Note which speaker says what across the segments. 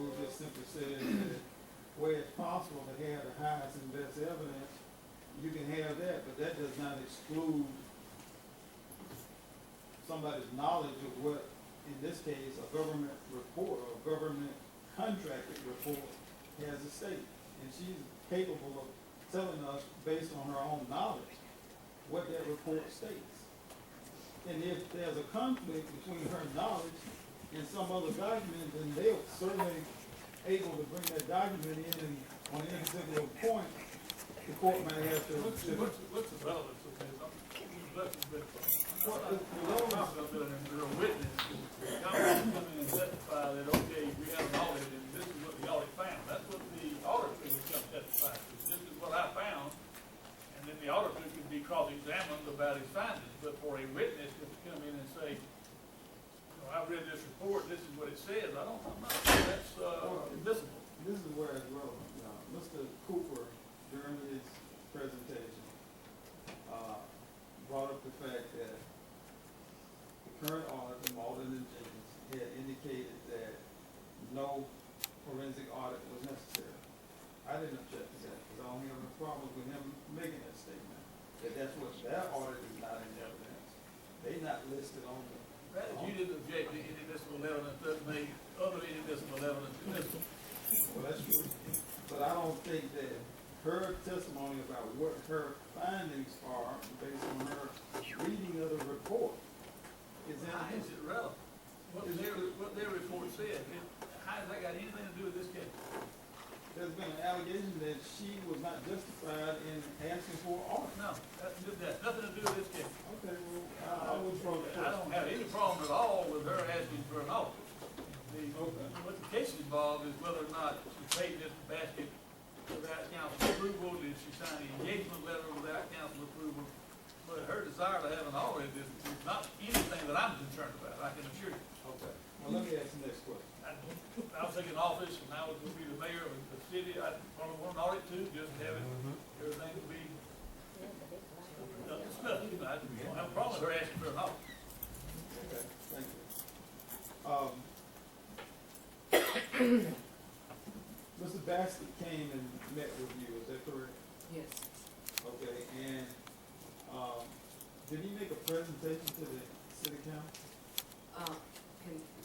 Speaker 1: rule just simply says that where it's possible to have the highest and best evidence, you can have that, but that does not exclude somebody's knowledge of what, in this case, a government report or a government contracted report has a state. And she's capable of telling us, based on her own knowledge, what that report states. And if there's a conflict between her knowledge and some other document, then they're certainly able to bring that document in, and on any particular point, the court might have to.
Speaker 2: What's the relevance of this?
Speaker 1: What the relevance
Speaker 2: of it, and you're a witness, come in and testify that, okay, we have an audit, and this is what the audit found. That's what the auditor would come testify to. This is what I found, and then the auditor could be cross-examined about his findings. But for a witness to come in and say, I read this report, this is what it says, I'm not sure that's admissible.
Speaker 1: This is where it's relevant. Mr. Cooper, during his presentation, brought up the fact that the current auditor, Malden and Jenkins, had indicated that no forensic audit was necessary. I didn't object to that because I don't have a problem with him making that statement. That's what that audit is not in evidence. They not listed on the.
Speaker 2: You didn't object to any admissible evidence that made other inadmissible evidence admissible.
Speaker 1: Well, that's true. But I don't think that her testimony about what her findings are based on her reading of the report is
Speaker 2: How is it relevant? What their report said, how has that got anything to do with this case?
Speaker 1: There's been an allegation that she was not justified in asking for an audit.
Speaker 2: No, that's nothing to do with this case.
Speaker 1: Okay, well, I would throw the
Speaker 2: I don't have any problem at all with her asking for an audit. What the case involved is whether or not she paid Mr. Basket without council approval, did she sign the engagement letter without council approval? But her desire to have an audit is not anything that I'm concerned about, I can assure you.
Speaker 1: Okay. Well, let me ask the next question.
Speaker 2: I was taking office and I was going to be the mayor of the city, I'd probably want an audit too, just to have it, everything to be done to snuff. I don't have a problem with her asking for an audit.
Speaker 1: Okay, thank you. Mr. Basket came and met with you, is that correct?
Speaker 3: Yes.
Speaker 1: Okay, and, did he make a presentation to the city council?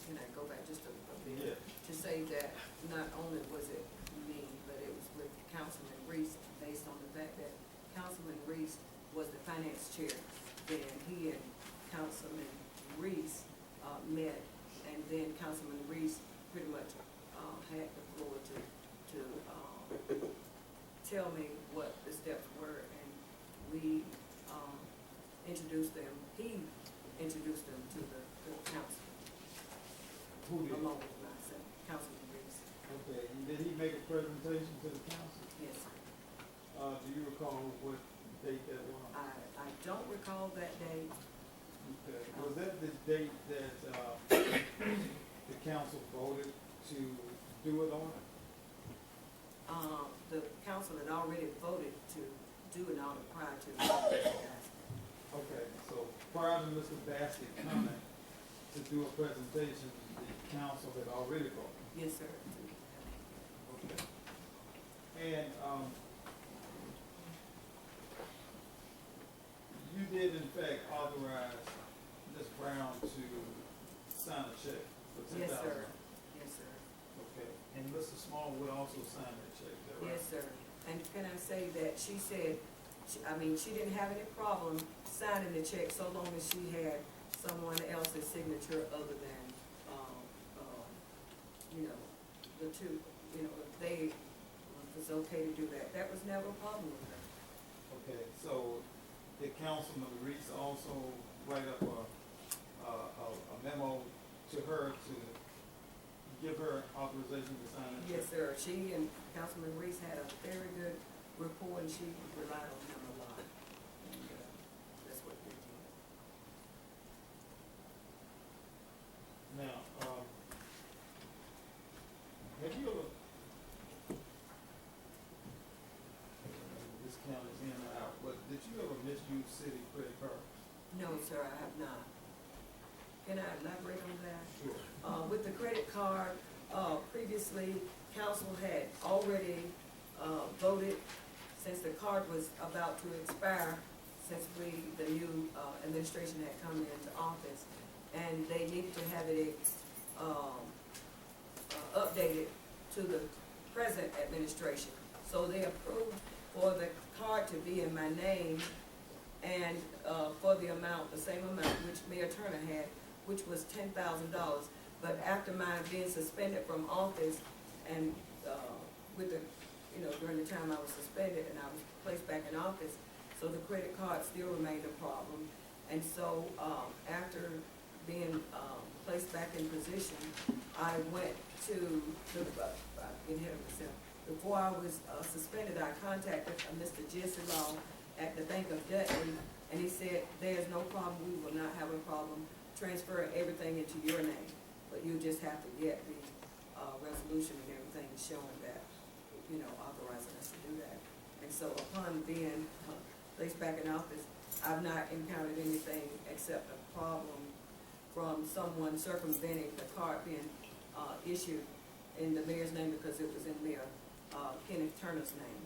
Speaker 3: Can I go back just a bit?
Speaker 1: Yeah.
Speaker 3: To say that not only was it me, but it was with Councilman Reeves, based on the fact that Councilman Reeves was the finance chair. Then he and Councilman Reeves met, and then Councilman Reeves pretty much had the floor to tell me what the steps were, and we introduced them. He introduced them to the council.
Speaker 1: Who did?
Speaker 3: Along with myself, Councilman Reeves.
Speaker 1: Okay, and did he make a presentation to the council?
Speaker 3: Yes.
Speaker 1: Do you recall what date that was?
Speaker 3: I don't recall that date.
Speaker 1: Okay, was that the date that, the council voted to do it on?
Speaker 3: The council had already voted to do an audit prior to the audit.
Speaker 1: Okay, so prior to Mr. Basket coming to do a presentation, the council had already voted?
Speaker 3: Yes, sir.
Speaker 1: Okay. And, you did in fact authorize Ms. Brown to sign a check for $10,000?
Speaker 3: Yes, sir. Yes, sir.
Speaker 1: Okay, and Mr. Small would also sign that check, is that right?
Speaker 3: Yes, sir. And can I say that she said, she didn't have any problem signing the check so long as she had someone else's signature other than, the two, if they, if it's okay to do that. That was never a problem with her.
Speaker 1: Okay, so did Councilman Reeves also write up a memo to her to give her authorization to sign that check?
Speaker 3: Yes, sir. She and Councilman Reeves had a very good rapport, and she relied on him a lot. And that's what they did.
Speaker 1: Now, have you ever, this count is in or out, but did you ever misuse city credit cards?
Speaker 3: No, sir, I have not. Can I elaborate on that?
Speaker 1: Sure.
Speaker 3: With the credit card, previous previously, council had already, voted, since the card was about to expire, since the new, administration had come into office, and they needed to have it, updated to the present administration. So they approved for the card to be in my name and, for the amount, the same amount which Mayor Turner had, which was $10,000. But after my being suspended from office and, with the, during the time I was suspended and I was placed back in office, so the credit card still remained a problem. And so, after being, placed back in position, I went to the, getting ahead of myself. Before I was, suspended, I contacted Mr. Jesse Law at the Bank of Dudley, and he said, there's no problem, we will not have a problem transferring everything into your name, but you just have to get the, resolution and everything showing that, authorizing us to do that. And so upon being, placed back in office, I've not encountered anything except a problem from someone circumventing the card being, issued in the mayor's name because it was in Mayor, Kenneth Turner's name.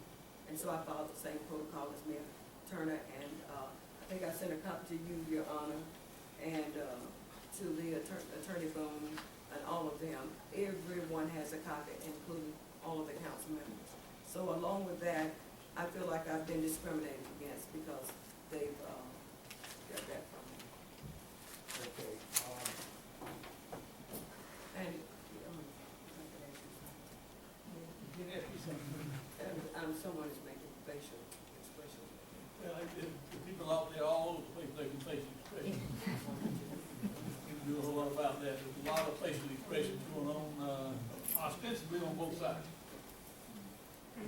Speaker 3: And so I followed the same protocol as Mayor Turner, and, I think I sent a copy to you, Your Honor, and, to the Attorney Boone, and all of them. Everyone has a copy, including all of the council members. So along with that, I feel like I've been discriminated against because they've, got that from me.
Speaker 1: Okay,
Speaker 3: And, someone is making facial expressions.
Speaker 2: Well, the people out there all over the place making facial expressions. You can do a whole lot about that. There's a lot of facial expressions going on, ostensibly on both sides. You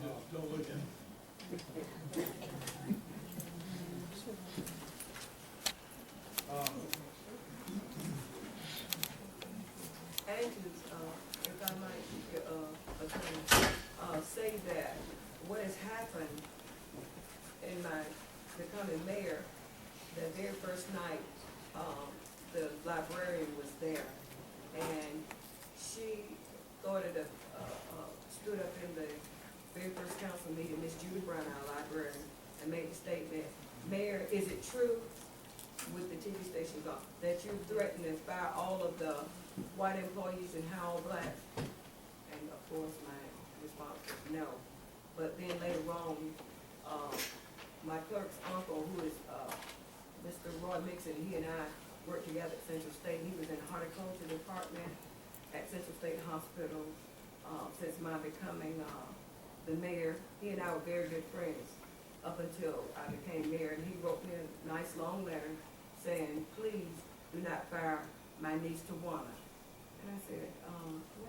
Speaker 2: just don't look at it.
Speaker 3: And to, if I might, say that what has happened in my becoming mayor, the very first night, the librarian was there, and she stood up in the very first council meeting, Miss Jude, our librarian, and made the statement, Mayor, is it true with the TV stations on, that you threatened to fire all of the white employees and Howell Black? And of course, my response was no. But then later on, my clerk's uncle, who is, Mr. Roy Mixon, he and I worked together at Central State. He was in the horticulture department at Central State Hospital, since my becoming, the mayor. He and I were very good friends up until I became mayor, and he wrote me a nice long letter saying, please do not fire my niece Tawana. And I said,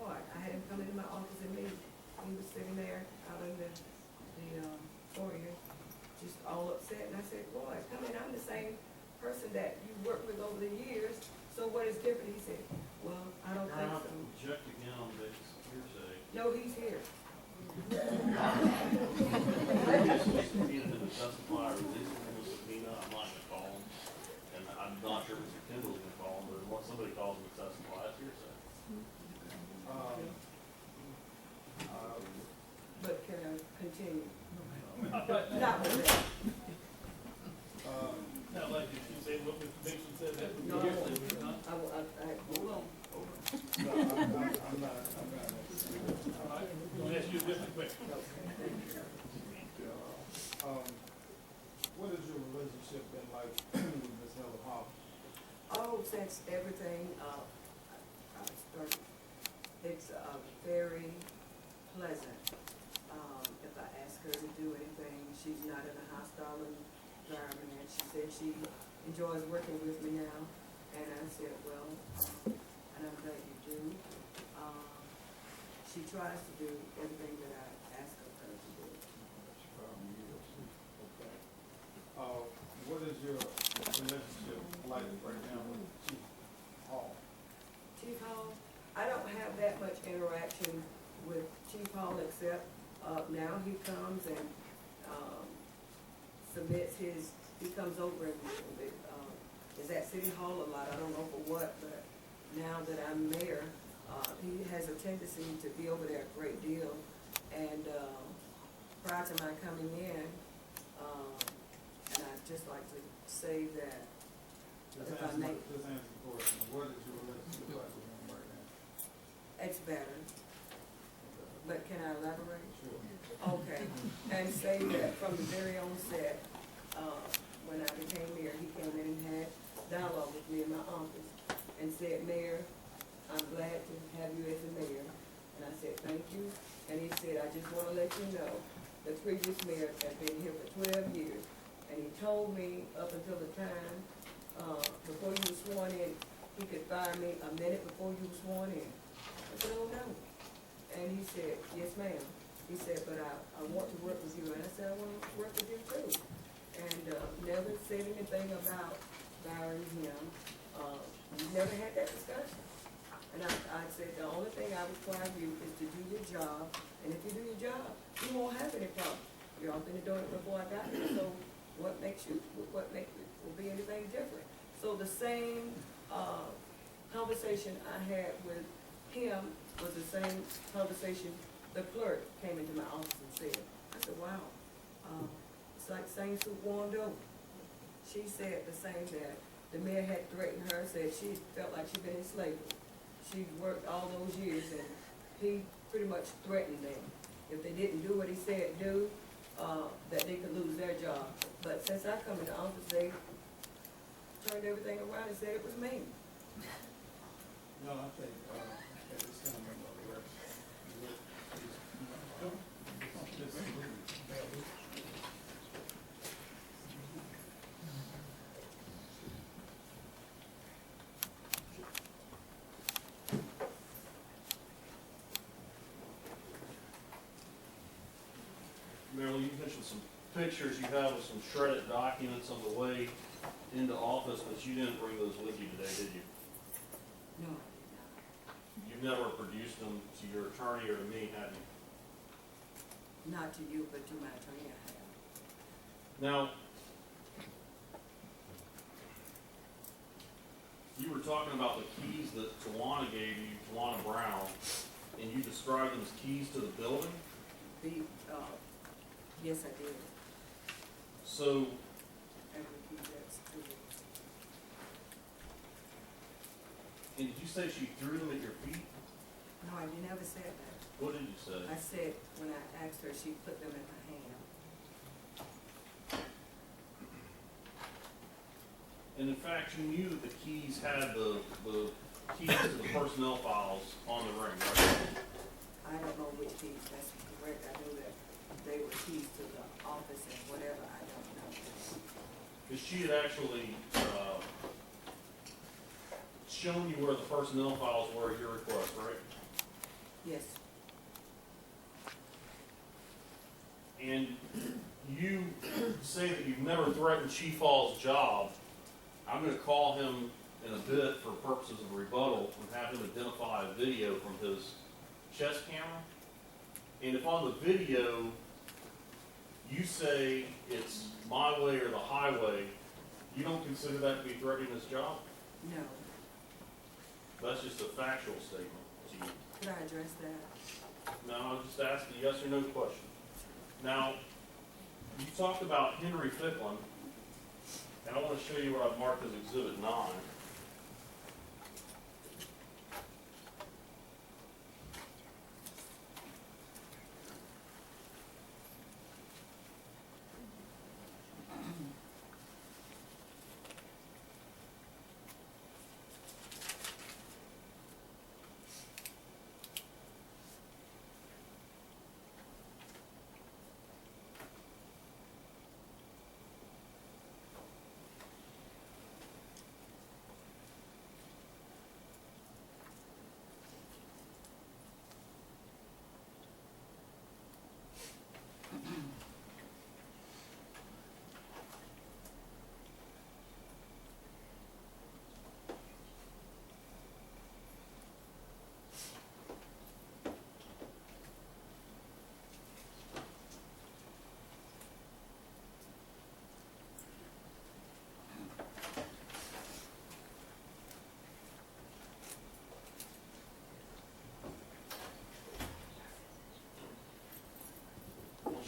Speaker 3: Roy, I had him come into my office and meet. He was sitting there out in the foyer, just all upset. And I said, Roy, come in, I'm the same person that you worked with over the years, so what is different? He said, well, I don't think so.
Speaker 4: Object again on this hearsay.
Speaker 3: No, he's here.
Speaker 4: Subpoena to testify, releasing him a subpoena, I'm not gonna call him, and I'm not sure if Mr. Kendall's gonna call him, but once somebody calls him to testify, that's hearsay.
Speaker 3: But can I continue? Not with that.
Speaker 2: Not like if you say what Mr. Dixon said, that would be
Speaker 3: No,
Speaker 2: hearsay, but not. Hold on.
Speaker 1: no, I'm not.
Speaker 2: All right, I'm gonna ask you a different question.
Speaker 1: What has your relationship been like with Ms. Helen Hobbs?
Speaker 3: Oh, since everything, I started, it's, very pleasant. If I ask her to do anything, she's not in a hostile environment. She said she enjoys working with me now, and I said, well, and I'm glad you do. She tries to do everything that I ask of her to do.
Speaker 1: Okay. What is your relationship like right now with Chief Hall?
Speaker 3: Chief Hall, I don't have that much interaction with Chief Hall except, now he comes and, submits he comes over and, is at City Hall a lot, I don't know for what, but, now that I'm mayor, he has a tendency to be over there a great deal. And, prior to my coming in, and I'd just like to say that
Speaker 1: Just
Speaker 3: if I
Speaker 1: answer,
Speaker 3: may,
Speaker 1: just answer the question, what is your relationship like with him right now?
Speaker 3: it's better, but can I elaborate?
Speaker 1: Sure.
Speaker 3: Okay, and say that from the very onset, when I became mayor, he came in and had dialogue with me in my office and said, Mayor, I'm glad to have you as the mayor. And I said, thank you. And he said, I just wanna let you know, the previous mayor had been here for 12 years. And he told me up until the time, before you were sworn in, he could fire me a minute before you were sworn in. I said, oh no. And he said, yes ma'am. He said, but I want to work with you. And I said, I want to work with you too. And never said anything about firing him. We never had that discussion. And I said, the only thing I require of you is to do your job. And if you do your job, you won't have any problem. You're all been doing it before I got here. So what makes it will be anything different? So the same conversation I had with him was the same conversation the clerk came into my office and said. I said, wow, it's like same soup warmed over. She said the same, that the mayor had threatened her, said she felt like she'd been in slavery. She worked all those years and he pretty much threatened them. If they didn't do what he said do, that they could lose their job. But since I come in the office, they turned everything around and said it was me.
Speaker 1: No, I think, at this time, I'm not aware.
Speaker 4: Marilyn, you mentioned some pictures you have of some shredded documents on the way into office, but you didn't bring those with you today, did you?
Speaker 3: No, I did not.
Speaker 4: You've never produced them to your attorney or to me, have you?
Speaker 3: Not to you, but to my attorney I have.
Speaker 4: Now, you were talking about the keys that Tawana gave you, Tawana Brown, and you described them as keys to the building?
Speaker 3: Yes, I did.
Speaker 4: So,
Speaker 3: And repeat that's true.
Speaker 4: and did you say she threw them at your feet?
Speaker 3: No, I never said that.
Speaker 4: What did you say?
Speaker 3: I said, when I asked her, she put them in her hand.
Speaker 4: And in fact, you knew that the keys had the keys to the personnel files on the ring, right?
Speaker 3: I don't know which keys, that's correct. I know that they were keys to the office and whatever, I don't know.
Speaker 4: Because she had actually shown you where the personnel files were at your request, right?
Speaker 3: Yes,
Speaker 4: And you say that you've never threatened Chief Hall's job. I'm gonna call him in a bit for purposes of rebuttal and have him identify a video from his chest camera. And if on the video you say it's my way or the highway, you don't consider that to be threatening his job?
Speaker 3: no.
Speaker 4: That's just a factual statement to you.
Speaker 3: Could I address that?
Speaker 4: No, I'll just ask a yes or no question. Now, you talked about Henry Ficklin, and I want to show you what I've marked as Exhibit 9.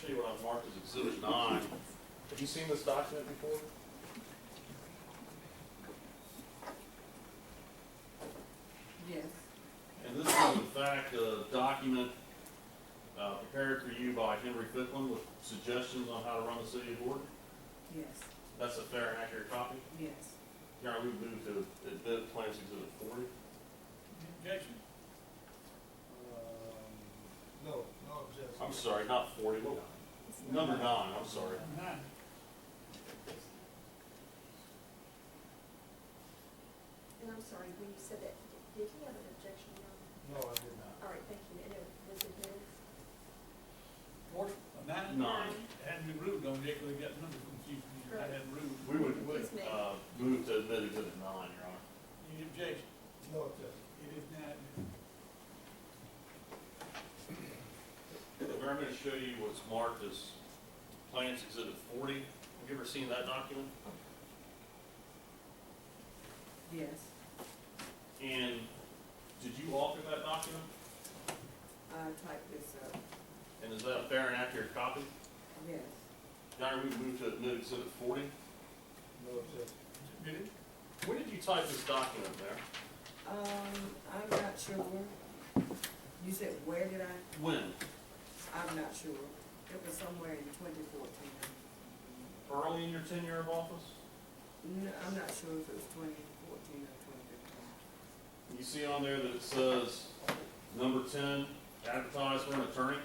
Speaker 4: show you what I've marked as Exhibit 9. Have you seen this document before?
Speaker 3: Yes,
Speaker 4: And this is in fact a document prepared for you by Henry Ficklin with suggestions on how to run the city of Gordon.
Speaker 3: yes,
Speaker 4: That's a fair and accurate copy.
Speaker 3: yes.
Speaker 4: Your Honor, we move to admit Plans Exhibit 40.
Speaker 2: Objection.
Speaker 1: No, no objection.
Speaker 4: I'm sorry, not 40. Number 9, I'm sorry.
Speaker 2: Nine.
Speaker 5: And I'm sorry, when you said that, did he have an objection?
Speaker 1: No, I did not.
Speaker 5: All right, thank you. And it was admitted?
Speaker 2: Four, nine?
Speaker 4: 9.
Speaker 2: It hadn't been ruled on yet, 'cause they got numbers confused, I hadn't ruled.
Speaker 4: We would
Speaker 5: Yes, ma'am.
Speaker 4: move to admit Exhibit 9, Your Honor.
Speaker 2: Any objection?
Speaker 1: No objection.
Speaker 2: It is now admitted.
Speaker 4: I'm going to show you what's marked as Plans Exhibit 40. Have you ever seen that document?
Speaker 3: Yes,
Speaker 4: And did you alter that document?
Speaker 3: I typed this up,
Speaker 4: And is that a fair and accurate copy?
Speaker 3: yes.
Speaker 4: Your Honor, we move to admit Exhibit 40.
Speaker 1: No objection.
Speaker 2: It's admitted.
Speaker 4: When did you type this document there?
Speaker 3: I'm not sure. You said, where did I?
Speaker 4: When?
Speaker 3: I'm not sure. It was somewhere in 2014.
Speaker 4: Early in your tenure of office?
Speaker 3: No, I'm not sure if it was 2014 or 2015.
Speaker 4: You see on there that it says, number 10, advertise for an attorney?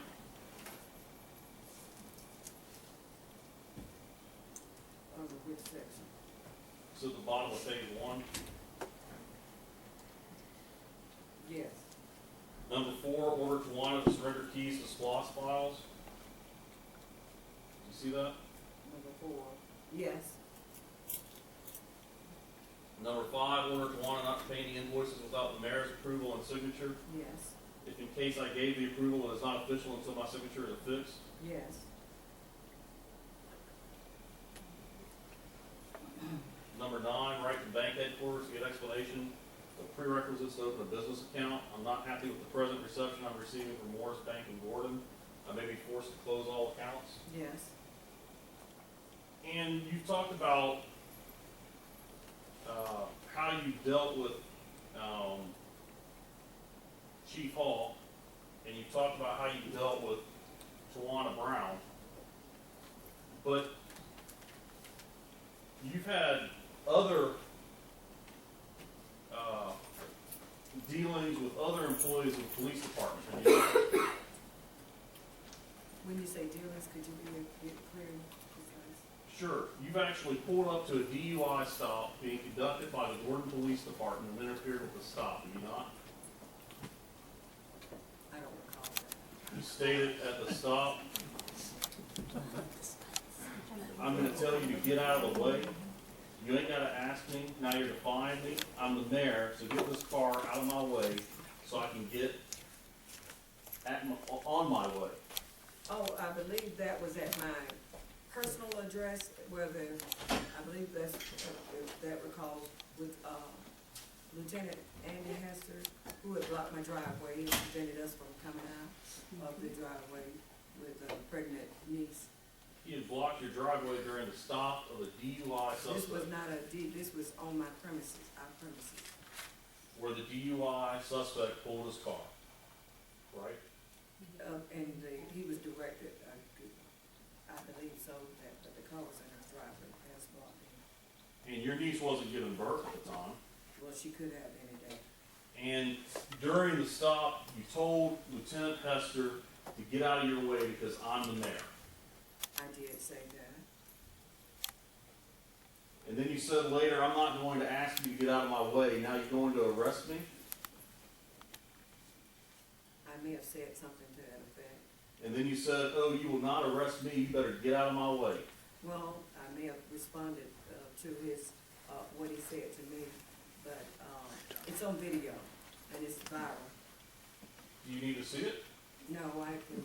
Speaker 3: Under which section?
Speaker 4: It's at the bottom of page 1.
Speaker 3: Yes,
Speaker 4: Number 4, order Tawana to surrender keys to SPLOS files. You see that?
Speaker 3: number 4. Yes,
Speaker 4: Number 5, order Tawana not to pay any invoices without the mayor's approval and signature.
Speaker 3: yes,
Speaker 4: If in case I gave the approval, it is not official until my signature is affixed.
Speaker 3: yes,
Speaker 4: Number 9, write to bank headquarters to get explanation of prerequisites to open a business account. I'm not happy with the present reception I'm receiving from Morris Bank in Gordon. I may be forced to close all accounts.
Speaker 3: yes,
Speaker 4: And you've talked about how you dealt with Chief Hall, and you talked about how you dealt with Tawana Brown. But you've had other dealings with other employees of the police department. Have you?
Speaker 3: when you say dealings, could you be a bit clear and precise?
Speaker 4: Sure. You've actually pulled up to a DUI stop being conducted by the Gordon Police Department and interfered with the stop, have you not?
Speaker 3: I don't recall that.
Speaker 4: You stated at the stop, I'm gonna tell you to get out of the way. You ain't gotta ask me, now you're defying me. I'm the mayor, so get this car out of my way so I can get on my way.
Speaker 3: Oh, I believe that was at my personal address where I believe that's, if that recalls, with, Lieutenant Andy Hester, who had blocked my driveway and prevented us from coming out of the driveway with a pregnant niece.
Speaker 4: He had blocked your driveway during the stop of a DUI
Speaker 3: This was
Speaker 4: suspect,
Speaker 3: not this was on my premises, our premises.
Speaker 4: where the DUI suspect pulled his car, right?
Speaker 3: And he was directed, I believe so, that the car was in our driveway, past blocked in.
Speaker 4: And your niece wasn't giving birth at the time.
Speaker 3: Well, she could have any day.
Speaker 4: And during the stop, you told Lieutenant Hester to get out of your way because I'm the mayor.
Speaker 3: I did say that.
Speaker 4: And then you said later, I'm not going to ask you to get out of my way. Now you're going to arrest me?
Speaker 3: I may have said something to that effect.
Speaker 4: And then you said, oh, you will not arrest me. You better get out of my way.
Speaker 3: Well, I may have responded to his, what he said to me, but it's on video and it's viral.
Speaker 4: Do you need to see it?
Speaker 3: No, I can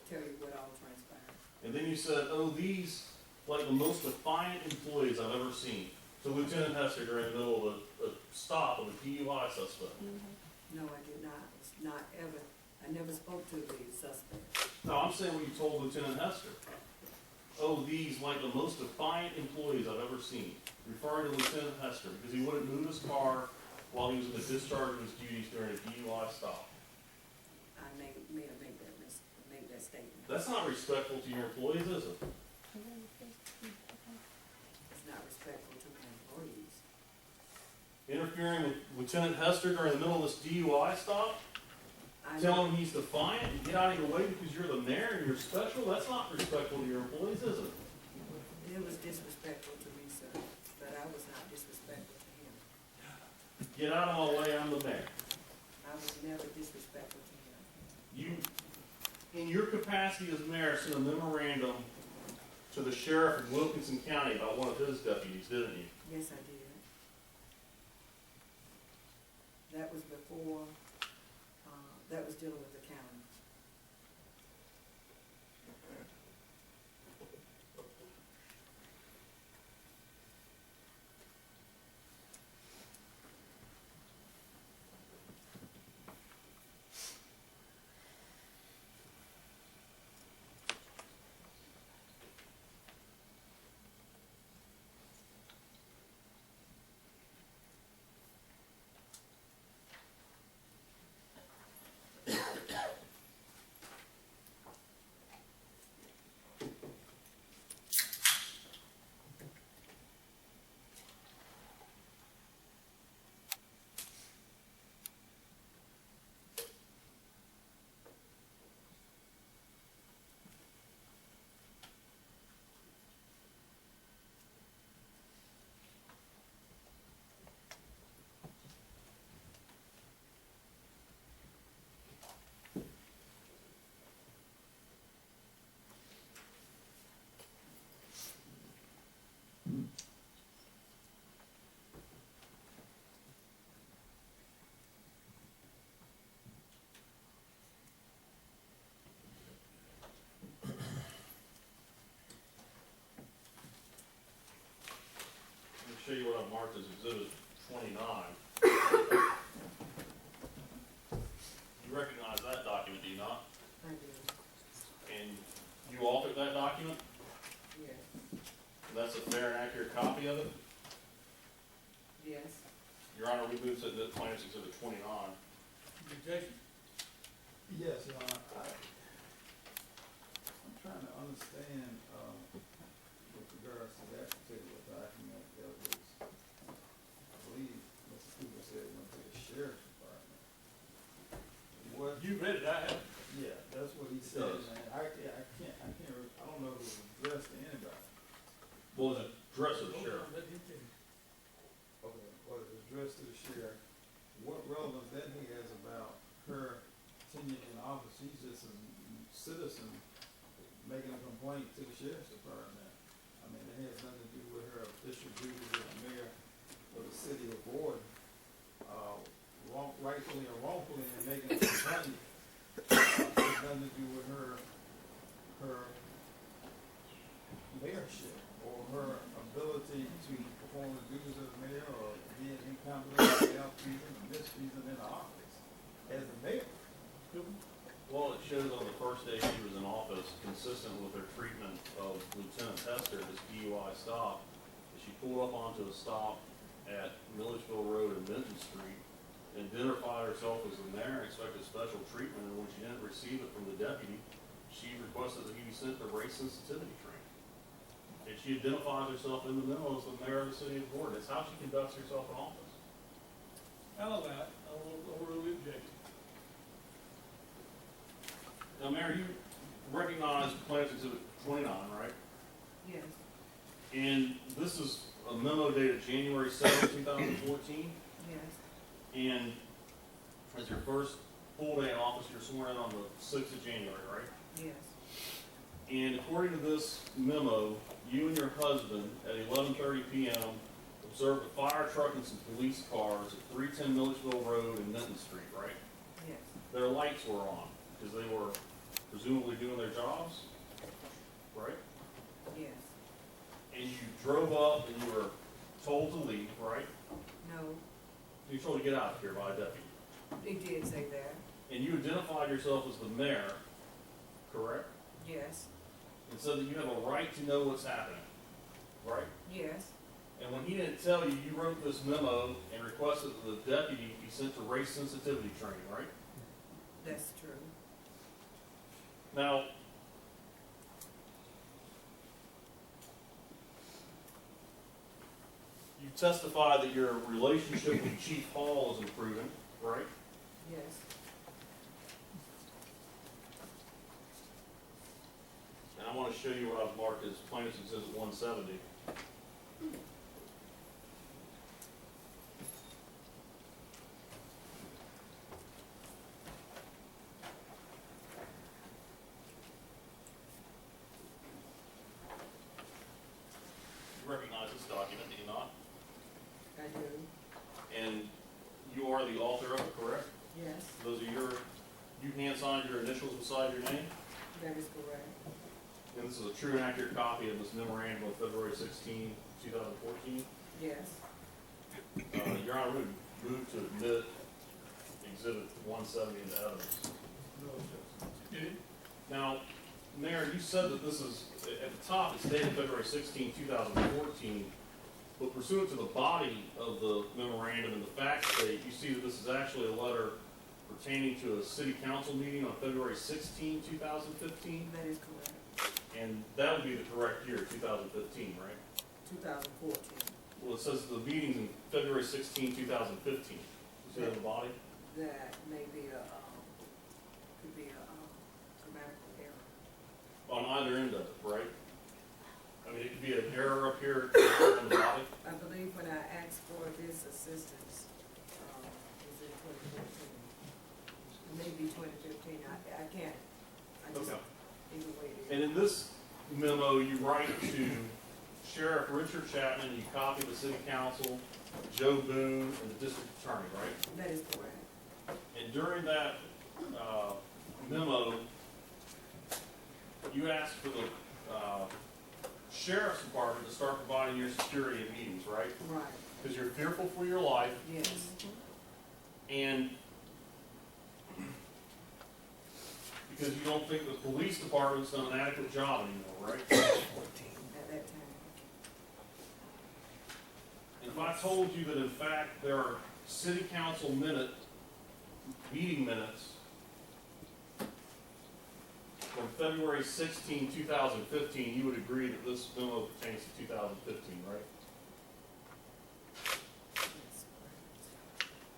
Speaker 3: tell you what all transpired.
Speaker 4: And then you said, oh, these, like the most defiant employees I've ever seen, to Lieutenant Hester during the middle of a stop of a DUI suspect.
Speaker 3: No, I did not. It's not ever, I never spoke to the suspect.
Speaker 4: No, I'm saying what you told Lieutenant Hester. Oh, these, like the most defiant employees I've ever seen, referring to Lieutenant Hester, because he wouldn't move his car while he was in the discharge of his duties during a DUI stop.
Speaker 3: I make that statement.
Speaker 4: That's not respectful to your employees, is it?
Speaker 3: It's not respectful to my employees.
Speaker 4: Interfering with Lieutenant Hester during the middle of this DUI stop? Telling him he's defiant and get out of your way because you're the mayor and you're special? That's not respectful to your employees, is it?
Speaker 3: It was disrespectful to me, sir, but I was not disrespectful to him.
Speaker 4: Get out of my way, I'm the mayor.
Speaker 3: I was never disrespectful to him.
Speaker 4: You, in your capacity as mayor, sent a memorandum to the sheriff of Wilkinson County about one of his deputies, didn't you?
Speaker 3: Yes, I did. That was before, that was dealing with the county.
Speaker 4: Let me show you what I've marked as Exhibit 29. You recognize that document, do you not?
Speaker 3: I do,
Speaker 4: And you authored that document?
Speaker 3: yes,
Speaker 4: That's a fair and accurate copy of it?
Speaker 3: yes.
Speaker 4: Your Honor, we move to the Plaintiff's Exhibit 29.
Speaker 2: Objection.
Speaker 1: Yes, Your Honor, I'm trying to understand, with regards to that particular document that was, I believe, Mr. Cooper said it went to the sheriff's department. What,
Speaker 2: You read it, I haven't.
Speaker 1: yeah, that's what he said,
Speaker 4: does.
Speaker 1: man, I don't know if it was addressed to anybody.
Speaker 4: Well, it's addressed to the sheriff.
Speaker 2: Let him tell you.
Speaker 1: Okay, well, it was addressed to the sheriff, what relevance that has about her tenure in office? She's just a citizen making a complaint to the sheriff's department. I mean, it has nothing to do with her official duties as a mayor of the city of Gordon. Rightfully or wrongfully in making a complaint, it has nothing to do with her mayorship or her ability to perform the duties of the mayor or being incompetent, malfeasance, or misfeasance in the office as the mayor.
Speaker 4: Well, it shows on the first day she was in office, consistent with her treatment of Lieutenant Hester, this DUI stop, that she pulled up onto a stop at Milledgeville Road and Benton Street, identified herself as the mayor, expected special treatment, and when she didn't receive it from the deputy, she requested that he be sent to race sensitivity training. And she identifies herself in the memo as the mayor of the city of Gordon. It's how she conducts herself in office.
Speaker 2: I'll allow it, I'll overrule the objection.
Speaker 4: Now, Mayor, you recognize Plaintiff's Exhibit 29, right?
Speaker 3: Yes,
Speaker 4: And this is a memo dated January 7, 2014.
Speaker 3: yes,
Speaker 4: And as your first full day in office, you're sworn in on the 6th of January, right?
Speaker 3: yes,
Speaker 4: And according to this memo, you and your husband at 11:30 p.m. observed a fire truck and some police cars at 310 Milledgeville Road and Minton Street, right?
Speaker 3: yes,
Speaker 4: Their lights were on because they were presumably doing their jobs, right?
Speaker 3: yes.
Speaker 4: And you drove up and you were told to leave, right?
Speaker 3: No,
Speaker 4: You were told to get out of here by a deputy.
Speaker 3: it did say that.
Speaker 4: And you identified yourself as the mayor correct?
Speaker 3: Yes,
Speaker 4: And said that you have a right to know what's happening, right?
Speaker 3: yes,
Speaker 4: And when he didn't tell you, you wrote this memo and requested that the deputy be sent to race sensitivity training, right?
Speaker 3: that's true.
Speaker 4: Now, you testified that your relationship with Chief Hall is improving, right?
Speaker 3: Yes,
Speaker 4: And I want to show you what I've marked as Plaintiff's Exhibit 170. You recognize this document, do you not?
Speaker 3: I do,
Speaker 4: And you are the author of it, correct?
Speaker 3: yes,
Speaker 4: Those are you hand-signed your initials beside your name?
Speaker 3: that is correct.
Speaker 4: And this is a true and accurate copy of this memorandum of February 16, 2014.
Speaker 3: Yes,
Speaker 4: Your Honor, we would move to admit Exhibit 170 into evidence.
Speaker 2: Jude?
Speaker 4: Now, Mayor, you said that this is, at the top, it's dated February 16, 2014, but pursuant to the body of the memorandum and the fact state, you see that this is actually a letter pertaining to a city council meeting on February 16, 2015,
Speaker 3: that is correct.
Speaker 4: and that would be the correct year, 2015, right?
Speaker 3: 2014,
Speaker 4: Well, it says the meeting's in February 16, 2015. You see that in the body?
Speaker 3: that may be could be a grammatical error.
Speaker 4: On either end of it, right? I mean, it could be an error up here on the body.
Speaker 3: I believe when I asked for this assistance, was in 2014. Maybe 2015, I can't, I just,
Speaker 4: Okay.
Speaker 3: either way it is.
Speaker 4: And in this memo, you write to Sheriff Richard Chapman, you copy the city council, Joe Boone, and the district attorney, right?
Speaker 3: That is correct.
Speaker 4: And during that memo, you asked for the sheriff's department to start providing your security at meetings, right?
Speaker 3: Right,
Speaker 4: Because you're fearful for your life,
Speaker 3: yes,
Speaker 4: and because you don't think the police department's done an adequate job anymore, right?
Speaker 3: at that time.
Speaker 4: And if I told you that in fact there are city council meeting minutes from February 16, 2015, you would agree that this memo pertains to 2015, right?
Speaker 3: That's correct.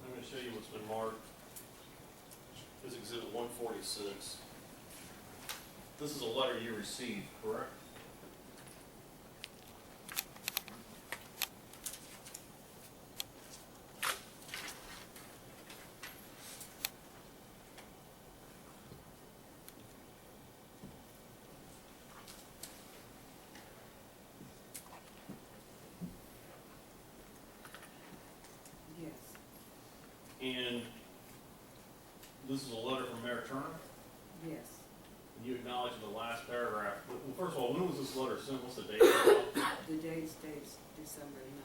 Speaker 4: I'm going to show you what's been marked as Exhibit 146. This is a letter you received, correct?
Speaker 3: Yes,
Speaker 4: And this is a letter from Mayor Turner.
Speaker 3: yes,
Speaker 4: you acknowledge in the last paragraph, well, first of all, when was this letter sent? What's the date?
Speaker 3: The date states December 9,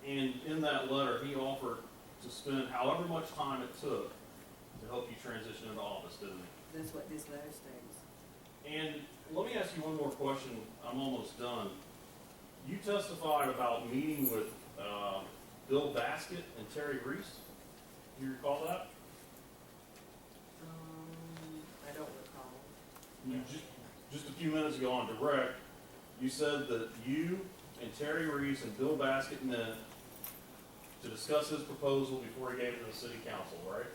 Speaker 3: 2013.
Speaker 4: And in that letter, he offered to spend however much time it took to help you transition into office, didn't he?
Speaker 3: That's what this letter states.
Speaker 4: And let me ask you one more question. I'm almost done. You testified about meeting with Bill Baskett and Terry Reeves. Do you recall that?
Speaker 3: I don't recall.
Speaker 4: You just a few minutes ago on direct, you said that you and Terry Reeves and Bill Baskett met to discuss his proposal before he gave it to the city council, right?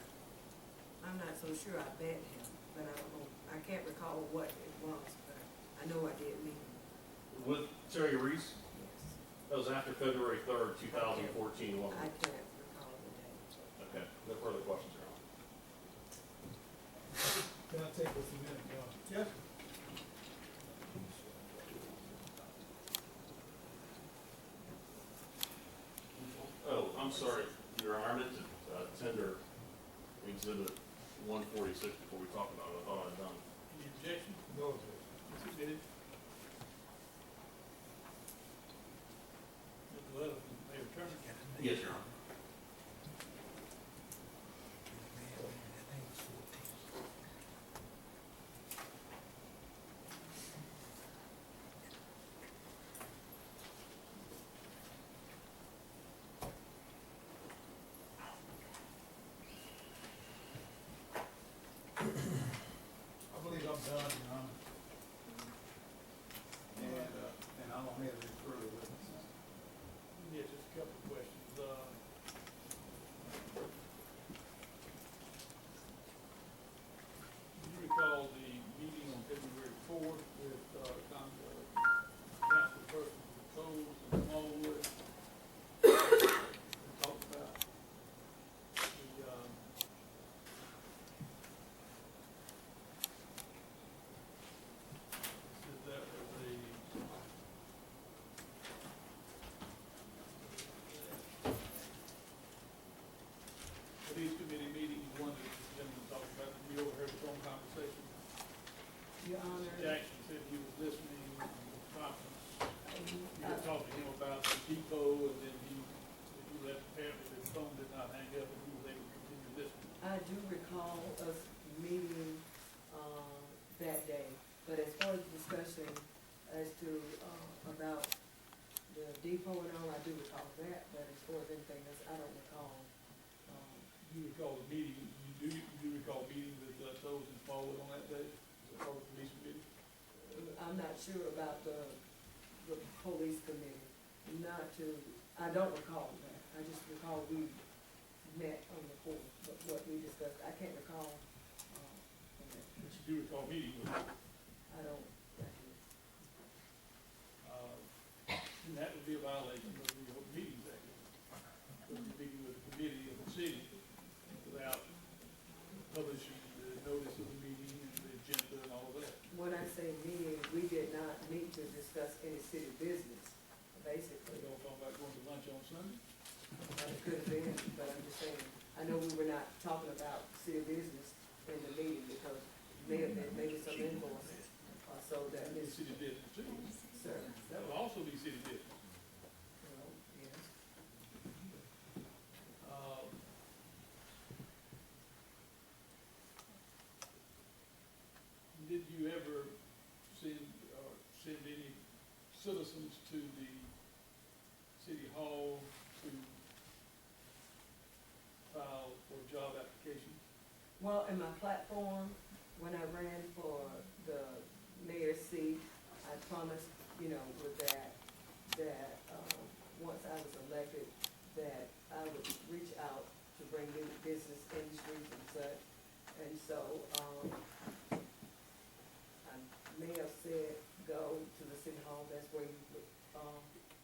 Speaker 3: I'm not so sure I bet him, but I don't know, I can't recall what it was, but I know I did meet him,
Speaker 4: With Terry Reeves?
Speaker 3: yes.
Speaker 4: That was after February 3rd, 2014, wasn't
Speaker 3: I
Speaker 4: it?
Speaker 3: can't recall the date.
Speaker 4: Okay, no further questions, Your Honor.
Speaker 1: Can I take this a minute, John? Yes.
Speaker 4: Oh, I'm sorry, Your Honor, I meant to tender exhibit 146 before we talk about it. I thought I'd done.
Speaker 2: Any objection?
Speaker 1: No,
Speaker 2: It's submitted. Mr. Leather, Mayor Turner.
Speaker 4: Yes, Your Honor.
Speaker 1: I believe I'm done, Your Honor. And I don't have any further witnesses.
Speaker 2: Yeah, just a couple of questions. Do you recall the meeting on February 4th with, council person Coles and Smallwood? We talked about the, said that was a these committee meetings, one that the gentleman talked about, we overheard the phone conversation.
Speaker 3: Your Honor,
Speaker 2: Jackson said he was listening in the conference. You
Speaker 3: uh,
Speaker 2: had talked to him about the depot, and then he left, apparently the phone did not hang up, and he was able to continue listening.
Speaker 3: I do recall us meeting, that day, but as far as discussion as to, about the depot and all, I do recall that, but as far as anything else, I don't recall.
Speaker 2: You recall the meeting, you do recall meeting with those in Smallwood on that day, as part of the police committee?
Speaker 3: I'm not sure about the police committee, I don't recall that, I just recall we met on the fourth, but what we discussed, I can't recall, from that.
Speaker 2: But you do recall meeting with them.
Speaker 3: I don't,
Speaker 2: And that would be a violation of the Open Meetings Act. Because you're meeting with the committee of the city without publishing the notice of the meeting and the agenda and all of that.
Speaker 3: when I say meeting, we did not meet to discuss any city business,
Speaker 2: They
Speaker 3: basically.
Speaker 2: don't talk about going to lunch on Sunday.
Speaker 3: It could have been, but I'm just saying, I know we were not talking about city business in the meeting because may have been maybe some invoice, so that
Speaker 2: That is
Speaker 3: is,
Speaker 2: city business too.
Speaker 3: sir,
Speaker 2: That would also be city business.
Speaker 3: yes.
Speaker 2: Did you ever send any citizens to the city hall to file for job application?
Speaker 3: Well, in my platform, when I ran for the mayor's seat, I promised, with that, once I was elected, that I would reach out to bring new business industries and such. And so, I may have said, go to the city hall, that's where you would,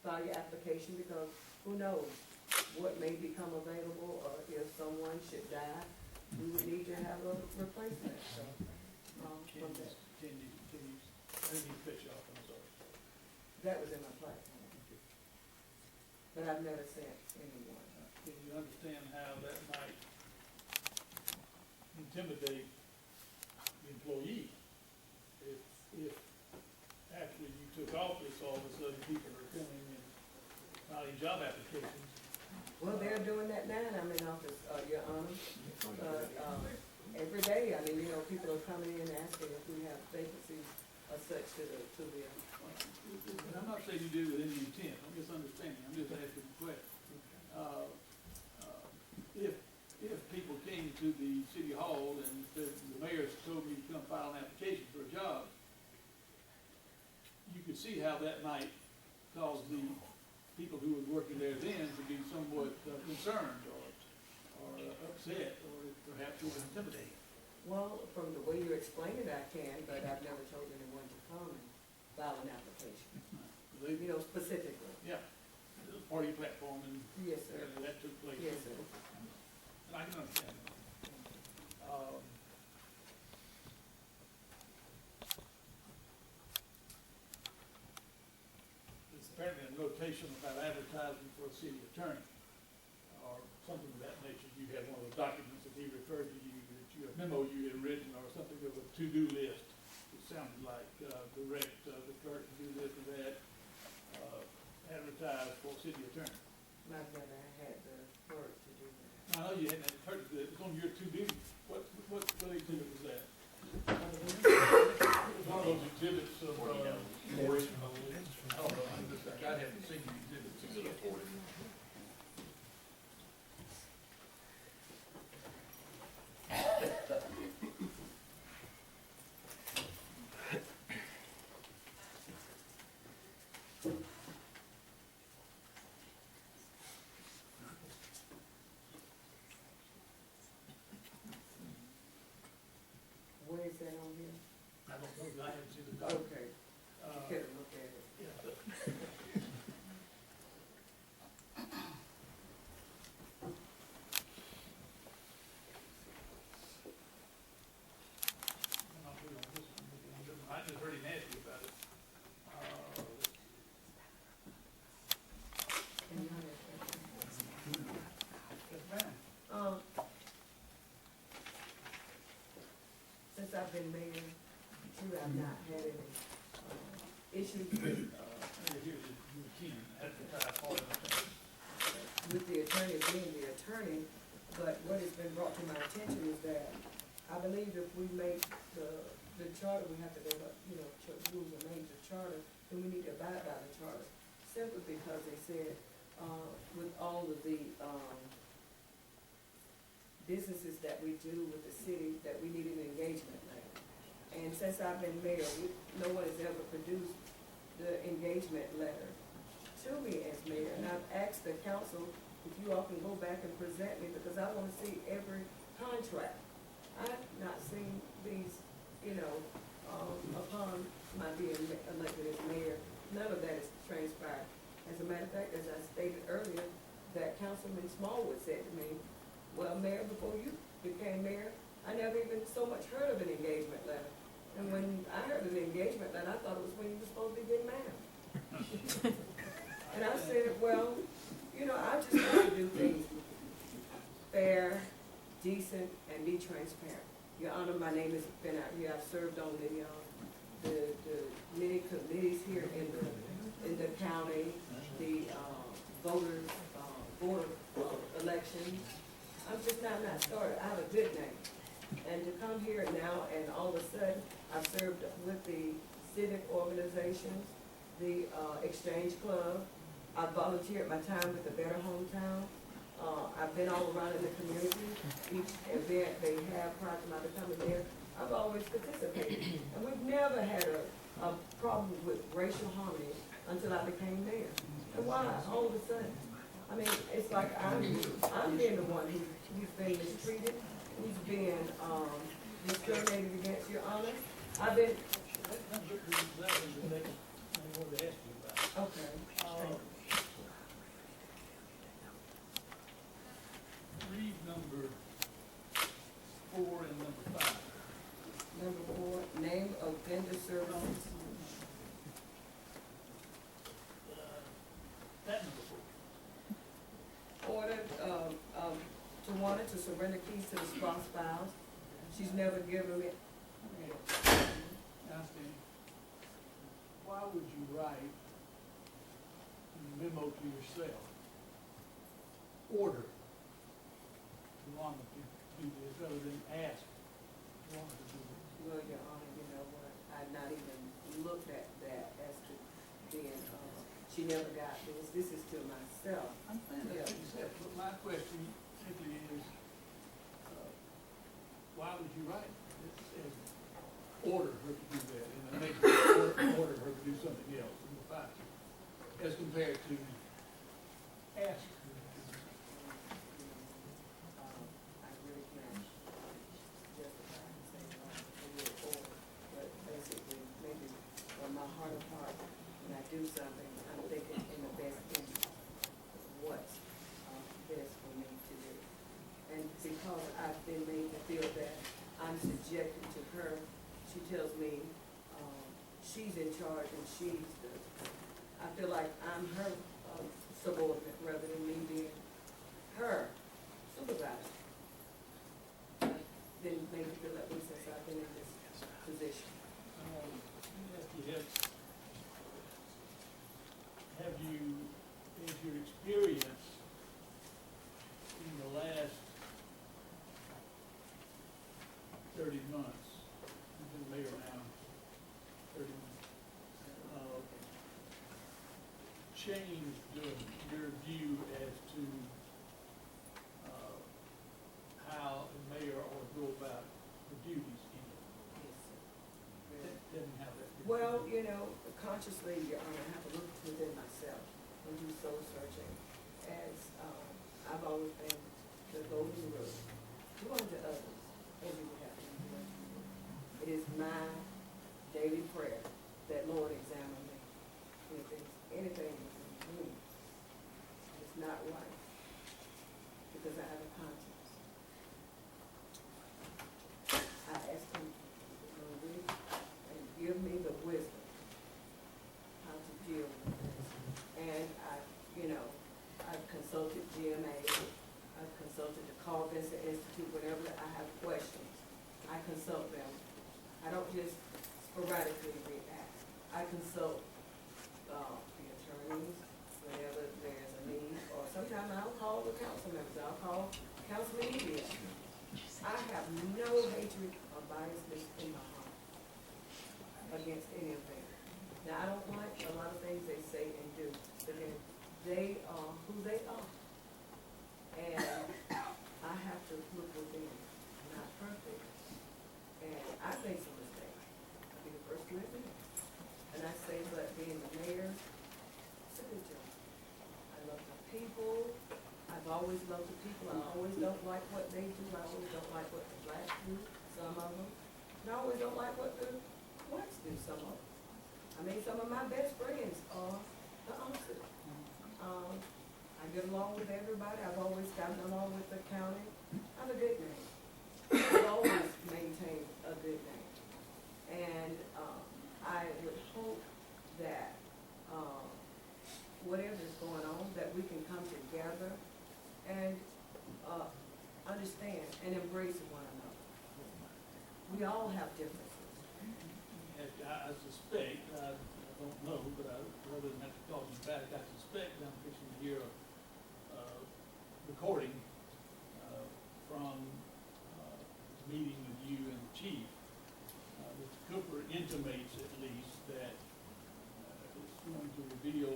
Speaker 3: file your application, because who knows what may become available, or if someone should die, we would need to have a replacement, so, from that,
Speaker 2: I didn't mean to cut you off, I'm sorry.
Speaker 3: that was in my platform. But I've never sent anyone.
Speaker 2: Can you understand how that might intimidate the employee. If after you took office, all of a sudden people are coming and filing job applications.
Speaker 3: Well, they're doing that now, and I'm in office, Your Honor. Every day, I mean, you know, people are coming in asking if we have vacancies or such to the,
Speaker 2: And I'm not saying you do with any intent, I'm just understanding, I'm just asking a question. If people came to the city hall and said, the mayor's told me to come file an application for a job, you could see how that might cause the people who were working there then to be somewhat concerned or upset, or perhaps even intimidated.
Speaker 3: well, from the way you explain it, I can, but I've never told anyone to come and file an application,
Speaker 2: They,
Speaker 3: you know, specifically.
Speaker 2: yeah, it was part of your platform, and
Speaker 3: Yes, sir.
Speaker 2: that took place.
Speaker 3: Yes, sir.
Speaker 2: And I can understand that. There's apparently a notation about advertising for a city attorney, or something of that nature. You had one of those documents that he referred to you, that you, a memo you had written, or something of a to-do list. It sounded like, direct, the clerk to do this or that, advertise for city attorney.
Speaker 3: I've never had the work to do that.
Speaker 2: I know you hadn't heard of it, it's on your to-do. What exhibit was that? It was one of those exhibits of, I don't know, I haven't seen the exhibits.
Speaker 3: Where is that on here?
Speaker 2: I don't know, I haven't seen the document.
Speaker 3: Okay,
Speaker 2: Uh,
Speaker 3: could have looked at it.
Speaker 2: yeah. I'm not really on this one, maybe on this one. I just heard him ask you about it.
Speaker 3: Can you understand?
Speaker 2: Yes, ma'am.
Speaker 3: Since I've been mayor, too, I've not had any, issues with,
Speaker 2: Here's the routine, advertise for an attorney.
Speaker 3: with the attorney being the attorney, but what has been brought to my attention is that I believe if we make the charter, we have to go up, you know, rules and names of charter, then we need to abide by the charter. Simply because they said, with all of the, businesses that we do with the city, that we need an engagement letter. And since I've been mayor, no one has ever produced the engagement letter to me as mayor. And I've asked the council if you all can go back and present me, because I wanna see every contract. I've not seen these, you know, upon my being elected as mayor, none of that has transpired. As a matter of fact, as I stated earlier, that Councilman Smallwood said to me, well, Mayor, before you became mayor, I never even so much heard of an engagement letter. And when I heard of an engagement letter, I thought it was when you were supposed to be getting married. And I said, well, you know, I just want to do things fair, decent, and be transparent. Your Honor, my name has been out here. I've served on the many committees here in the county, the voters, board of elections. I'm just not started. I have a good name. And to come here now and all of a sudden, I've served with the civic organizations, the Exchange Club. I've volunteered my time with the Better Hometown. I've been all around in the community. Each event they have prior to my becoming mayor, I've always participated. And we've never had a problem with racial harmony until I became mayor. And why? All of a sudden. I mean, it's like I'm being the one who's been mistreated, who's being discriminated against, Your Honor. I've been,
Speaker 2: That's exactly the next thing I wanted to ask you about.
Speaker 3: okay.
Speaker 2: Read number 4 and number 5.
Speaker 3: Number 4, name of vendor services.
Speaker 2: That number 4.
Speaker 3: Ordered, Tawana to surrender keys to the spouse files. She's never given me
Speaker 2: Now, Steve, why would you write a memo to yourself, order Wanda to do this, rather than ask Wanda to do this?
Speaker 3: Well, Your Honor, you know what, I've not even looked at that as to being, she never got this is to myself.
Speaker 2: I'm saying that's what you said, but my question simply is, why would you write it? It says, order her to do that, and then make order her to do something else in the file, as compared to ask her to do it.
Speaker 3: I really can't justify and say, the word order, but basically, maybe from my heart of heart, when I do something, I'm thinking in the best interest of what's best for me to do. And because I've been made to feel that I'm subjected to her, she tells me, she's in charge and she's the, I feel like I'm her subordinate rather than me being her supervisor. Then made me feel that way since I've been in this position.
Speaker 2: Have you, is your experience in the last 30 months, you've been mayor now, 30 months, changed your view as to how a mayor ought to go about the duties in it? Didn't have that.
Speaker 3: Well, you know, consciously, Your Honor, I have to look within myself and do soul searching. As I've always been the golden rule, do unto others as you would have them do unto you. It is my daily prayer that Lord examine me. If there's anything within me that's not right, because I have a conscience. I ask him to read and give me the wisdom how to deal with this. And I've consulted GMA, I've consulted the Carl Vincent Institute, whenever I have questions, I consult them. I don't just sporadically react. I consult the attorneys whenever there's a need, or sometimes I'll call the council members, I'll call Councilman Media. I have no hatred or biasness in my heart against any of them. Now, I don't like a lot of things they say and do, but then they are who they are. And I have to look within. I'm not perfect. And I make some mistakes. I'll be the first to admit it. And I say, but being the mayor, it's a good job. I love the people. I've always loved the people. I always don't like what they do. I always don't like what the blacks do, some of them. And I always don't like what the whites do, some of them. I mean, some of my best friends are the opposite. I get along with everybody. I've always gotten along with the county. I have a good name. I've always maintained a good name. And I would hope that whatever's going on, that we can come together and understand and embrace one another. We all have differences.
Speaker 2: I suspect, I don't know, but rather than have to call you back, I suspect I'm fixing to hear a recording from meeting with you and the chief. Mr. Cooper intimates at least that it's going to reveal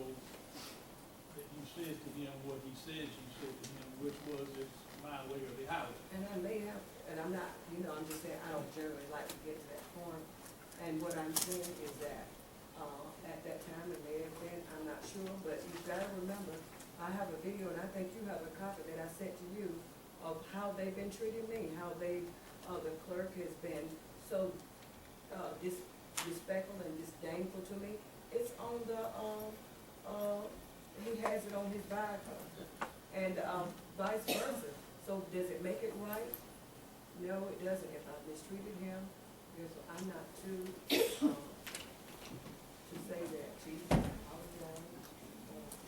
Speaker 2: that you said to him what he says you said to him, which was it's my way or the highway.
Speaker 3: And I may have, and I'm not, I'm just saying, I don't generally like to get to that point. And what I'm saying is that, at that time, it may have been, I'm not sure, but you've gotta remember, I have a video, and I think you have a copy that I sent to you of how they've been treating me, how they, the clerk has been so, disrespectful and disdainful to me. It's on the, he has it on his Viacom, and, vice versa. So does it make it right? No, it doesn't. If I mistreated him, I'm not to say that, Chief.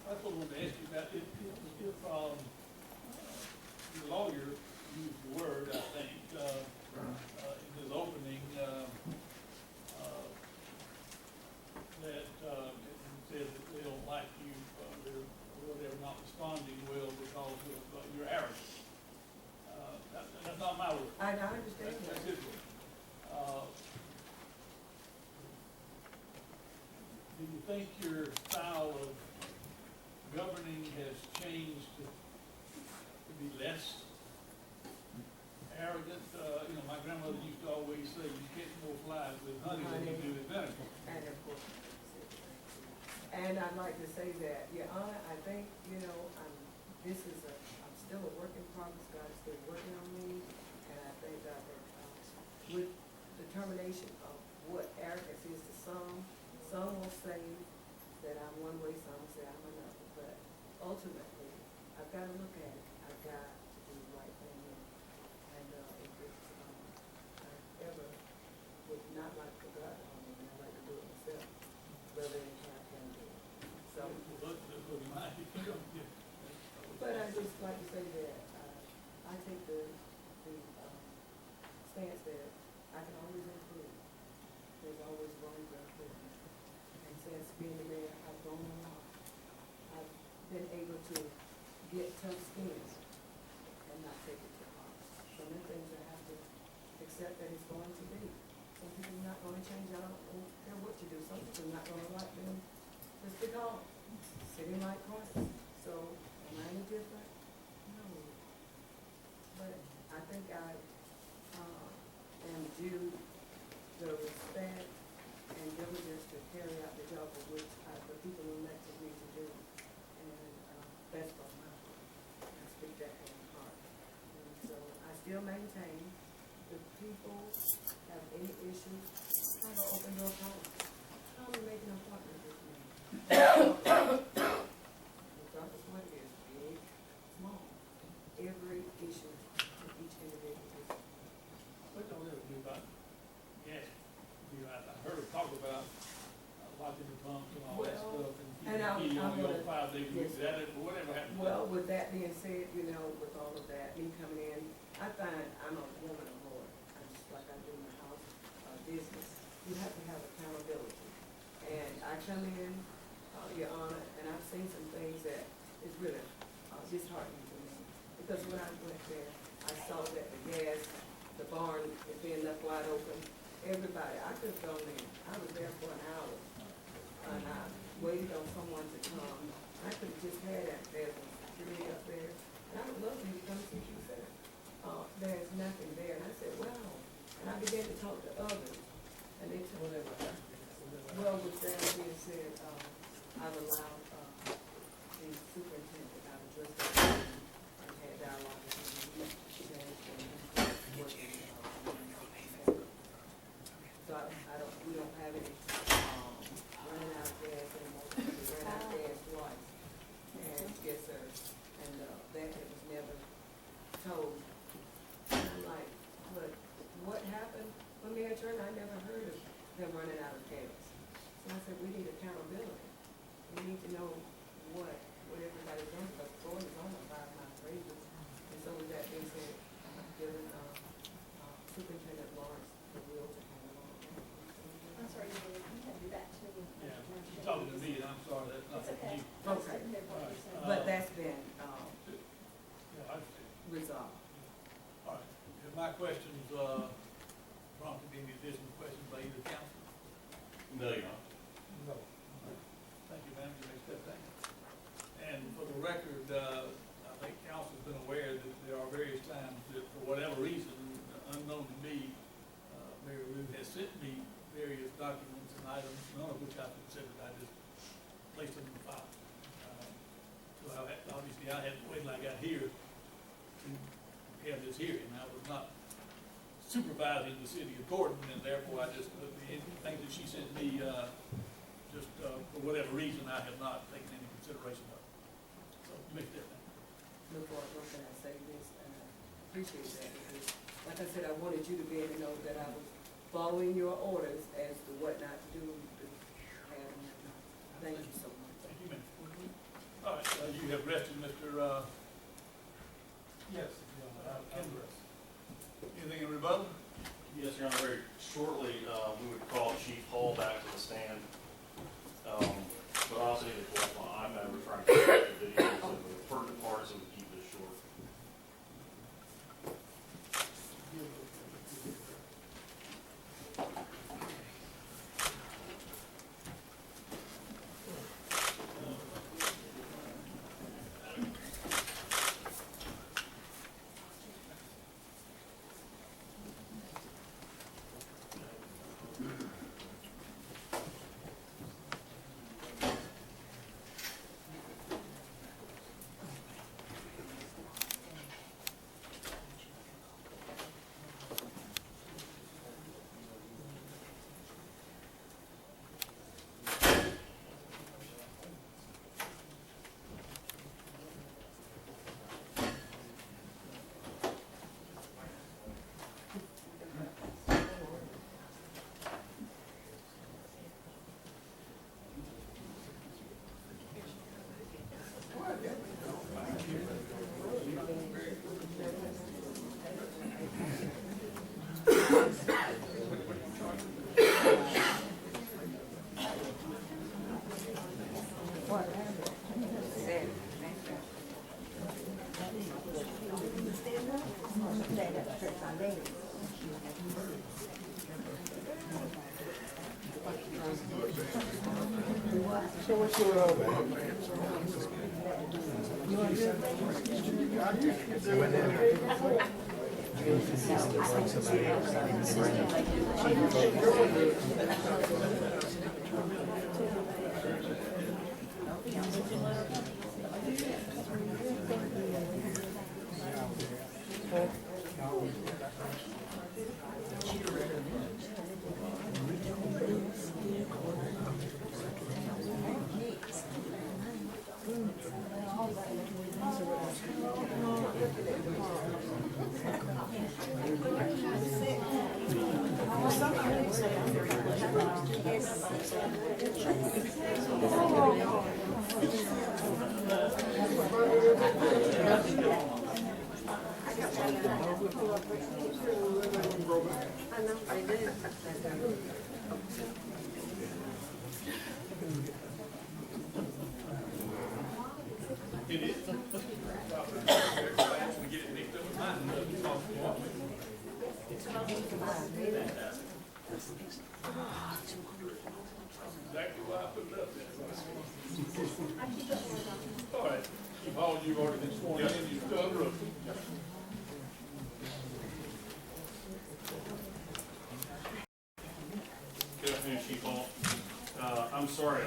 Speaker 2: That's what I wanted to ask you about. If the lawyer used the word, I think, in his opening,
Speaker 3: I understand
Speaker 2: That's
Speaker 3: that.
Speaker 2: his word. Do you think your style of governing has changed to be less arrogant? You know, my grandmother used to always say, you catch more flies with honey than you do with vinegar.
Speaker 3: And of course, and I'd like to say that, Your Honor, I think, you know, I'm still a work in progress. God is still working on me, and I think that with determination of what arrogance is to some will say that I'm one way, some will say I'm another, but ultimately, I've got to look at it. I've got to do the right thing, and if it's, I ever would not like to God on me, and I like to do it myself, whether it's not can do it. So, but I just like to say that, I take the stance that I can always improve. There's always room for improvement. And since being the mayor, I've grown a lot. I've been able to get tough skins and not take it too hard. Some of the things I have to accept that it's going to be. Some people are not going to change. I don't care what you do. Some people are not going to like them just because sitting like corners. So, am I any different? No. But I think I am due the respect and diligence to carry out the job of which the people elected me to do. And that's from my heart. I speak that from my heart. And so I still maintain if people have any issues, I have an open door policy. Come and make an appointment with me. Regardless of what it is, big, small, every issue to each individual.
Speaker 2: What don't ever do about, yes, I heard her talk about watching the pumps and all that
Speaker 3: Well,
Speaker 2: stuff,
Speaker 3: and
Speaker 2: and
Speaker 3: I'm
Speaker 2: he only
Speaker 3: gonna-
Speaker 2: goes 5 days a week,
Speaker 3: yes.
Speaker 2: that is, whatever happened.
Speaker 3: Well, with that being said, you know, with all of that, me coming in, I find I'm a woman of Lord. I'm just like I do in my house, business. You have to have accountability. And I come in, Your Honor, and I've seen some things that is really disheartening to me. Because when I went there, I saw that the gas, the barn is being left wide open. Everybody, I could have gone in. I was there for an hour. And I waited on someone to come. I could have just had that there was security up there. And I would love for you to come see what you said. There's nothing there. And I said, wow. And I began to talk to others. And they told me, well, with that being said, I've allowed the superintendent, I've addressed that and had dialogue with him. So we don't have any running out of gas anymore. We ran out of gas twice. And yes, sir. And that was never told. And I'm like, what happened? When Mayor turned, I never heard of them running out of gas. So I said, we need accountability. We need to know what everybody's doing, because Gordon is only 5 miles radius. And so with that being said, I'm giving Superintendent Lawrence the will to handle all of that.
Speaker 5: I'm sorry, you can do that too.
Speaker 2: Yeah, she's talking to me, and I'm sorry, that's not
Speaker 5: It's okay.
Speaker 2: you.
Speaker 5: I was sitting there what you're saying.
Speaker 3: But that's been
Speaker 2: Yeah, I understand.
Speaker 3: resolved.
Speaker 2: All right, if my questions, prompted any additional questions by either council?
Speaker 4: No, you're not.
Speaker 2: No. Thank you, ma'am, you may step down. And for the record, I think council's been aware that there are various times that, for whatever reason, unknown to me, Mayor Reeves has sent me various documents and items, none of which I've considered, I just placed them in the file. So obviously I had to wait till I got here to have this hearing. I was not supervising the city of Gordon, and therefore I just, the things that she sent me, just for whatever reason, I have not taken any consideration of. So you make that.
Speaker 3: Before can I say this, and I appreciate that, because like I said, I wanted you to be able to know that I was following your orders as to what not to do, to have and have not. Thank you so much.
Speaker 2: Thank you, ma'am. All right, you have rested, Mr.
Speaker 1: Yes.
Speaker 2: Kimbrough. Anything in rebuttal?
Speaker 4: Yes, Your Honor, very shortly, we would call Chief Hall back to the stand. But I also need to collect my iMemo trying to get the videos of the pertinent parts, so we keep this short.
Speaker 2: Give
Speaker 3: I know, they do.
Speaker 2: It is. We get it mixed up with mine, and it's possible. Exactly why I put it up there. All right, keep all you've already been sworn in, you still under oath.
Speaker 4: Good afternoon, Chief Hall. I'm sorry I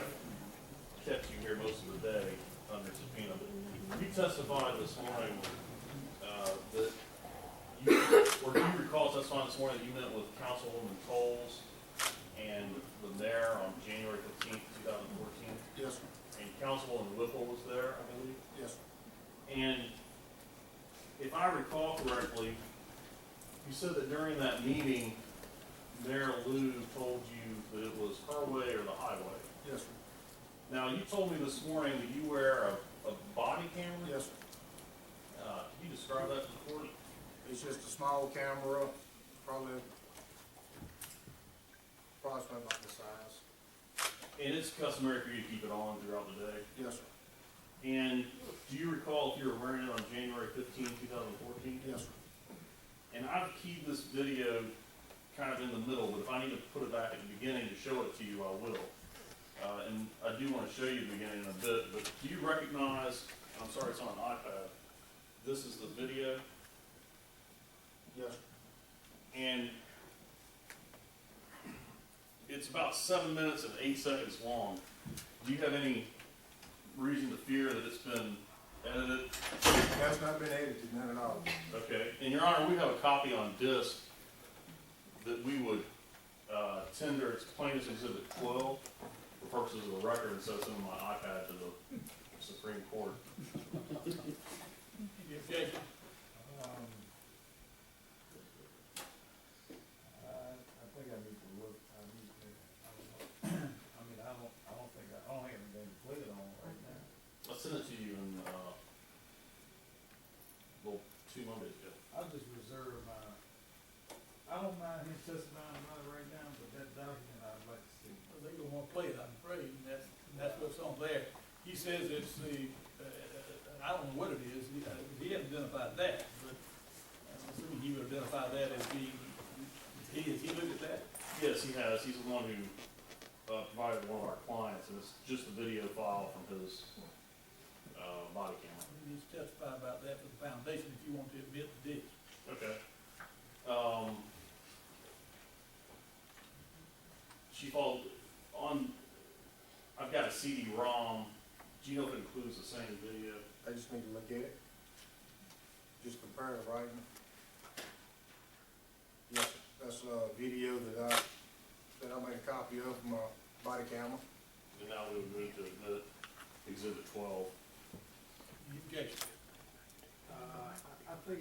Speaker 4: kept you here most of the day under subpoena, but you testified this morning, that you, or do you recall testifying this morning that you met with Councilwoman Coles and the mayor on January 15th, 2014?
Speaker 6: Yes, sir.
Speaker 4: And Councilwoman Whipple was there, I believe?
Speaker 6: Yes, sir.
Speaker 4: And if I recall correctly, you said that during that meeting, Mayor Lou told you that it was her way or the highway.
Speaker 6: Yes, sir.
Speaker 4: Now, you told me this morning that you wear a body camera?
Speaker 6: Yes, sir.
Speaker 4: Can you describe that to the court?
Speaker 6: It's just a small camera, probably approximately about the size.
Speaker 4: And it's customary for you to keep it on throughout the day?
Speaker 6: Yes, sir.
Speaker 4: And do you recall if you were wearing it on January 15, 2014?
Speaker 6: Yes, sir.
Speaker 4: And I've keyed this video kind of in the middle, but if I need to put it back at the beginning to show it to you, I will. And I do want to show you the beginning in a bit, but do you recognize, I'm sorry it's on an iPad, this is the video,
Speaker 6: Yes, sir.
Speaker 4: and it's about 7 minutes and 8 seconds long. Do you have any reason to fear that it's been edited?
Speaker 6: It has not been edited, none at all.
Speaker 4: Okay, and Your Honor, we have a copy on disc that we would tender, it's plaintiff's exhibit 12 for purposes of the record, and so it's in my iPad to the Supreme Court.
Speaker 2: You okay?
Speaker 1: I think I need to look, I need to, I don't know. I mean, I don't have anything to put it on right now.
Speaker 4: I'll send it to you in, well, 2 Mondays ago.
Speaker 1: I'll just reserve I don't mind him testifying about it right now, but that document I'd like to see.
Speaker 2: Well, they don't want to play it, I'm afraid, and that's what's on there. He says it's the, I don't know what it is, he hasn't identified that, but I'm assuming he would identify that as being, has he looked at that?
Speaker 4: Yes, he has. He's the one who provided one of our clients, and it's just a video file from his body camera.
Speaker 2: He needs to testify about that for the foundation if you want to admit the ditch.
Speaker 4: Okay. Chief, I've got a CD-ROM. Do you know if it includes the same video?
Speaker 6: I just need to look at it. Just compare it, right? Yes, sir. That's a video that I made a copy of from my body camera.
Speaker 4: And now we would move to admit exhibit 12.
Speaker 2: You objection?
Speaker 1: I think,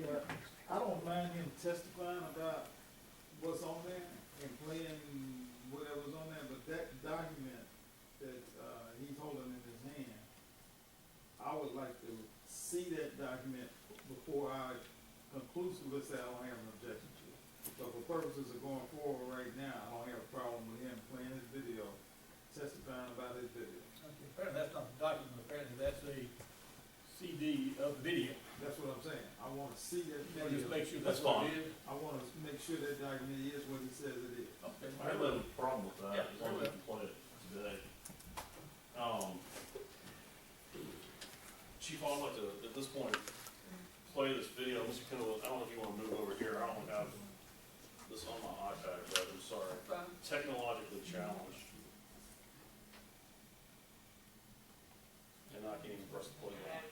Speaker 1: I don't mind him testifying about what's on there and playing whatever's on there, but that document that, he's holding in his hand, I would like to see that document before I conclusively say I don't have an objection to it. So for purposes of going forward right now, I don't have a problem with him playing his video, testifying about his video.
Speaker 2: Okay, apparently that's not the document, apparently that's a CD of the video.
Speaker 1: That's what I'm saying. I wanna see that
Speaker 2: Let me just
Speaker 1: video.
Speaker 2: make sure that's
Speaker 4: That's
Speaker 2: what
Speaker 4: fine.
Speaker 2: it is.
Speaker 1: I wanna sure that document is what it says it is.
Speaker 2: Okay.
Speaker 4: I have no problem with that,
Speaker 2: Yeah,
Speaker 4: as long as we
Speaker 2: very
Speaker 4: can play it today. Chief, I'd like to, at this point, play this video, Mr. Kendall, I don't know if you wanna move over here, I don't have this on my iPad, but I'm sorry.
Speaker 2: Fine.
Speaker 4: Technologically challenged. And I can't even press the play button.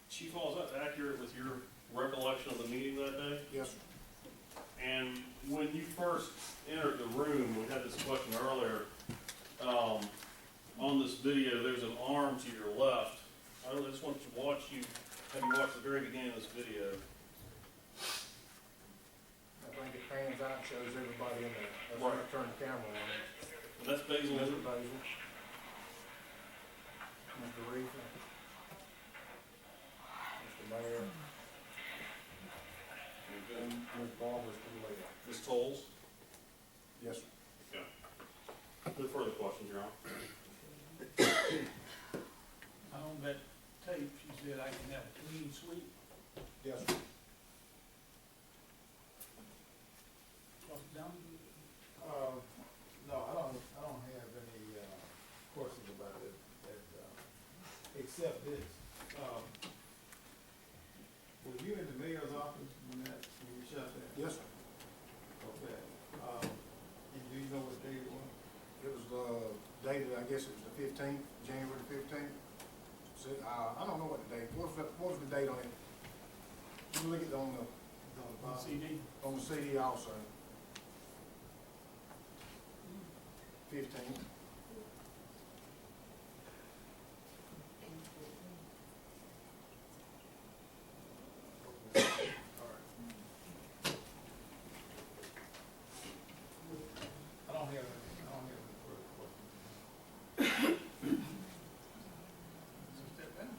Speaker 4: Chief Hall, is that accurate with your recollection of the meeting that day?
Speaker 6: Yes, sir.
Speaker 4: And when you first entered the room, we had this question earlier, on this video, there's an arm to your left. I just want to have you watch the very beginning of this video.
Speaker 6: I think it pans out and shows everybody in there. That's why I turn the camera on.
Speaker 4: And that's Basil.
Speaker 6: Mr. Basil. Mr. Reeves. Mr. Mayor. And Ms. Barber's to the left.
Speaker 4: Ms. Tolles?
Speaker 6: Yes, sir.
Speaker 4: No further questions, Your Honor.
Speaker 2: On that tape, she said I can have a clean sweep.
Speaker 6: Yes, sir.
Speaker 2: What's it done?
Speaker 1: No, I don't have any, questions about it, except this. Were you in the mayor's office when you shot that?
Speaker 6: Yes, sir.
Speaker 1: Okay, and do you know what day it was?
Speaker 6: It was, dated, I guess it was the 15th, January the 15th. So, I don't know what the date, what was the date on it? You look at it on
Speaker 2: On CD?
Speaker 6: the CD also. 15th.
Speaker 1: I don't have any further questions.
Speaker 2: So step down.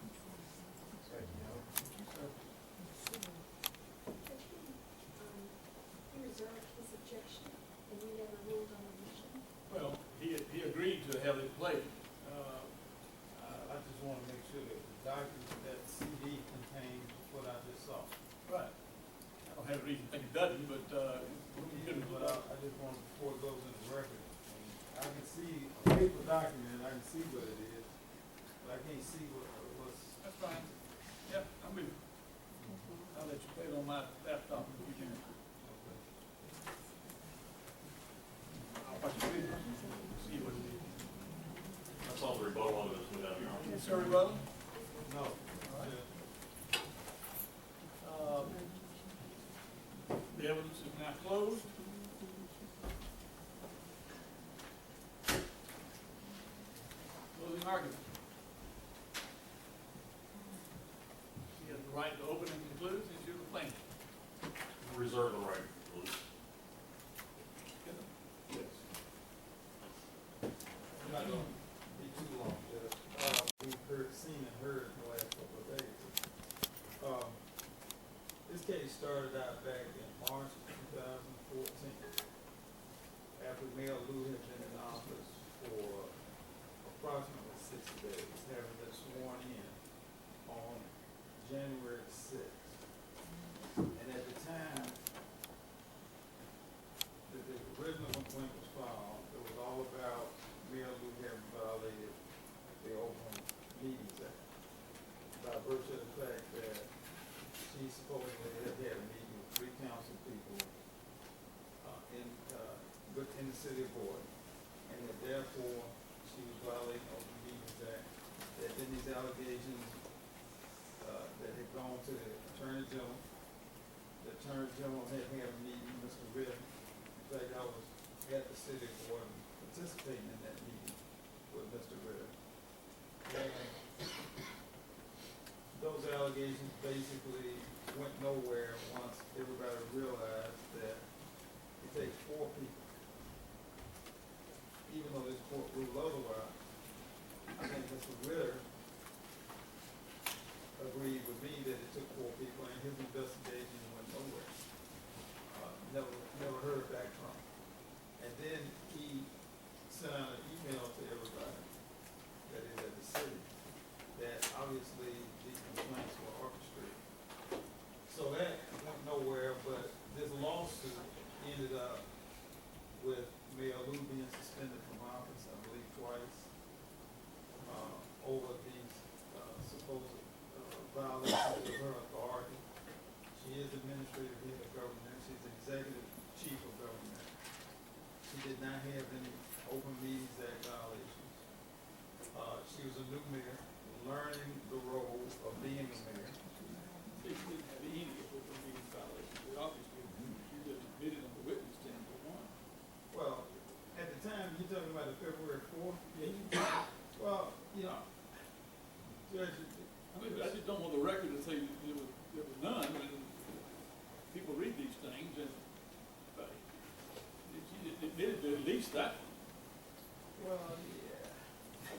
Speaker 5: He reserved his objection, and we never ruled on the motion.
Speaker 2: Well, he agreed to have it played.
Speaker 1: I just wanna make sure that the document, that CD contains what I just saw.
Speaker 2: Right. I don't have a reason to think it doesn't, but, we can put
Speaker 1: But
Speaker 2: out.
Speaker 1: I just want, before it goes in the record, I can see a paper document, I can see what it is, but I can't see what's.
Speaker 2: That's fine. Yep, I'm with you. I'll let you play it on my laptop if you can. I'll watch the video, see what it is.
Speaker 4: That's all the rebuttal on this we have, Your Honor.
Speaker 2: Yes, sir, brother?
Speaker 1: No.
Speaker 2: All right. The evidence is now closed. Closing argument. He has the right to open and conclude, since you're the plaintiff.
Speaker 4: Reserve the right, please.
Speaker 1: Yes. I'm not gonna be too long, Judge. We've seen and heard in the last couple of days. This case started out back in March of 2014, after Mayor Lou had been in office for approximately 60 days, having been sworn in on January 6th. And at the time that the original complaint was filed, it was all about Mayor Lou having violated the Open Meetings Act by virtue of the fact that she supposedly had had a meeting with 3 council people in the city of Boyd, and that therefore she was violating Open Meetings Act, that then these allegations that had gone to the Attorney General. The Attorney General had a meeting, Mr. Ritter. In fact, I was at the city board participating in that meeting with Mr. Ritter. And those allegations basically went nowhere once everybody realized that it takes 4 people. Even though this court ruled otherwise, I think Mr. Ritter agreed with me that it took 4 people, and his investigation went nowhere. Never heard back from him. And then he sent out an email to everybody that is at the city that obviously these complaints were orchestrated. So that went nowhere, but this lawsuit ended up with Mayor Lou being suspended from office, I believe twice, over these supposed violations of her authority. She is administrative head of government. She's executive chief of government. She did not have any Open Meetings Act violations. She was a new mayor, learning the role of being a mayor.
Speaker 2: She didn't have any open meeting violations, but obviously, she just admitted on the witness stand for one.
Speaker 1: Well, at the time, you're talking about the February 4th? Well, you know, Judge,
Speaker 2: I mean, I just don't want the record to say there was none, and people read these things, and she admitted to at least that.
Speaker 1: well, yeah.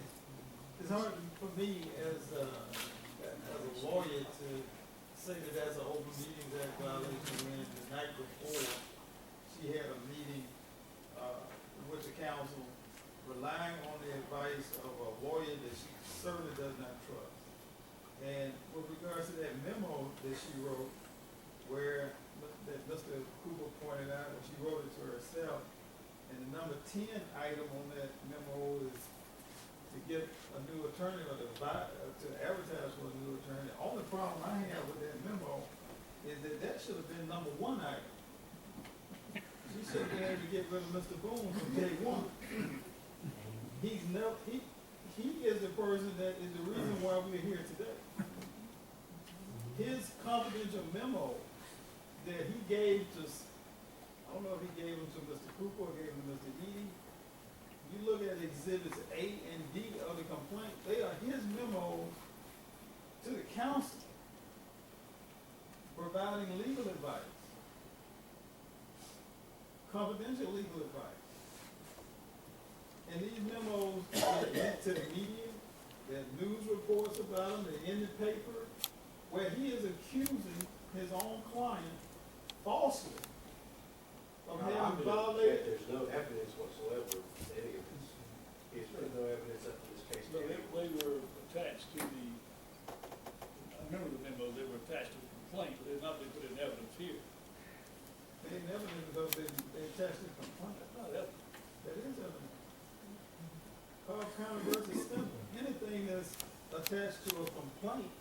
Speaker 1: It's hard for me as a lawyer to say that that's an Open Meetings Act violation when the night before she had a meeting with the council, relying on the advice of a lawyer that she certainly does not trust. And with regards to that memo that she wrote, where that Mr. Cooper pointed out, and she wrote it to herself, and the number 10 item on that memo is to get a new attorney or to advertise for a new attorney. The only problem I have with that memo is that should have been number 1 item. She should have been able to get rid of Mr. Boone from day one. He is the person that is the reason why we're here today. His confidential memo that he gave to, I don't know if he gave them to Mr. Cooper or gave them to Mr. Edie. You look at exhibits A and D of the complaint, they are his memos to the council providing legal advice, confidential legal advice. And these memos that went to the media, that news reports about them, they're in the paper, where he is accusing his own client falsely of having violated.
Speaker 7: There's no evidence whatsoever of any of this. There's been no evidence up to this case.
Speaker 2: So they were attached to the, I remember the memos, they were attached to the complaint, but they've not been put in evidence here.
Speaker 1: They never even though they attached the complaint.
Speaker 2: That's not evidence.
Speaker 1: That is evidence. Cobb County versus Stemple. Anything that's attached to a complaint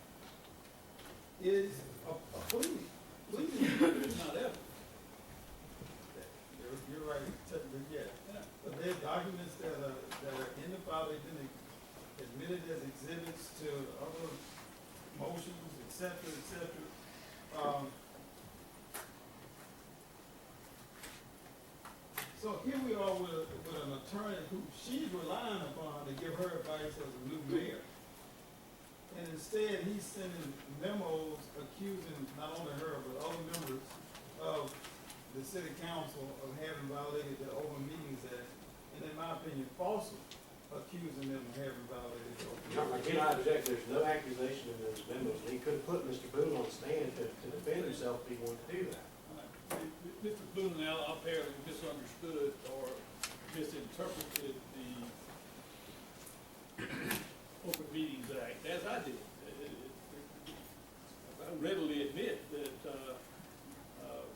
Speaker 1: is a plea.
Speaker 2: It's not evidence.
Speaker 1: You're right, technically, yeah.
Speaker 2: Yeah.
Speaker 1: But there's documents that are in the file, they've been admitted as exhibits to other motions, et cetera, et cetera. So here we are with an attorney who she's relying upon to give her advice as a new mayor. And instead, he's sending memos accusing not only her, but other members of the city council of having violated the Open Meetings Act, and in my opinion, falsely accusing them of having violated the Open Meetings Act.
Speaker 7: Again, I object, there's no accusation in those memos, and he could have put Mr. Boone on the stand to defend himself if he wanted to do that.
Speaker 2: Mr. Boone now apparently misunderstood or misinterpreted the Open Meetings Act, as I did. I readily admit that,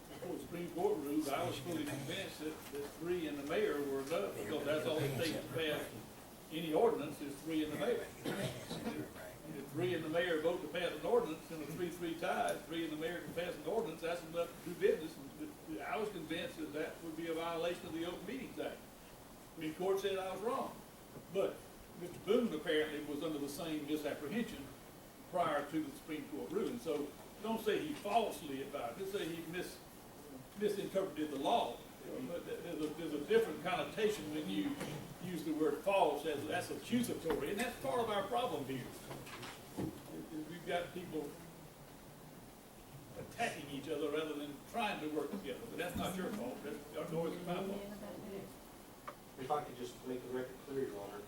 Speaker 2: before the Supreme Court ruled, I was fully convinced that 3 and the mayor were enough, because that's all it takes to pass any ordinance is 3 and the mayor. And if 3 and the mayor vote to pass an ordinance, and a 3-3 tie, 3 and the mayor can pass an ordinance, that's enough to do business. I was convinced that that would be a violation of the Open Meetings Act. The Supreme Court said I was wrong. But Mr. Boone apparently was under the same misapprehension prior to the Supreme Court ruling. So don't say he falsely advised, just say he misinterpreted the law. But there's a different connotation when you use the word false as, that's accusatory, and that's part of our problem here. We've got people attacking each other rather than trying to work together, but that's not your fault, that's, nor is it my fault.
Speaker 7: If I could just make the record clear, Your Honor,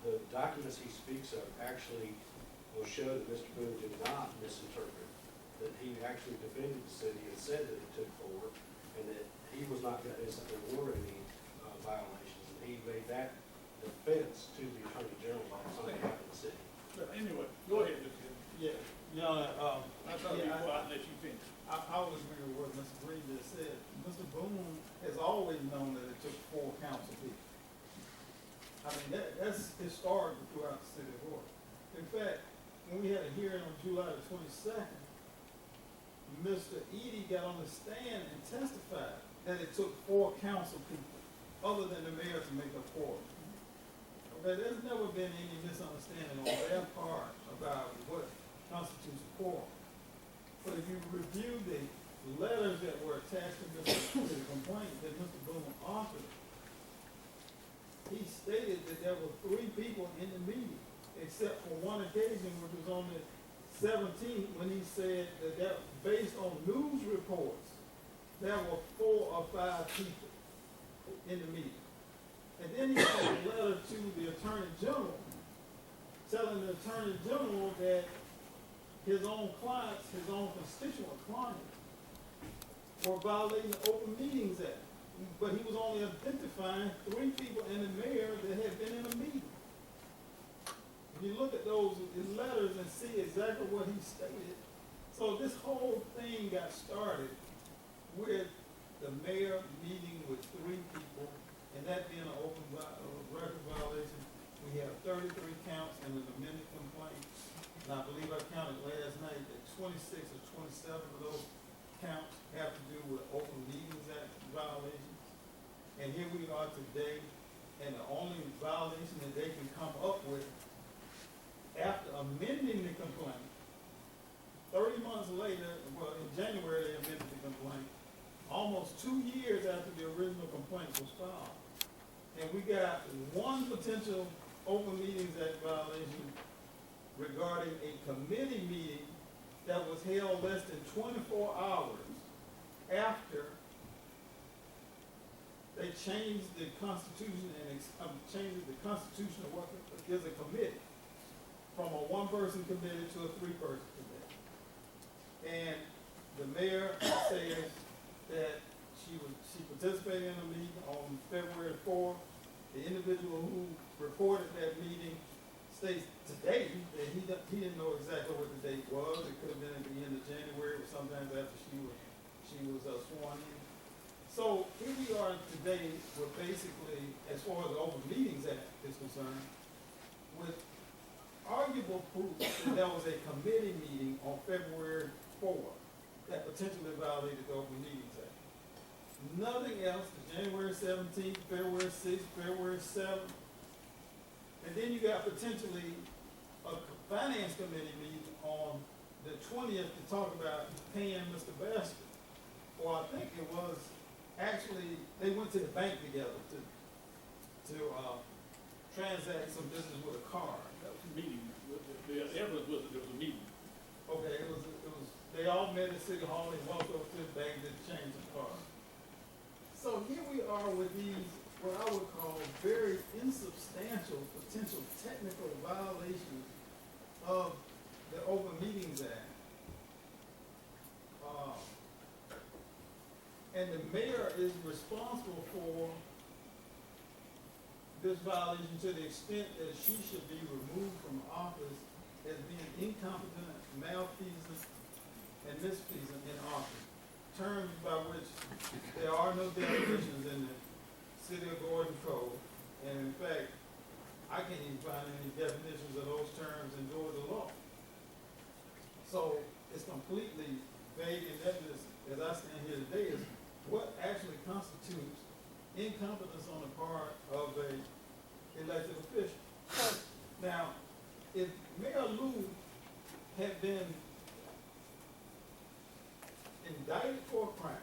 Speaker 7: the documents he speaks of actually will show that Mr. Boone did not misinterpret, that he actually defended the city and said that it took 4, and that he was not going to, that there were any violations, and he made that defense to the Attorney General on behalf of the city.
Speaker 2: But anyway, go ahead, Mr. Hill.
Speaker 1: Yeah, you know,
Speaker 2: I thought
Speaker 1: yeah,
Speaker 2: before I let you finish.
Speaker 1: I would agree with what Mr. Reeves just said. Mr. Boone has always known that it took 4 council people. I mean, that's historic throughout the city of Florida. In fact, when we had a hearing on July the 22nd, Mr. Edie got on the stand and testified that it took 4 council people, other than the mayor, to make a quorum. Okay, there's never been any misunderstanding on their part about what constitutes a quorum. But if you review the letters that were attached to the complaint that Mr. Boone authored, he stated that there were 3 people in the meeting, except for one occasion, which was on the 17th, when he said that based on news reports, there were 4 or 5 people in the meeting. And then he sent a letter to the Attorney General, telling the Attorney General that his own clients, his own constituent clients, were violating the Open Meetings Act. But he was only identifying 3 people and the mayor that had been in a meeting. If you look at those letters and see exactly what he stated, so this whole thing got started with the mayor meeting with 3 people, and that being an open record violation. We have 33 counts and an amended complaint. And I believe I counted last night that 26 or 27 of those counts have to do with Open Meetings Act violations. And here we are today, and the only violation that they can come up with after amending the complaint, 30 months later, well, in January they amended the complaint, almost 2 years after the original complaint was filed. And we got 1 potential Open Meetings Act violation regarding a committee meeting that was held less than 24 hours after they changed the Constitution and changed the Constitution of what is a committee, from a 1-person committee to a 3-person committee. And the mayor says that she participated in a meeting on February 4th. The individual who reported that meeting states today that he didn't know exactly what the date was. It could have been at the end of January or sometimes after she was sworn in. So here we are today with basically, as far as the Open Meetings Act is concerned, with arguable proof that there was a committee meeting on February 4th that potentially violated the Open Meetings Act. Nothing else, January 17th, February 6th, February 7th. And then you got potentially a finance committee meeting on the 20th to talk about paying Mr. Baxter. Or I think it was, actually, they went to the bank together to transact some business with a car.
Speaker 2: That was a meeting, the evidence was that there was a meeting.
Speaker 1: Okay, it was, they all met at City Hall, they walked over to the bank to change the car. So here we are with these, what I would call very insubstantial potential technical violations of the Open Meetings Act. And the mayor is responsible for this violation to the extent that she should be removed from office as being incompetent, malfeasant, and misfeasant in office. Terms by which there are no definitions in the City of Gordon Code. And in fact, I can't even find any definitions of those terms in Georgia law. So it's completely vague, and that is, as I stand here today, is what actually constitutes incompetence on the part of a elected official. Now, if Mayor Lou had been indicted for a crime,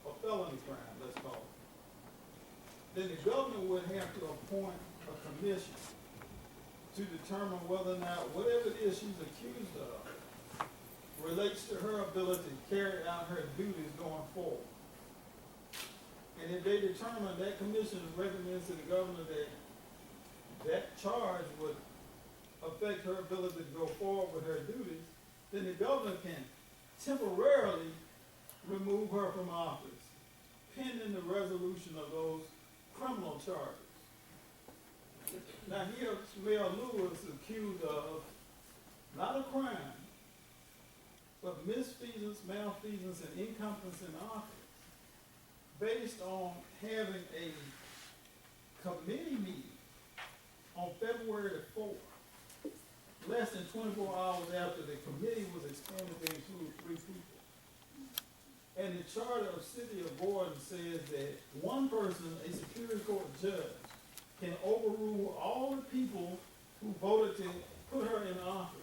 Speaker 1: a felony crime, let's call it, then the governor would have to appoint a commission to determine whether or not whatever it is she's accused of relates to her ability to carry out her duties going forward. And if they determine, that commission recommends to the governor that that charge would affect her ability to go forward with her duties, then the governor can temporarily remove her from office, pending the resolution of those criminal charges. Now here, Mayor Lewis is accused of not a crime, but misfeasance, malfeasance, and incompetence in office, based on having a committee meeting on February the 4th, less than 24 hours after the committee was expanded to include 3 people. And the charter of City of Gordon says that one person, a Superior Court judge, can overrule all the people who voted to put her in office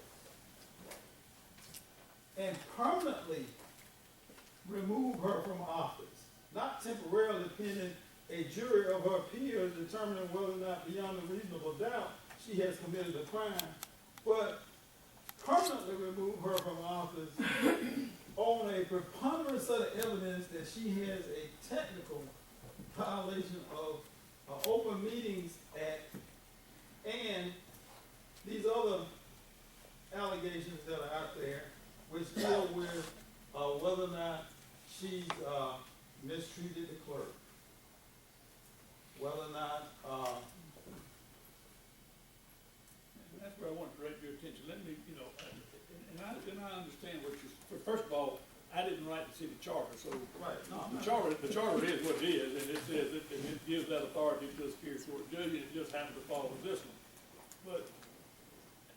Speaker 1: and permanently remove her from office, not temporarily pending a jury of her peers determining whether or not beyond a reasonable doubt she has committed a crime, but permanently remove her from office on a preponderance of the evidence that she has a technical violation of Open Meetings Act and these other allegations that are out there which deal with whether or not she's mistreated the clerk, whether or not
Speaker 2: And that's where I want to direct your attention. Let me, and I understand what you're, first of all, I didn't write the city charter, so
Speaker 1: right. No, I'm
Speaker 2: the
Speaker 1: not-
Speaker 2: charter is what it is, and it says that it gives that authority to the Superior Court judge, and it just happens to follow this one. But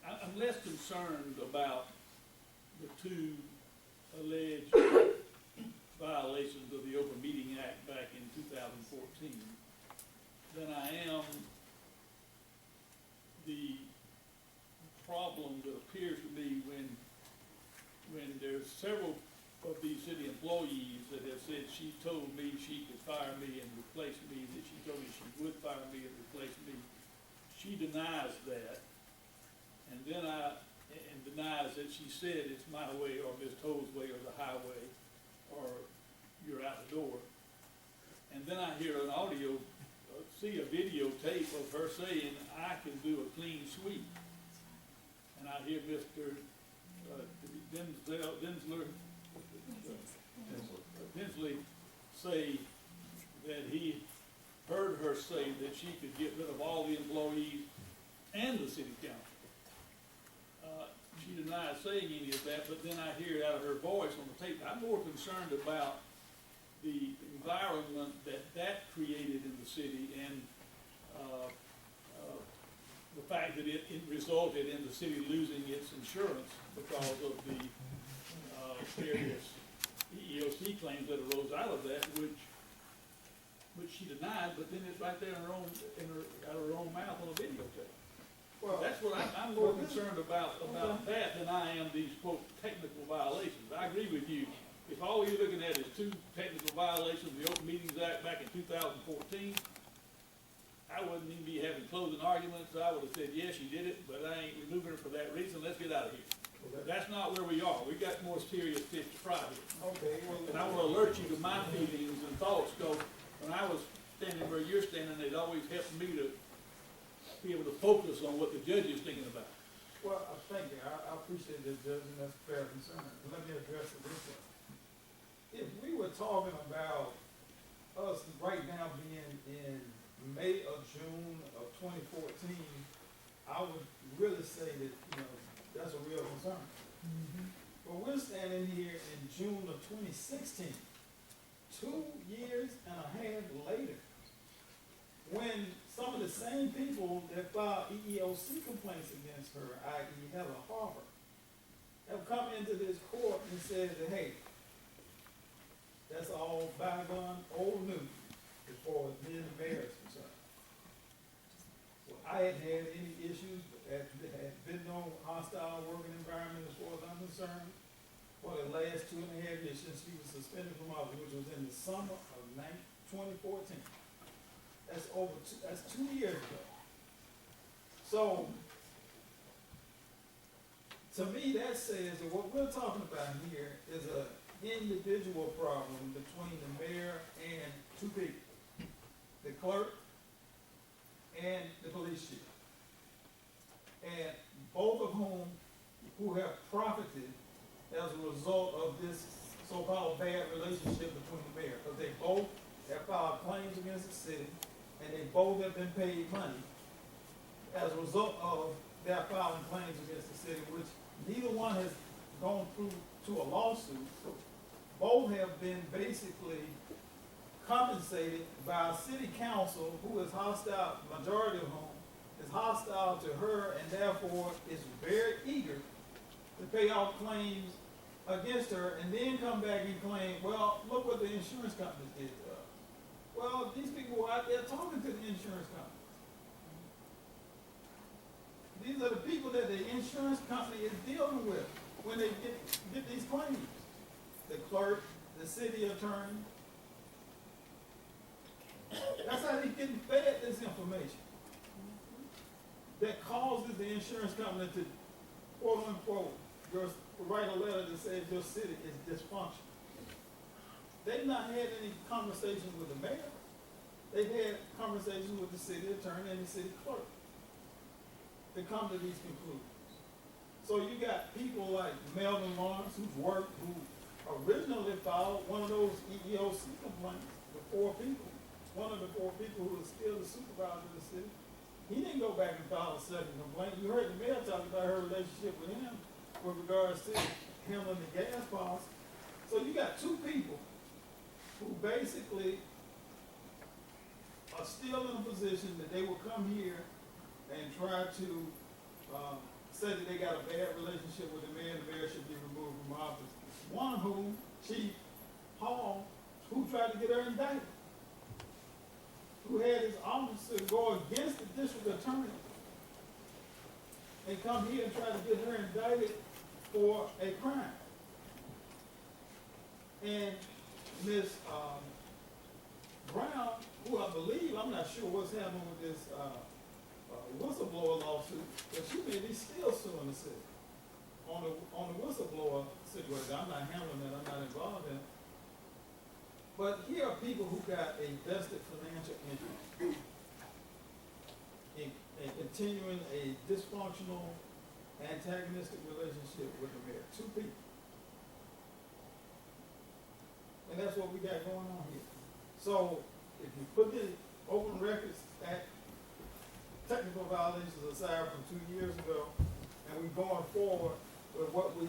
Speaker 2: I'm less concerned about the 2 alleged violations of the Open Meeting Act back in 2014 than I am the problem that appears to me when there's several of these city employees that have said she told me she could fire me and replace me, that she told me she would fire me and replace me. She denies that, and then denies that she said it's my way or Ms. Toll's way or the highway, or you're out the door. And then I hear an audio, see a videotape of her saying, I can do a clean sweep. And I hear Mr. Hensley say that he heard her say that she could get rid of all the employees and the city council. She denies saying any of that, but then I hear it out of her voice on the tape. I'm more concerned about the environment that created in the city and the fact that it resulted in the city losing its insurance because of the various EEOC claims that arose out of that, which she denied, but then it's right there in out of her own mouth on a videotape. Well, that's what I'm more concerned about that than I am these, quote, technical violations. I agree with you. If all you're looking at is 2 technical violations of the Open Meetings Act back in 2014, I wouldn't even be having closing arguments. I would have said, yes, you did it, but I ain't removing her for that reason. Let's get out of here. But that's not where we are. We got more serious fish to fry here.
Speaker 1: Okay, well,
Speaker 2: And I want to alert you to my feelings and thoughts, because when I was standing where you're standing, it always helped me to be able to focus on what the judge is thinking about.
Speaker 1: well, thank you. I appreciate this, Judge, and that's a fair concern. Let me address it this way. If we were talking about us right now being in May or June of 2014, I would really say that, that's a real concern. But we're standing here in June of 2016, 2 years and a half later, when some of the same people that filed EEOC complaints against her, i.e. Heather Harper, have come into this court and said that, hey, that's all bygone old news as far as me and the mayor is concerned. Well, I hadn't had any issues, there had been no hostile working environment as far as I'm concerned. for the last 2.5 years since she was suspended from office, which was in the summer of 2014. That's 2 years ago. So, to me, that says that what we're talking about here is an individual problem between the mayor and two people, the clerk and the police chief. And both of whom who have profited as a result of this so-called bad relationship between the mayor, because they both have filed claims against the city, and they both have been paid money as a result of their filing claims against the city, which neither one has gone through to a lawsuit. Both have been basically compensated by a city council who is hostile, majority of whom is hostile to her, and therefore is very eager to pay off claims against her, and then come back and claim, well, look what the insurance companies did to us. Well, these people were out there talking to the insurance companies. These are the people that the insurance company is dealing with when they get these claims. The clerk, the city attorney. That's how they're getting fed this information. That causes the insurance company to, quote unquote, write a letter that says your city is dysfunctional. They've not had any conversations with the mayor. They've had conversations with the city attorney and the city clerk to come to these conclusions. So you got people like Melvin Lawrence, who originally filed one of those EEOC complaints, one of the four people who was still the supervisor of the city. He didn't go back and file a second complaint. You heard the mayor talk about her relationship with him with regards to handling the gas policy. So you got two people who basically are still in a position that they will come here and try to say that they got a bad relationship with the mayor and the mayor should be removed from office. One of whom, Chief Hall, who tried to get her indicted, who had his officer go against the district attorney and come here and try to get her indicted for a crime. And Ms. Brown, who I believe, I'm not sure what's happening with this whistleblower lawsuit, but she may be still suing the city on the whistleblower situation. I'm not handling that, I'm not involved in it. But here are people who got a vested financial interest in continuing a dysfunctional, antagonistic relationship with the mayor. Two people. And that's what we got going on here. So if you put the Open Records Act technical violations aside from 2 years ago, and we're going forward with what we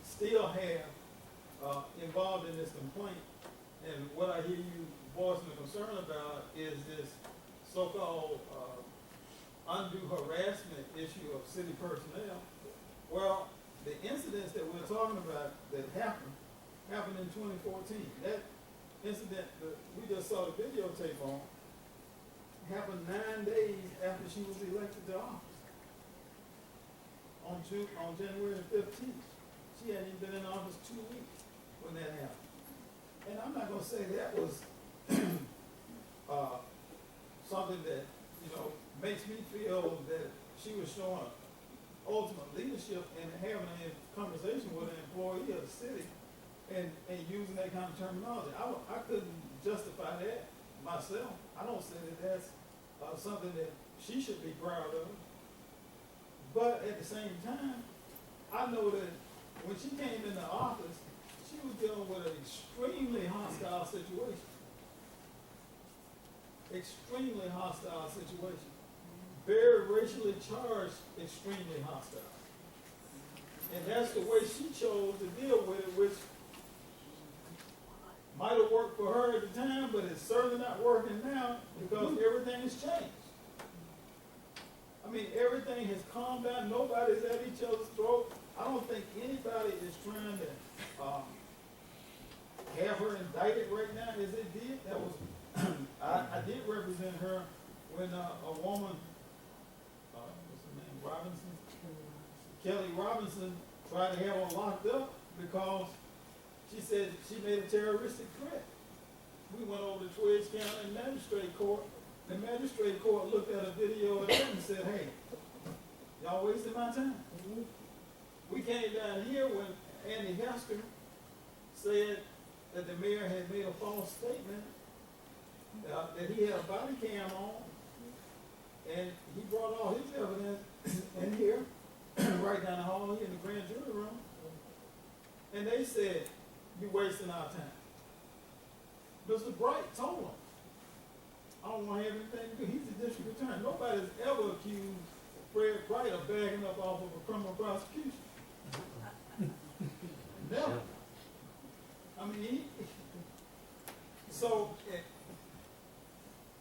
Speaker 1: still have involved in this complaint, and what I hear you voicing a concern about is this so-called undue harassment issue of city personnel. Well, the incidents that we're talking about that happened in 2014. That incident that we just saw the videotape happened 9 days after she was elected to office. On January the 15th. She hadn't even been in office 2 weeks when that happened. And I'm not gonna say that was something that, makes me feel that she was showing ultimate leadership and having a conversation with an employee of the city and using that kind of terminology. I couldn't justify that myself. I don't say that that's something that she should be proud of. But at the same time, I know that when she came into office, she was dealing with an extremely hostile situation. Extremely hostile situation. Very racially charged, extremely hostile. And that's the way she chose to deal with it, which might have worked for her at the time, but it's certainly not working now because everything has changed. I mean, everything has calmed down. Nobody's at each other's throat. I don't think anybody is trying to have her indicted right now as they did. That was, I did represent her when a woman, what's her name, Kelly Robinson, tried to have her locked up because she said she made a terroristic threat. We went over to Twiggs County Magistrate Court. The magistrate court looked at a video of that and said, hey, y'all wasting my time. We came down here when Andy Hester said that the mayor had made a false statement, that he had a body cam on, and he brought all his evidence in here, right down the hall here in the grand jury room, and they said, you're wasting our time. Mr. Bright told him, I don't want to have anything to do. He's the district attorney. Nobody's ever accused Fred Bright of backing up off of a criminal prosecution. Never. I mean, so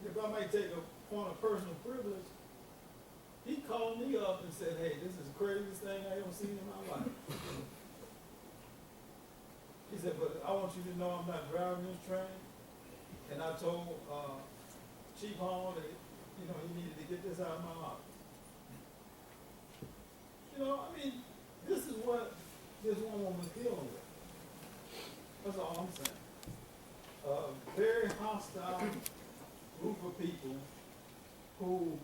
Speaker 1: if I might take a point of personal privilege, he called me up and said, hey, this is the craziest thing I ever seen in my life. He said, but I want you to know I'm not driving this train. And I told Chief Hall that, you know, he needed to get this out of my office. You know, I mean, this is what this woman was dealing with. That's all I'm saying. A very hostile group of people who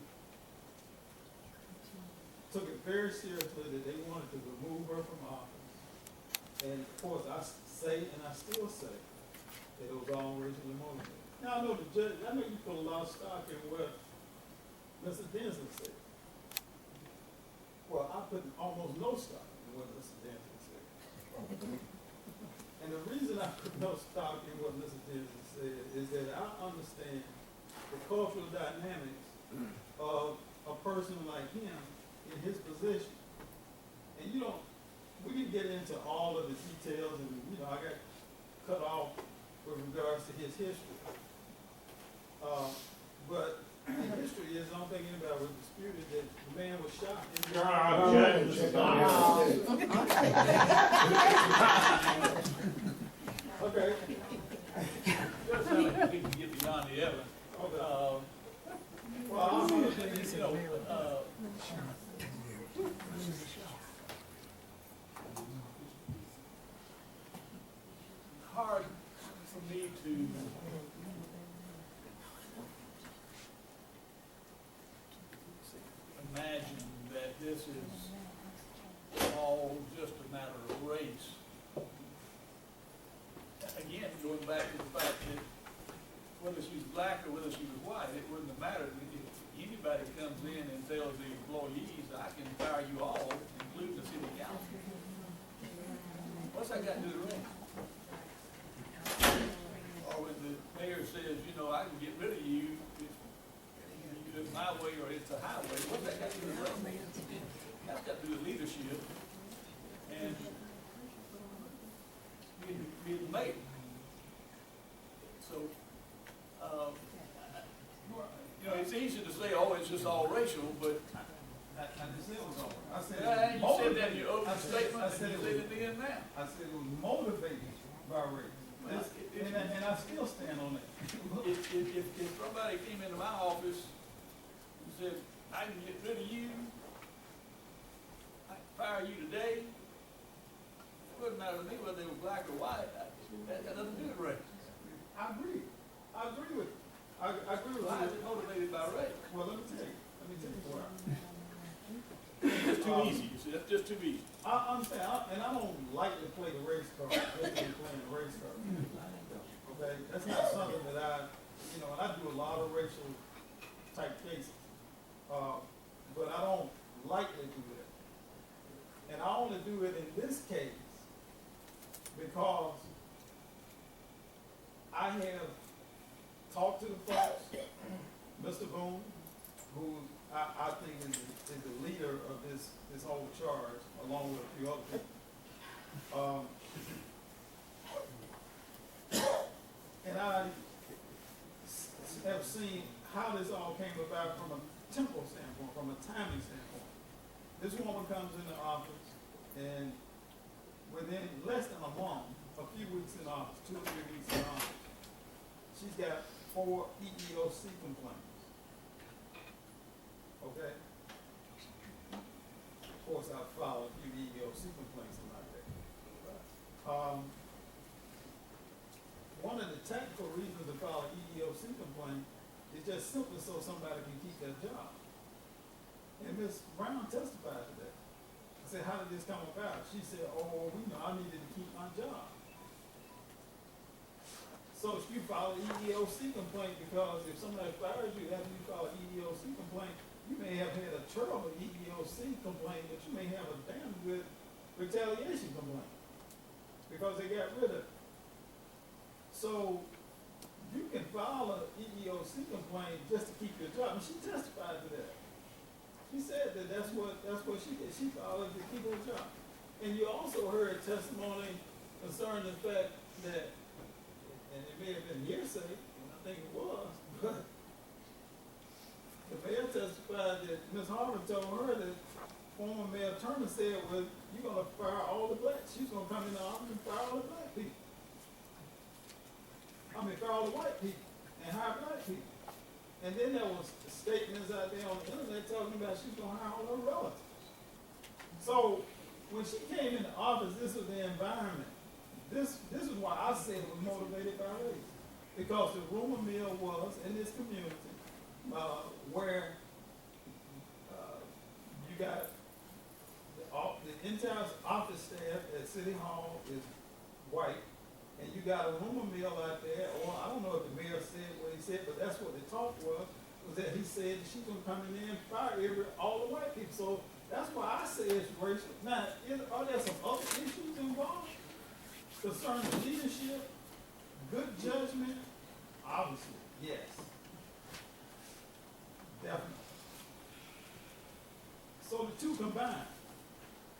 Speaker 1: took it very seriously that they wanted to remove her from office. And of course, I say, and I still say, that it was all racially motivated. Now, I know the judge, I know you put a lot of stock in what Mr. Denson said. Well, I put almost no stock in what Mr. Denson said. And the reason I put no stock in what Mr. Denson said is that I understand the cultural dynamics of a person like him in his position. And you don't, we didn't get into all of the details, and you know, I got cut off with regards to his history. But the history is, I don't think anybody would dispute it, that the man was shot.
Speaker 4: Your Honor, objection, this is not.
Speaker 1: Okay.
Speaker 2: Just so that we can get beyond the evidence.
Speaker 1: Okay. Well, I'm gonna think
Speaker 2: You know, hard for me to imagine that this is all just a matter of race. Again, going back to the fact that whether she's black or whether she was white, it wouldn't have mattered. If anybody comes in and tells the employees, I can fire you all, including the city council. What's that got to do with race? Or when the mayor says, you know, I can get rid of you if you do it my way or it's a highway, what's that got to do with race? That's got to do with leadership and being the mayor. So, you know, it's easy to say, oh, it's just all racial, but
Speaker 1: I just said it was all right. I said
Speaker 2: you said that in your opening statement, and you said it again now.
Speaker 1: I said it was motivated by race. And I still stand on that.
Speaker 2: If somebody came into my office and said, I can get rid of you, I can fire you today, it wouldn't matter to me whether they were black or white. That got nothing to do with race.
Speaker 1: I agree. I agree with you. I agree with
Speaker 2: Why is
Speaker 1: you.
Speaker 2: it motivated by race?
Speaker 1: Well, let me tell you why.
Speaker 2: It's too easy, you see, that's just too easy.
Speaker 1: I understand, and I don't like to play the race card, just to be playing the race card. Okay, that's not something that you know, and I do a lot of racial type cases. But I don't like to do that. And I only do it in this case because I have talked to the folks, Mr. Boone, who I think is the leader of this whole charge, along with a few other people. And I have seen how this all came about from a temporal standpoint, from a timing standpoint. This woman comes into office, and within less than a month, a few weeks in office, 2 or 3 weeks in office, she's got 4 EEOC complaints. Okay? Of course, I filed a few EEOC complaints in my day. tactical reason to file an EEOC complaint is just simply so somebody can keep their job. And Ms. Brown testified to that. I said, how did this come about? She said, oh, we know I needed to keep my job. So if you file an EEOC complaint, because if somebody fires you after you file an EEOC complaint, you may have had a terrible EEOC complaint, but you may have a damn good retaliation complaint because they got rid of it. So you can file an EEOC complaint just to keep your job, and she testified to that. She said that that's what she did. She filed it to keep her job. And you also heard testimony concerning the fact that, and it may have been hearsay, and I think it was, but the mayor testified that Ms. Harvard told her that former Mayor Turner said, well, you're gonna fire all the blacks. She's gonna come in the office and fire all the black people. Fire all the white people and hire black people. And then there was statements out there on the internet talking about she's gonna hire all her relatives. So when she came into office, this was the environment. This is why I said it was motivated by race. Because the rumor mill was in this community where you got the entire office staff at City Hall is white, and you got a rumor mill out there, or I don't know if the mayor said what he said, but that's what the talk was that he said she's gonna come in there and fire all the white people. So that's why I say it's racial. Now, are there some other issues involved concerning leadership, good judgment? Obviously, yes. Definitely. So the two combined,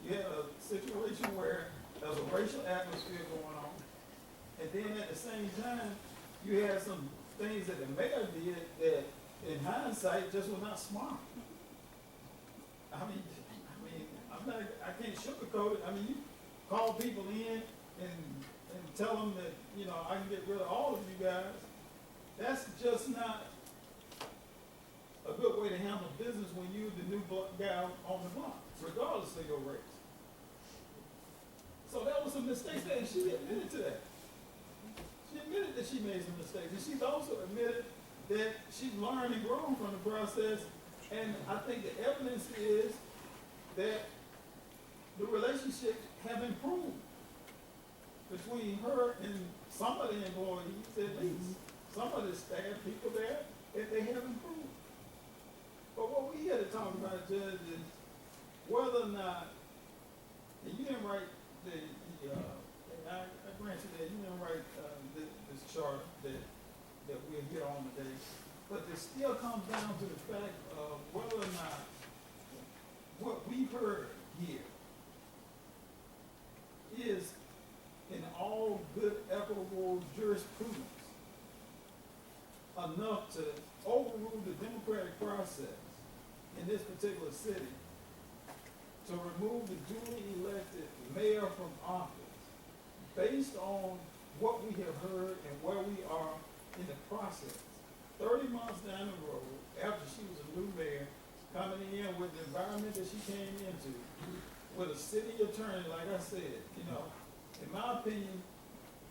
Speaker 1: you had a situation where there's a racial atmosphere going on, and then at the same time, you had some things that the mayor did that, in hindsight, just were not smart. I can't sugarcoat it. I mean, you call people in and tell them that, you know, I can get rid of all of you guys. That's just not a good way to handle business when you're the new guy on the block, regardless of your race. So that was a mistake, and she admitted to that. She admitted that she made some mistakes, and she's also admitted that she's learned and grown from the process, and I think the evidence is that the relationships have improved between her and some of the employees, at least. Some of the staff, people there, that they have improved. But what we here to talk about, Judge, is whether or not, and you didn't write and I grant you that you didn't write this chart that we'll get on today, but it still comes down to the fact of whether or not what we heard here is in all good equitable jurisprudence enough to overrule the democratic process in this particular city to remove the duly elected mayor from office based on what we have heard and where we are in the process. 30 months down the road, after she was a new mayor, coming in with the environment that she came into, with a city attorney, like I said, you know, in my opinion,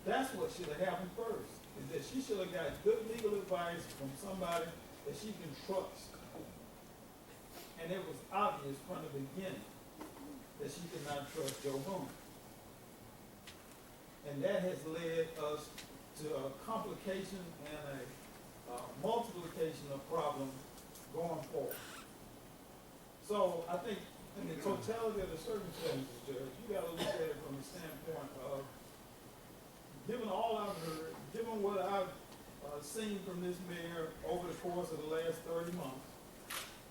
Speaker 1: that's what should have happened first, is that she should have got good legal advice from somebody that she can trust. And it was obvious from the beginning that she did not trust Joe Boone. And that has led us to a complication and a multiplication of problems going forward. So I think in the totality of the circumstances, Judge, you gotta look at it from the standpoint of, given all I've heard, given what I've seen from this mayor over the course of the last 30 months,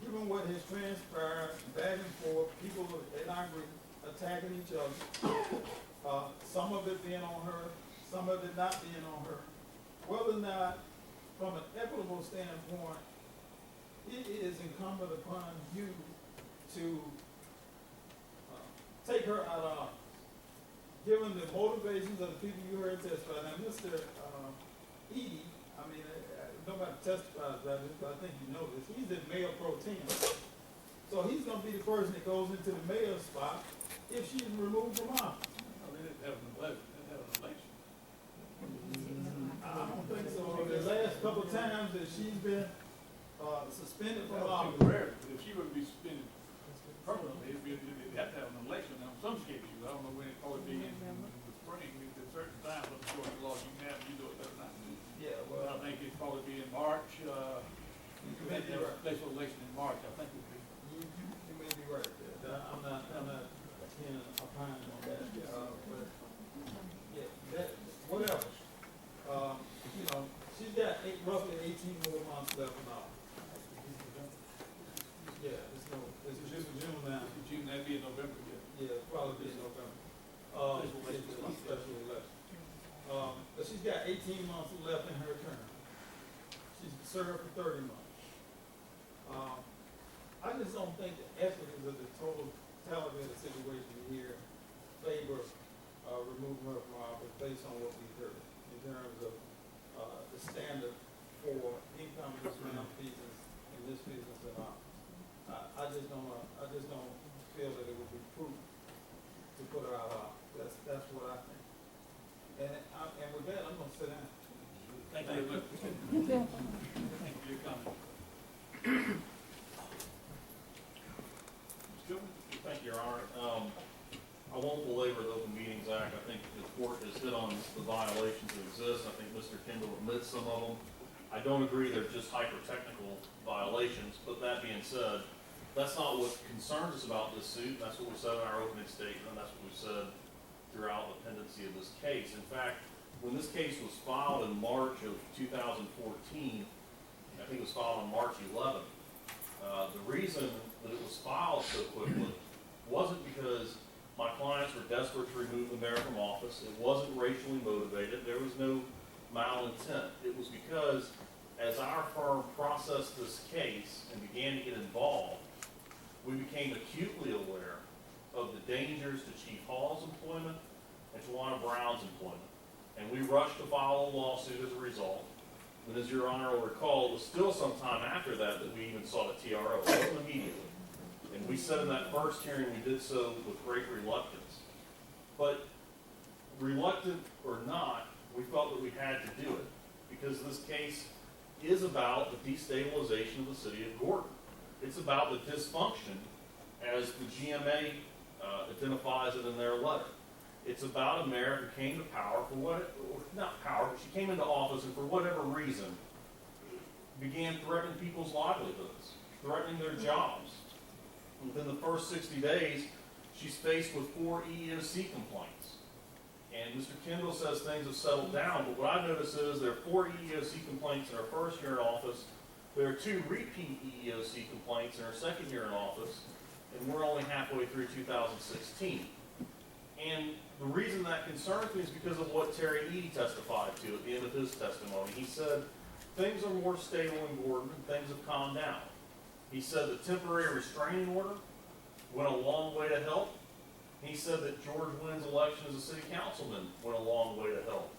Speaker 1: given what has transpired back and forth, people, and I agree, attacking each other, some of it being on her, some of it not being on her, whether or not, from an equitable standpoint, it is incumbent upon you to take her out of office. Given the motivations of the people you heard testify. Now, Mr. Edie, I mean, nobody testifies about this, but I think you know this. He's the mayor pro tem. So he's going to be the person that goes into the mayor's spot if she's removed from office.
Speaker 2: They didn't have an election, they didn't have an election.
Speaker 1: I don't times that she's been, suspended from
Speaker 2: That was
Speaker 1: office.
Speaker 2: temporary, but if she would be suspended permanently, it'd have to have an election on some schedule. I don't know when it'd probably be in the spring, at certain times, I'm sure the law you can have, you do it better than I do.
Speaker 1: Yeah,
Speaker 2: Well, I
Speaker 1: well,
Speaker 2: think it'd probably be in March,
Speaker 1: you
Speaker 2: we
Speaker 1: may
Speaker 2: had
Speaker 1: be
Speaker 2: to have a
Speaker 1: right.
Speaker 2: special election in March, I think would be.
Speaker 1: You may be right there. I'm not in opinion on that, but, yeah, that, whatever. You know, she's got roughly 18 more months left in office. Yeah, it's just June now.
Speaker 2: June, that'd be in November, yeah.
Speaker 1: Yeah, probably be in November.
Speaker 2: Special election.
Speaker 1: It's a special election. But she's got 18 months left in her term. She's served for 30 months. I just don't think the ethics of the total television situation here favor, removing her from office based on what we heard in terms of, the standard for income in this business, in this business and ours. I just don't feel that it would be prudent to put her out of office. That's what I think. And with that, I'm gonna sit down.
Speaker 2: Thank you very much. Thank you for your comment.
Speaker 4: Thank you, Your Honor. I won't belabor the Open Meetings Act. I think the court has hit on the violations that exist. I think Mr. Kendall admits some of them. I don't agree they're just hyper-technical violations, but that being said, that's not what concerns us about this suit. That's what we said in our opening statement. That's what we've said throughout the pendency of this case. In fact, when this case was filed in March of 2014, I think it was filed on March 11th, the reason that it was filed so quickly wasn't because my clients were desperate to remove the mayor from office. It wasn't racially motivated. There was no malintent. It was because as our firm processed this case and began to get involved, we became acutely aware of the dangers to Chief Hall's employment and Tawana Brown's employment. And we rushed to file a lawsuit as a result. And as Your Honor will recall, it was still some time after that that we even sought a TRO. It wasn't immediately. And we said in that first hearing we did so with great reluctance. But reluctant or not, we felt that we had to do it because this case is about the destabilization of the city of Gordon. It's about the dysfunction as the GMA identifies it in their letter. It's about a mayor who came to power for what, not power, but she came into office and for whatever reason began threatening people's livelihoods, threatening their jobs. Within the first 60 days, she's faced with 4 EEOC complaints. And Mr. Kendall says things have settled down, but what I notice is there are 4 EEOC complaints in her first year in office. There are 2 repeat EEOC complaints in her second year in office, and we're only halfway through 2016. And the reason that concerns me is because of what Terry Eady testified to at the end of his testimony. He said, things are more stable in Gordon and things have calmed down. He said the temporary restraining order went a long way to help. He said that George Wynn's election as a city councilman went a long way to help.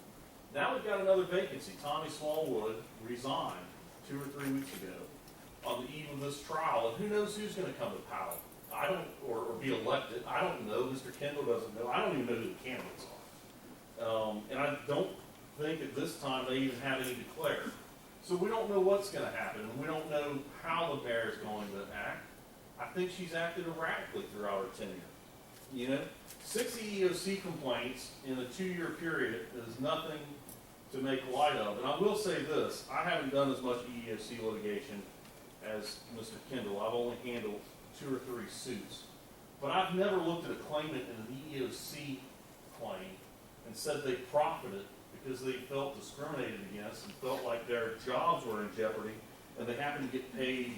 Speaker 4: Now we've got another vacancy. Tommy Smallwood resigned 2 or 3 weeks ago on the eve of this trial, and who knows who's going to come to power. I don't, or be elected. I don't know. Mr. Kendall doesn't know. I don't even know who the candidates are. And I don't think at this time they even have any declared. So we don't know what's going to happen, and we don't know how the mayor is going to act. I think she's acted erratically throughout her tenure. You know, 6 EEOC complaints in a 2-year period is nothing to make light of. And I will say this, I haven't done as much EEOC litigation as Mr. Kendall. I've only handled 2 or 3 suits. But I've never looked at a claimant in an EEOC claim and said they profited because they felt discriminated against and felt like their jobs were in jeopardy and they happened to get paid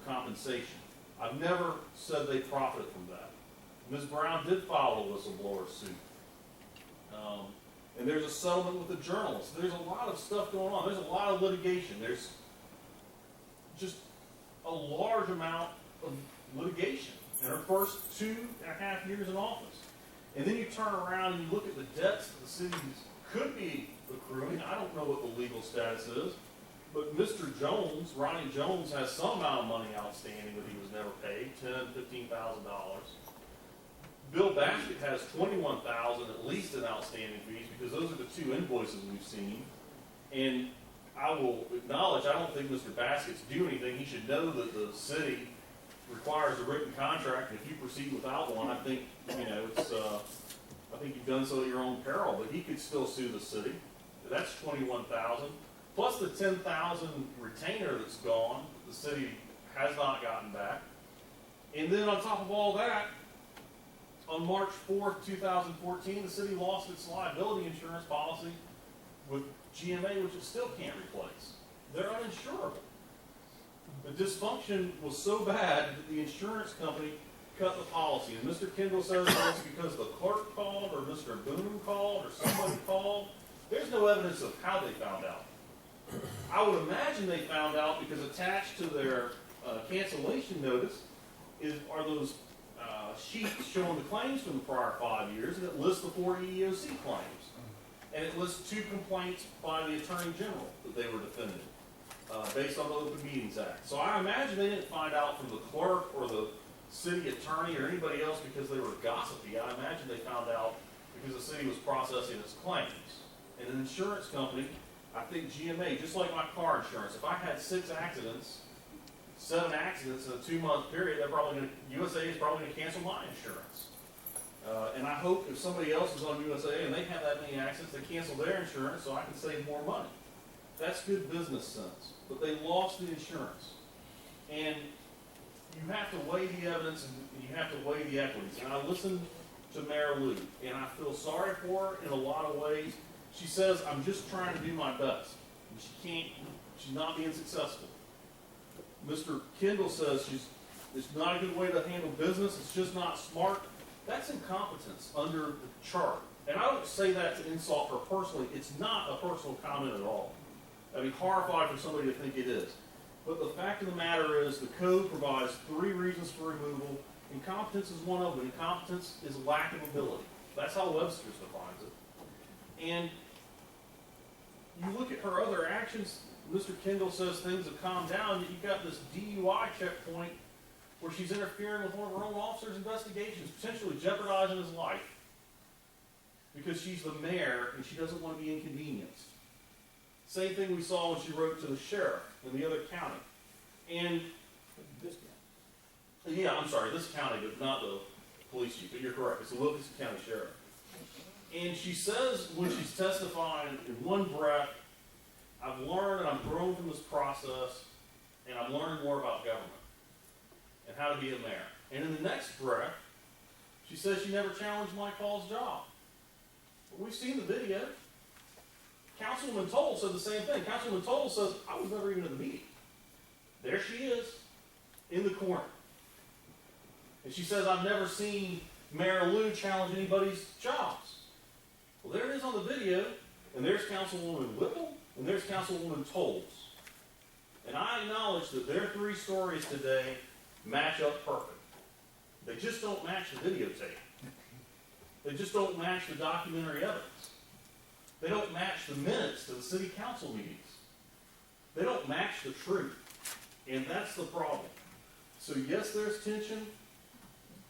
Speaker 4: compensation. I've never said they profited from that. Ms. Brown did file a whistleblower suit. And there's a settlement with the journalists. There's a lot of stuff going on. There's a lot of litigation. There's just a large amount of litigation in her first 2.5 years in office. And then you turn around and you look at the debts that the cities could be accruing. I don't know what the legal status is, but Mr. Jones, Ronnie Jones, has some amount of money outstanding that he was never paid, $10,000, $15,000. Bill Baskett has $21,000 at least in outstanding fees because those are the 2 invoices we've seen. And I will acknowledge, I don't think Mr. Baskett's do anything. He should know that the city requires a written contract, and if you proceed without one, I think, it's, I think you've done so at your own peril, but he could still sue the city. That's $21,000, plus the $10,000 retainer that's gone, the city has not gotten back. And then on top of all that, on March 4th, 2014, the city lost its liability insurance policy with GMA, which it still can't replace. They're uninsurable. The dysfunction was so bad that the insurance company cut the policy. And Mr. Kendall says it's because the clerk called, or Mr. Boone called, or somebody called. There's no evidence of how they found out. I would imagine they found out because attached to their cancellation notice are those sheets showing the claims from the prior 5 years, and it lists the 4 EEOC claims. And it lists 2 complaints by the Attorney General that they were defending, based on the Open Meetings Act. So I imagine they didn't find out from the clerk or the city attorney or anybody else because they were gossipy. I imagine they found out because the city was processing its claims. And an insurance company, I think GMA, just like my car insurance, if I had 6 accidents, 7 accidents in a 2-month period, USA is probably going to cancel my insurance. And I hope if somebody else is on USA and they have that many accidents, they cancel their insurance so I can save more money. That's good business sense. But they lost the insurance. And you have to weigh the evidence and you have to weigh the equities. And I listened to Mayor Lou, and I feel sorry for her in a lot of ways. She says, I'm just trying to do my best. And she's not being successful. Mr. Kendall says it's not a good way to handle business, it's just not smart. That's incompetence under the chart. And I don't say that to insult her personally. It's not a personal comment at all. I'd be horrified for somebody to think it is. But the fact of the matter is the code provides 3 reasons for removal. Incompetence is one of them. Incompetence is lack of ability. That's how Webster's defines it. And you look at her other actions, Mr. Kendall says things have calmed down, yet you've got this DUI checkpoint where she's interfering with one of her own officers' investigations, potentially jeopardizing his life because she's the mayor and she doesn't want to be inconvenienced. Same thing we saw when she wrote to the sheriff in the other county. And
Speaker 1: This guy.
Speaker 4: yeah, I'm sorry, this county, but not the police chief, but you're correct, it's the Wilkinson County Sheriff. And she says when she's testifying in one breath, I've learned and I'm growing from this process and I'm learning more about government and how to be a mayor. And in the next breath, she says she never challenged Mike Hall's job. But we've seen the video. Councilwoman Toll said the same thing. Councilwoman Toll says, I was never even in the meeting. There she is, in the corner. And she says, I've never seen Mayor Lou challenge anybody's jobs. Well, there it is on the video, and there's Councilwoman Whipple, and there's Councilwoman Tolles. And I acknowledge that their 3 stories today match up perfect. They just don't match the videotape. They just don't match the documentary evidence. They don't match the minutes to the city council meetings. They don't match the truth. And that's the problem. So yes, there's tension,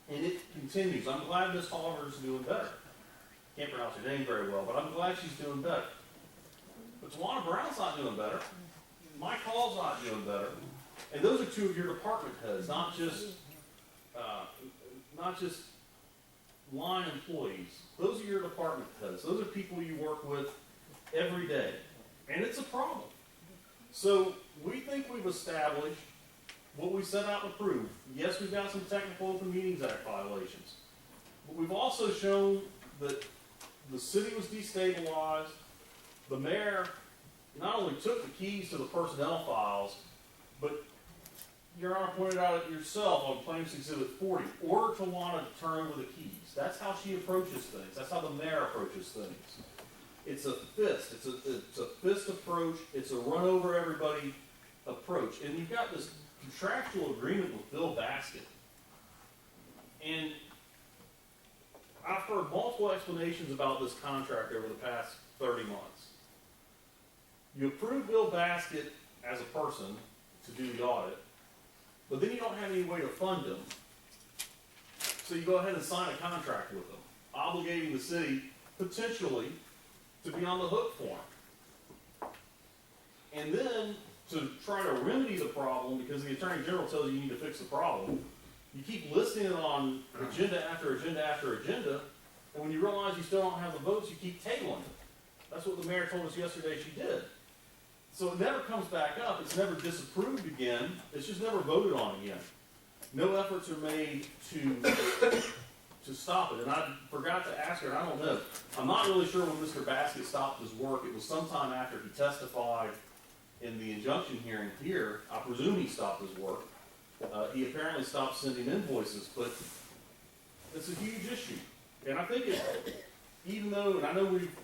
Speaker 4: and it continues. I'm glad Ms. Oliver's doing better. Can't pronounce her name very well, but I'm glad she's doing better. But Tawana Brown's not doing better. Mike Hall's not doing better. And those are 2 of your department heads, not just line employees. Those are your department heads. Those are people you work with every day. And it's a problem. So we think we've established what we set out to prove. Yes, we've got some technical Open Meetings Act violations. But we've also shown that the city was destabilized. The mayor not only took the keys to the personnel files, but Your Honor pointed out it yourself on Plaintiff's Exhibit 40, order Tawana to turn over the keys. That's how she approaches things. That's how the mayor approaches things. It's a fist. It's a fist approach. It's a run over everybody approach. And you've got this contractual agreement with Bill Basket. And I've heard multiple explanations about this contract over the past 30 months. You approve Bill Basket as a person to do the audit, but then you don't have any way to fund him. So you go ahead and sign a contract with him, obligating the city potentially to be on the hook for him. And then, to try to remedy the problem, because the Attorney General tells you you need to fix the problem, you keep listing it on agenda after agenda after agenda, and when you realize you still don't have the votes, you keep tabling it. That's what the mayor told us yesterday she did. So it never comes back up, it's never disapproved again, it's just never voted on again. No efforts are made to stop it, and I forgot to ask her, and I don't know. I'm not really sure when Mr. Baskett stopped his work, it was sometime after he testified in the injunction hearing here. I presume he stopped his work. He apparently stopped sending invoices, but it's a huge issue. And I think even though, and I know we've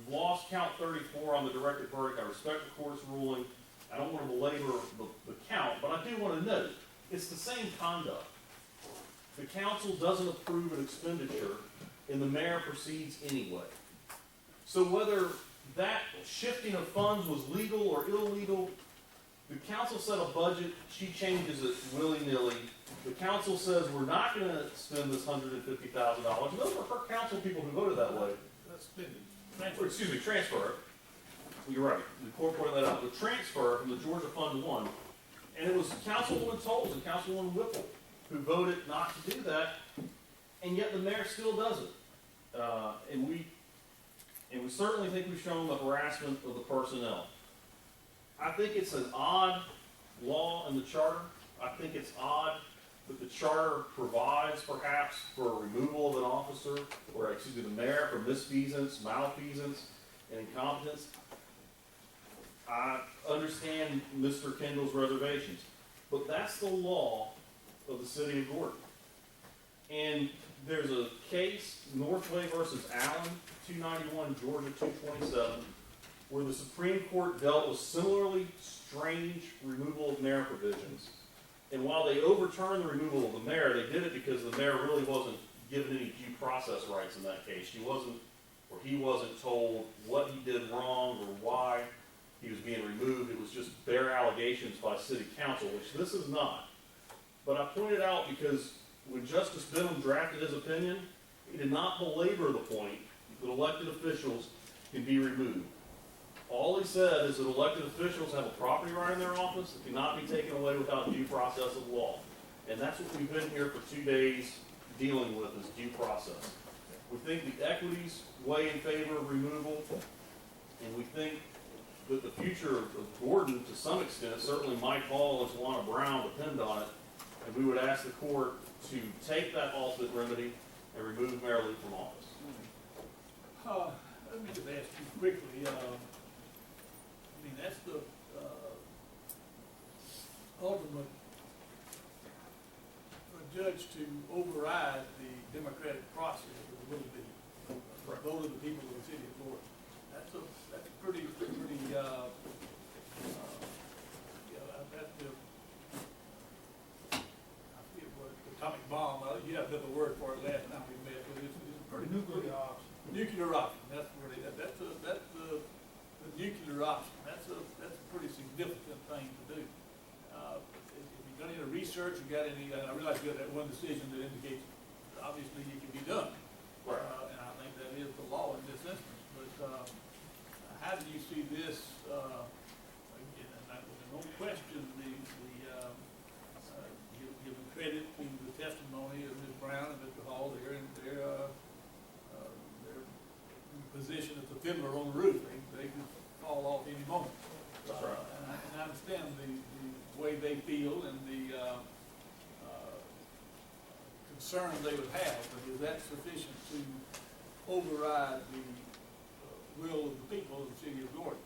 Speaker 4: lost count 34 on the directed verdict, I respect the court's ruling, I don't want to belabor the count, but I do want to note, it's the same conduct. The council doesn't approve an expenditure, and the mayor proceeds anyway. So whether that shifting of funds was legal or illegal, the council set a budget, she changes it willy-nilly. The council says we're not going to spend this $150,000. Those were her council people who voted that way.
Speaker 2: That's spending.
Speaker 4: Or, excuse me, transfer. You're right. The court pointed that out. The transfer from the Georgia Fund 1, and it was Councilwoman Tolles and Councilwoman Whipple who voted not to do that, and yet the mayor still does it. And we certainly think we've shown the harassment of the personnel. I think it's an odd law in the charter. I think it's odd that the charter provides perhaps for removal of an officer, or excuse me, the mayor for misfeasance, malfeasance, and incompetence. I understand Mr. Kendall's reservations, but that's the law of the city of Gordon. And there's a case, Northway versus Allen, 291 Georgia 227, where the Supreme Court dealt with similarly strange removal of mayor provisions. And while they overturned the removal of the mayor, they did it because the mayor really wasn't given any due process rights in that case. He wasn't told what he did wrong or why he was being removed. It was just bare allegations by city council, which this is not. But I pointed out because when Justice Benham drafted his opinion, he did not belabor the point that elected officials can be removed. All he said is that elected officials have a property right in their office that cannot be taken away without due process of law. And that's what we've been here for 2 days dealing with, is due process. We think the equities weigh in favor of removal, and we think that the future of Gordon, to some extent, certainly Mike Hall and Tawana Brown depend on it, and we would ask the court to take that ultimate remedy and remove Mayor Lee from office.
Speaker 2: Let me just ask you quickly, that's the ultimate judge to override the democratic process of the will be vote of the people of the city of Gordon. That's a pretty that's the I forget what atomic bomb. You have another word for it last time we met, but it's pretty
Speaker 1: Nuclear option.
Speaker 2: nuclear option. That's where that's the nuclear option. That's a pretty significant thing to do. If you've done any research, you got any? I realize you got that one decision that indicates obviously it can be done, and I think that is the law in this instance. But how do you see this? Again, and there's no question giving credit to the testimony of Ms. Brown and Mr. Hall. They're in their position as the fiddler on the roof. They could fall off any moment.
Speaker 4: That's right.
Speaker 2: And I understand the way they feel and the concern they would have, but is that sufficient to override the will of the people of the city of Gordon?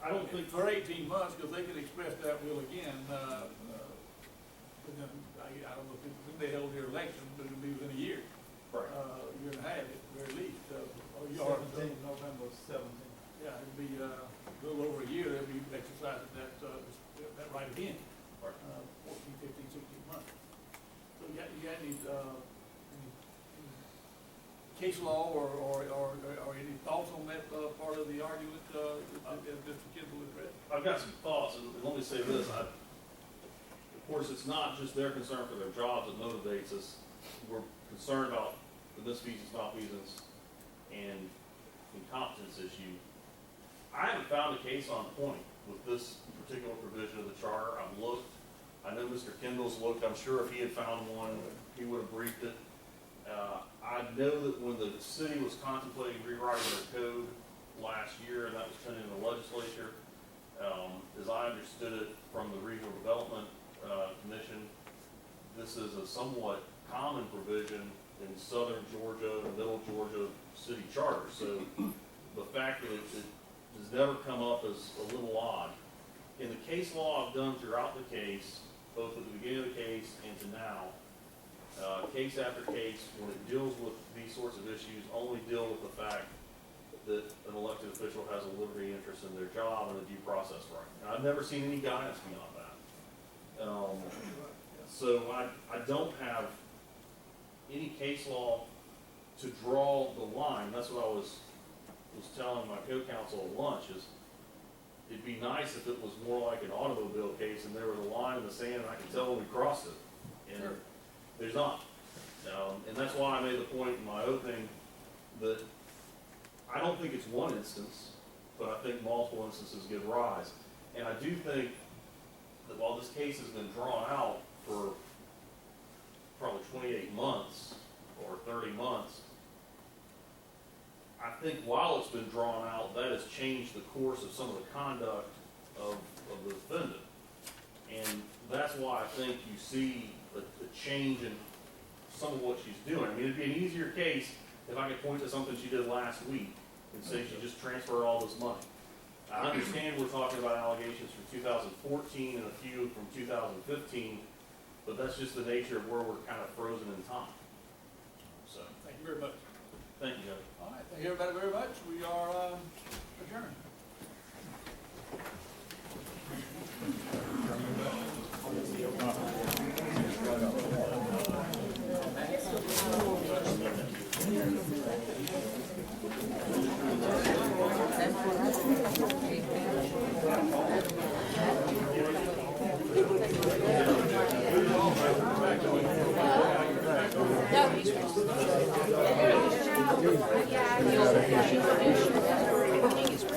Speaker 4: I don't think
Speaker 2: For 18 months, because they could express that will again, I don't know if they held their election, but it'll be within a year.
Speaker 4: Right.
Speaker 2: Year and a half at the very least.
Speaker 1: November 17th.
Speaker 2: Yeah, it'd be a little over a year, they'll be exercising that right again.
Speaker 4: Right.
Speaker 2: 14, 15, 16 months. So you got any case law or any thoughts on that part of the argument that Mr. Kimball addressed?
Speaker 4: I've got some thoughts, and let me say this. Of course, it's not just their concern for their jobs that motivates us. We're concerned about the misfeasance, malfeasance, and incompetence issue. I haven't found a case on point with this particular provision of the charter. I've looked. I know Mr. Kendall's looked. I'm sure if he had found one, he would have briefed it. I know that when the city was contemplating rewriting their code last year, and that was pending in the legislature, as I understood it from the Regional Development Commission, this is a somewhat common provision in southern Georgia and middle Georgia city charters. So the fact that it has never come up as a little odd. In the case law I've done throughout the case, both at the beginning of the case and to now, case after case, when it deals with these sorts of issues, only deal with the fact that an elected official has a liberty interest in their job and a due process right. And I've never seen any guidance beyond that. So I don't have any case law to draw the line. That's what I was telling my co-counsel at lunch, is it'd be nice if it was more like an automobile case and there was a line in the sand and I could tell when we crossed it. And there's not. And that's why I made the point in my opening that I don't think it's one instance, but I think multiple instances give rise. And I do think that while this case has been drawn out for probably 28 months or 30 months, I think while it's been drawn out, that has changed the course of some of the conduct of the defendant. And that's why I think you see a change in some of what she's doing. I mean, it'd be an easier case if I could point to something she did last week and say she just transferred all this money. I understand we're talking about allegations from 2014 and a few from 2015, but that's just the nature of where we're kind of frozen in time. So,
Speaker 2: Thank you very much.
Speaker 4: thank you, Judge.
Speaker 2: All right, thank you everybody very much. We are adjourned.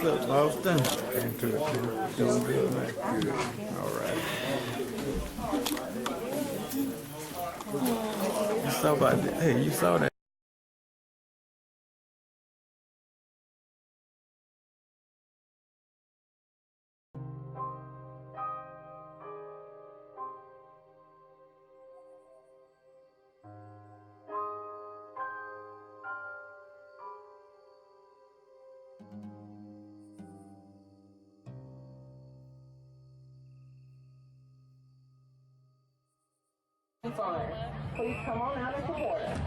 Speaker 8: Look, Boston. Into it. Doing good, man. Good. All right. You saw about that. Hey, you saw that.
Speaker 9: Please come on out of the water.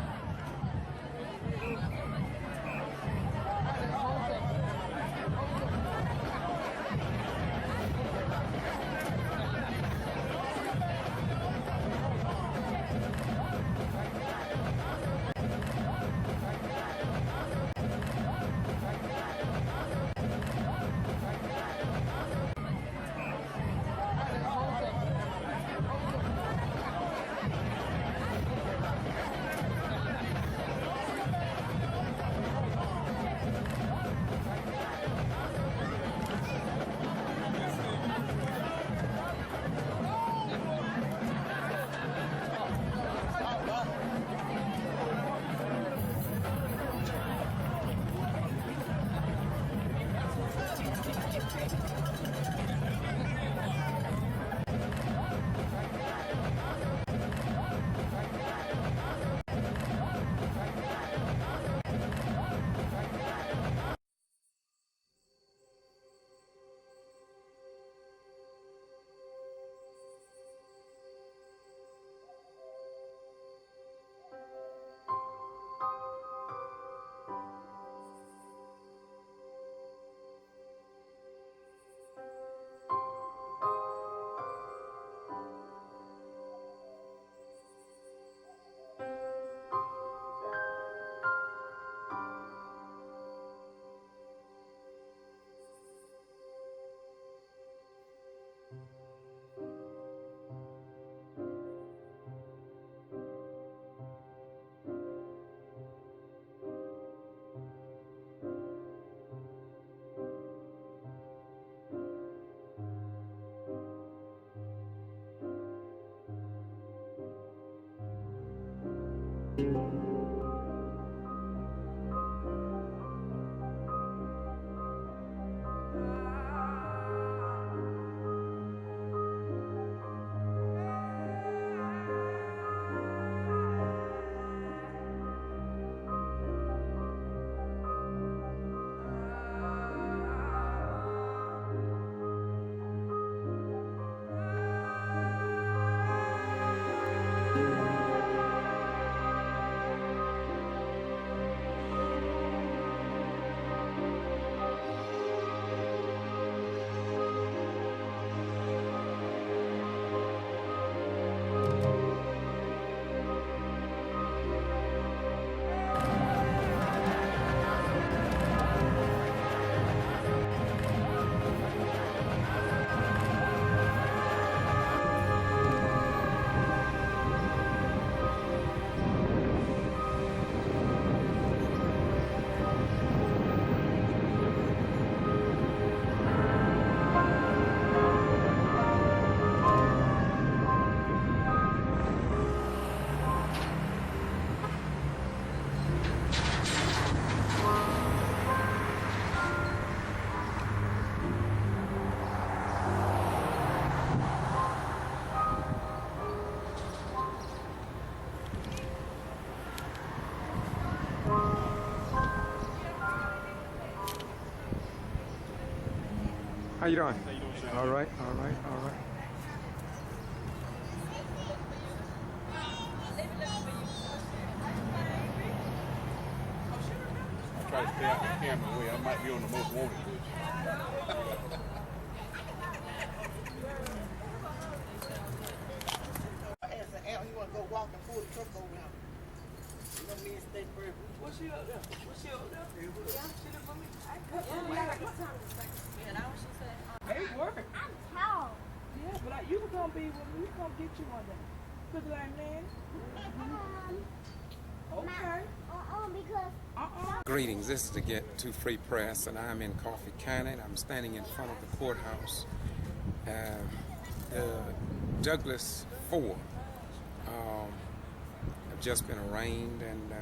Speaker 8: How you doing? All right, all right, all right.
Speaker 9: I try to stay out the camera way. I might be on the most wanted list.
Speaker 10: He want to go walk and pull the truck over him. You know me and State Bird. What's she up there? What's she up there? Yeah, she look for me. I cut
Speaker 11: Hey, work.
Speaker 5: I'm tall.
Speaker 11: Yeah, but you can come be with me. We come get you one day. Look like man. Okay.
Speaker 5: Because
Speaker 8: Greetings, this is the Get to Free Press, and I'm in Coffee County, and I'm standing in front of the courthouse. The Douglas 4 have just been arraigned and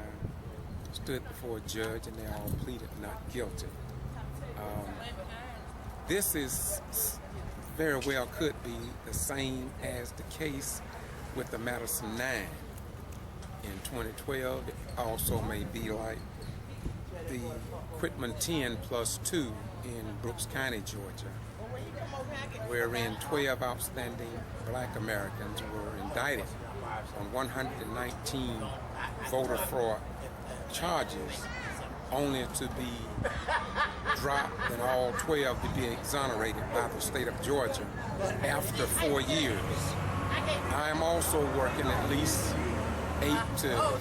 Speaker 8: stood before a judge, and they all pleaded not guilty. This is very well could be the same as the case with the Madison 9 in 2012. It also may be like the Quitman 10+2 in Brooks County, Georgia, wherein 12 outstanding black Americans were indicted on 119 voter fraud charges, only to be dropped and all 12 to be exonerated by the state of Georgia after 4 years. I am also working at least 8 to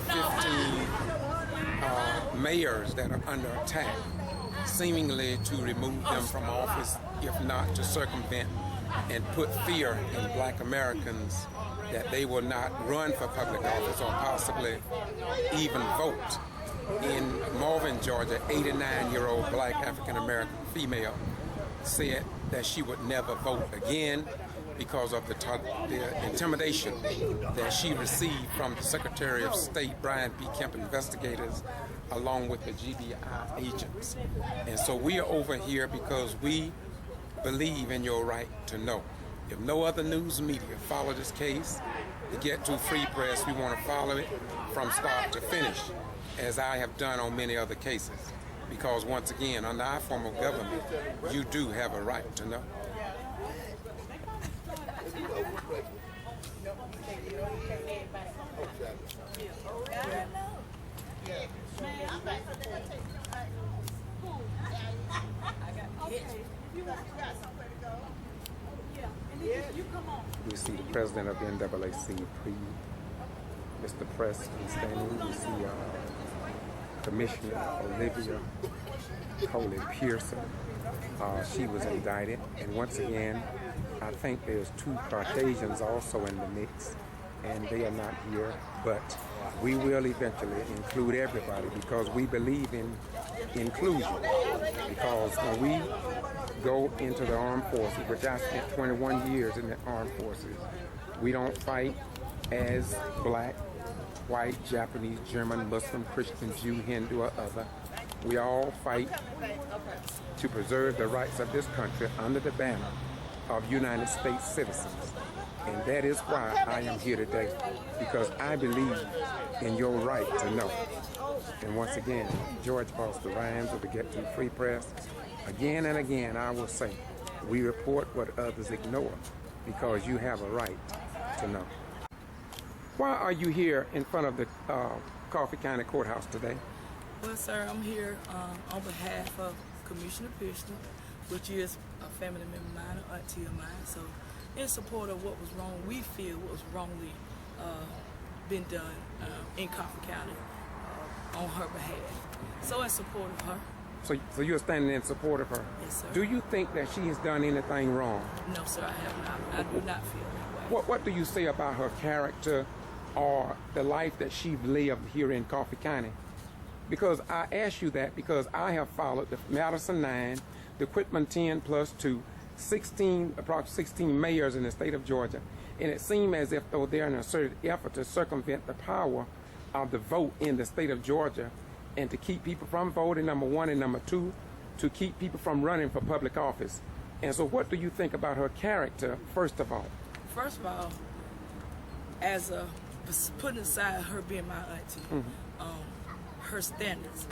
Speaker 8: 15 mayors that are under attack, seemingly to remove them from office, if not to circumvent and put fear in black Americans that they will not run for public office or possibly even vote. In Marvin, Georgia, 89-year-old black African-American female said that she would never vote again because of the intimidation that she received from the Secretary of State, Brian B. Kemp investigators, along with the G.B.R. agents. And so we are over here because we believe in your right to know. If no other news media follow this case, to Get to Free Press, we want to follow it from start to finish, as I have done on many other cases. Because once again, under our form of government, you do have a right to know. We see the president of the NAACP, Mr. Preston standing. We see Commissioner Olivia Coley Pearson. She was indicted. And once again, I think there's 2 Caucasians also in the mix, and they are not here. But we will eventually include everybody because we believe in inclusion. Because when we go into the armed forces, which I spent 21 years in the armed forces, we don't fight as black white, Japanese, German, Muslim, Christian, Jew, Hindu, or other. We all fight to preserve the rights of this country under the banner of United States citizens. And that is why I am here today, because I believe in your right to know. And once again, George Foster Rhymes of the Get to Free Press. Again and again, I will say, we report what others ignore because you have a right to know. Why are you here in front of the Coffee County Courthouse today?
Speaker 11: Well, sir, I'm here on behalf of Commissioner Pearson, which is a family member of mine, an auntie of mine. So, in support of what was wrong, we feel what was wrongly been done in Coffee County on her behalf. So, in support of her.
Speaker 8: So you're standing in support of her?
Speaker 11: Yes, sir.
Speaker 8: Do you think that she has done anything wrong?
Speaker 11: No, sir, I have not. I do not feel that way.
Speaker 8: What do you say about her character or the life that she lived here in Coffee County? Because I ask you that because I have followed the Madison 9, the Quitman 10 plus 2, approximately 16 mayors in the state of Georgia, and it seems as if though they're in a concerted effort to circumvent the power of the vote in the state of Georgia and to keep people from voting, number one, and number two, to keep people from running for public office. And so what do you think about her character, first of all?
Speaker 11: First of all, putting aside her being my auntie, her standards,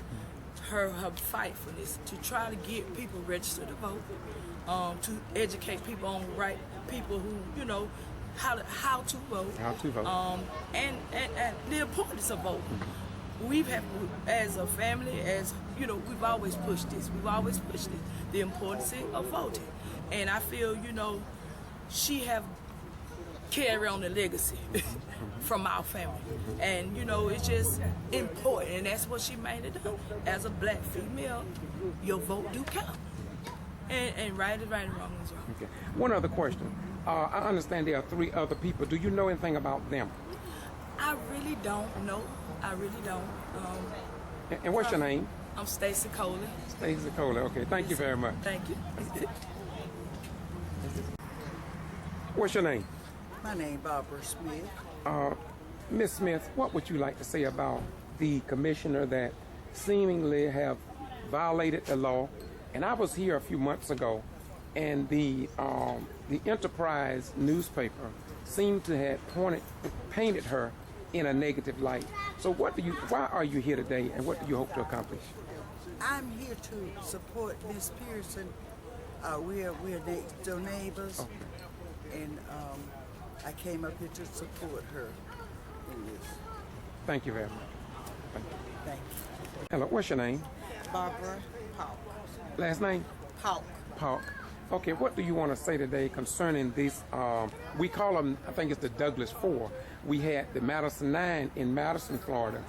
Speaker 11: her fight for this, to try to get people registered to vote, to educate people on people who, you know, how to vote.
Speaker 8: How to vote.
Speaker 11: And the importance of voting. As a family, as you know, we've always pushed this. The importance of voting. And I feel, you know, she have carried on the legacy from our family. And, you know, it's just important. And that's what she made it do. As a black female, your vote do count. And right is right and wrong is wrong.
Speaker 8: Okay. One other question. I understand there are 3 other people. Do you know anything about them?
Speaker 11: I really don't know. I really don't.
Speaker 8: And what's your name?
Speaker 11: I'm Stacy Coley.
Speaker 8: Stacy Coley. Okay. Thank you very much.
Speaker 11: Thank you.
Speaker 8: What's your name?
Speaker 10: My name Barbara Smith.
Speaker 8: Miss Smith, what would you like to say about the commissioner that seemingly have violated the law? And I was here a few months ago, and the Enterprise newspaper seemed to have painted her in a negative light. So why are you here today, and what do you hope to accomplish?
Speaker 10: I'm here to support Miss Pearson. We're next door neighbors, and I came up here to support her in this.
Speaker 8: Thank you very much.
Speaker 10: Thank you.
Speaker 8: Hello, what's your name?
Speaker 10: Barbara Pauk.
Speaker 8: Last name?
Speaker 10: Pauk.
Speaker 8: Pauk. Okay, what do you want to say today concerning these, we call them, I think it's the Douglas 4. We had the Madison 9 in Madison, Florida.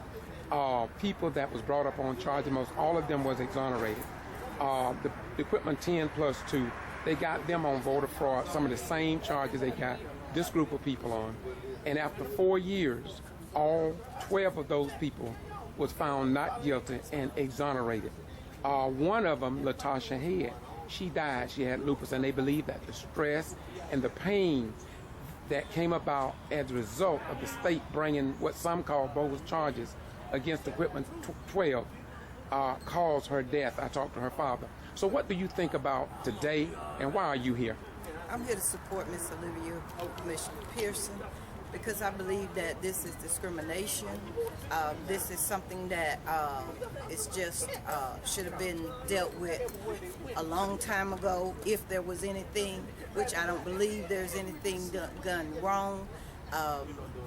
Speaker 8: People that was brought up on charges, most all of them was exonerated. The equipment 10 plus 2, they got them on voter fraud, some of the same charges they got this group of people on. And after 4 years, all 12 of those people was found not guilty and exonerated. One of them, Latasha Head, she died. She had lupus, and they believe that the stress and the pain that came about as a result of the state bringing what some call bogus charges against Equipment 12 caused her death. I talked to her father. So what do you think about today, and why are you here?
Speaker 10: I'm here to support Miss Olivia Commissioner Pearson because I believe that this is discrimination. This is something that is just should have been dealt with a long time ago if there was anything, which I don't believe there's anything done wrong.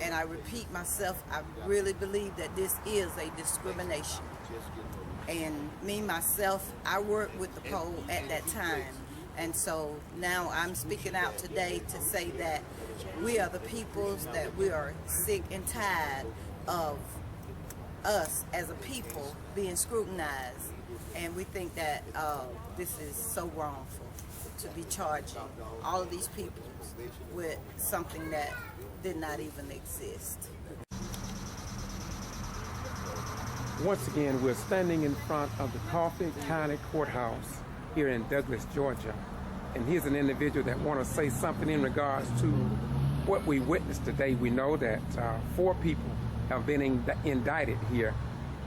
Speaker 10: And I repeat myself, I really believe that this is a discrimination. And me, myself, I worked with the poll at that time. And so now I'm speaking out today to say that we are the peoples, that we are sick and tired of us as a people being scrutinized. And we think that this is so wrongful to be charging all of these peoples with something that did not even exist.
Speaker 8: Once again, we're standing in front of the Coffee County Courthouse here in Douglas, Georgia. And here's an individual that wants to say something in regards to what we witnessed today. We know that 4 people have been indicted here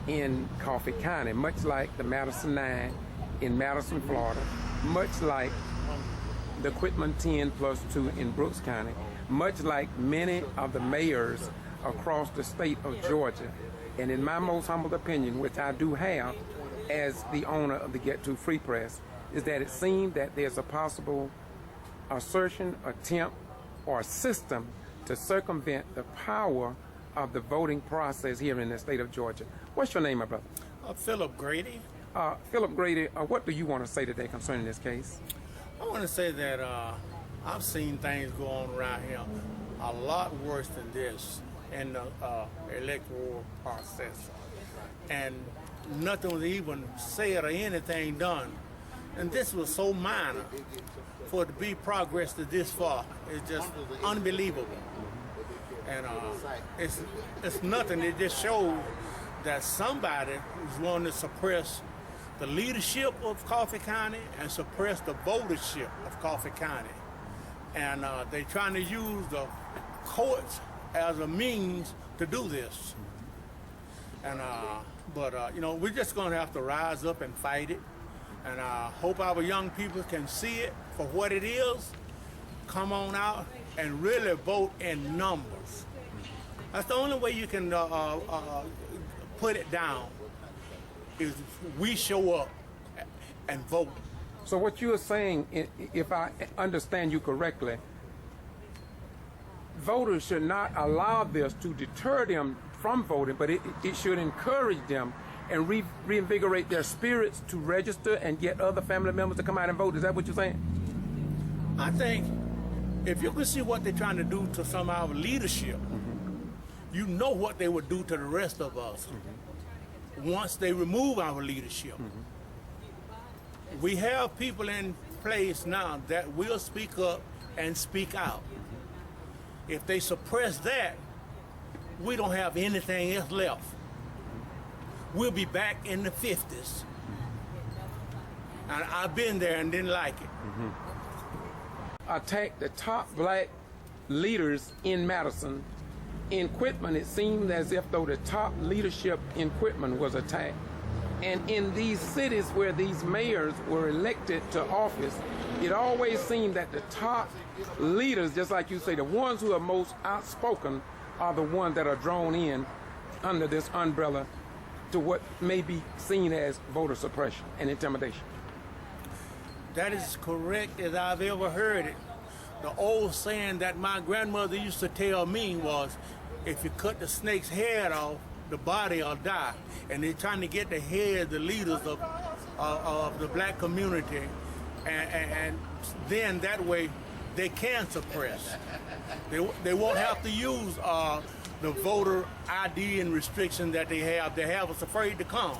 Speaker 8: in Coffee County, much like the Madison 9 in Madison, Florida, much like the Quitman 10+2 in Brooks County, much like many of the mayors across the state of Georgia. And in my most humble opinion, which I do have as the owner of the Get To Free Press, is that it seems that there's a possible assertion, attempt, or system to circumvent the power of the voting process here in the state of Georgia. What's your name, my brother?
Speaker 12: Philip Grady.
Speaker 8: Philip Grady, what do you want to say today concerning this case?
Speaker 12: I want to say that I've seen things go on around here a lot worse than this in the electoral process. And nothing was even said or anything done. And this was so minor. For it to be progressed to this far is just unbelievable. And it's nothing. It just shows that somebody is wanting to suppress the leadership of Coffee County and suppress the votership of Coffee County. And they're trying to use the courts as a means to do this. And but you know, we're just going to have to rise up and fight it. And I hope our young people can see it for what it is, come on out and really vote in numbers. That's the only way you can put it down, is we show up and vote.
Speaker 8: So what you are saying, if I understand you correctly, voters should not allow this to deter them from voting, but it should encourage them and reinvigorate their spirits to register and get other family members to come out and vote. Is that what you're saying?
Speaker 12: I think if you can see what they're trying to do to some of our leadership, you know what they would do to the rest of us once they remove our leadership. We have people in place now that will speak up and speak out. If they suppress that, we don't have anything else left. We'll be back in the 50s. And I've been there and didn't like it.
Speaker 8: Attack the top black leaders in Madison. In Quitman, it seemed as if though the top leadership in Quitman was attacked. And in these cities where these mayors were elected to office, it always seemed that the top leaders, just like you say, the ones who are most outspoken are the ones that are drawn in under this umbrella to what may be seen as voter suppression and intimidation.
Speaker 12: That is correct as I've ever heard it. The old saying that my grandmother used to tell me was, if you cut the snake's head off, the body will die. And they're trying to get the head, the leaders of the black community, and then that way they can suppress. They won't have to use the voter ID and restriction that they have us afraid to come.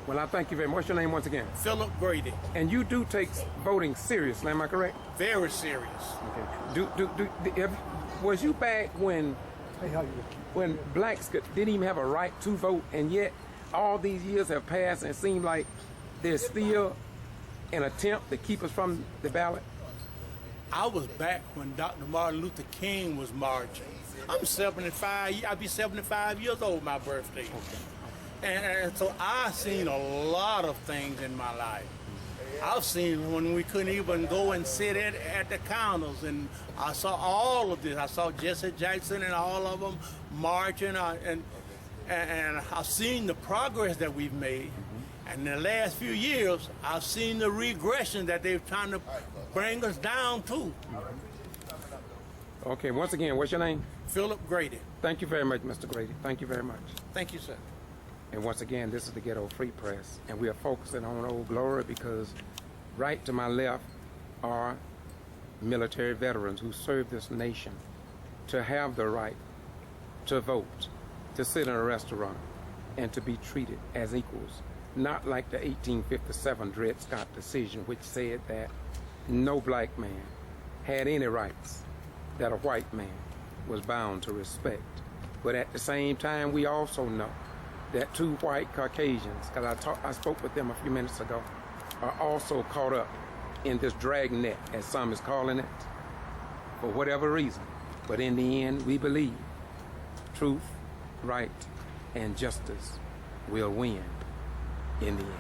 Speaker 8: Well, I thank you very much. What's your name once again?
Speaker 12: Philip Grady.
Speaker 8: And you do take voting seriously, am I correct?
Speaker 12: Very serious.
Speaker 8: Okay. Was you back when blacks didn't even have a right to vote, and yet all these years have passed and it seems like there's still an attempt to keep us from the ballot?
Speaker 12: I was back when Dr. Martin Luther King was marching. I'm 75, I'll be 75 years old my birthday. Okay. And so I've seen a lot of things in my life. I've seen when we couldn't even go and sit at the counters, and I saw all of this. I saw Jesse Jackson and all of them marching, and I've seen the progress that we've made. And in the last few years, I've seen the regression that they're trying to bring us down to.
Speaker 8: Okay, once again, what's your name?
Speaker 12: Philip Grady.
Speaker 8: Thank you very much, Mr. Grady. Thank you very much.
Speaker 12: Thank you, sir.
Speaker 8: And once again, this is the Ghetto Free Press, and we are focusing on Old Glory because right to my left are military veterans who serve this nation to have the right to vote, to sit in a restaurant, and to be treated as equals. Not like the 1857 Dred Scott decision, which said that no black man had any rights that a white man was bound to respect. But at the same time, we also know that two white Caucasians, because I spoke with them a few minutes ago, are also caught up in this dragnet, as some is calling it, for whatever reason. But in the end, we believe truth, right, and justice will win in the end.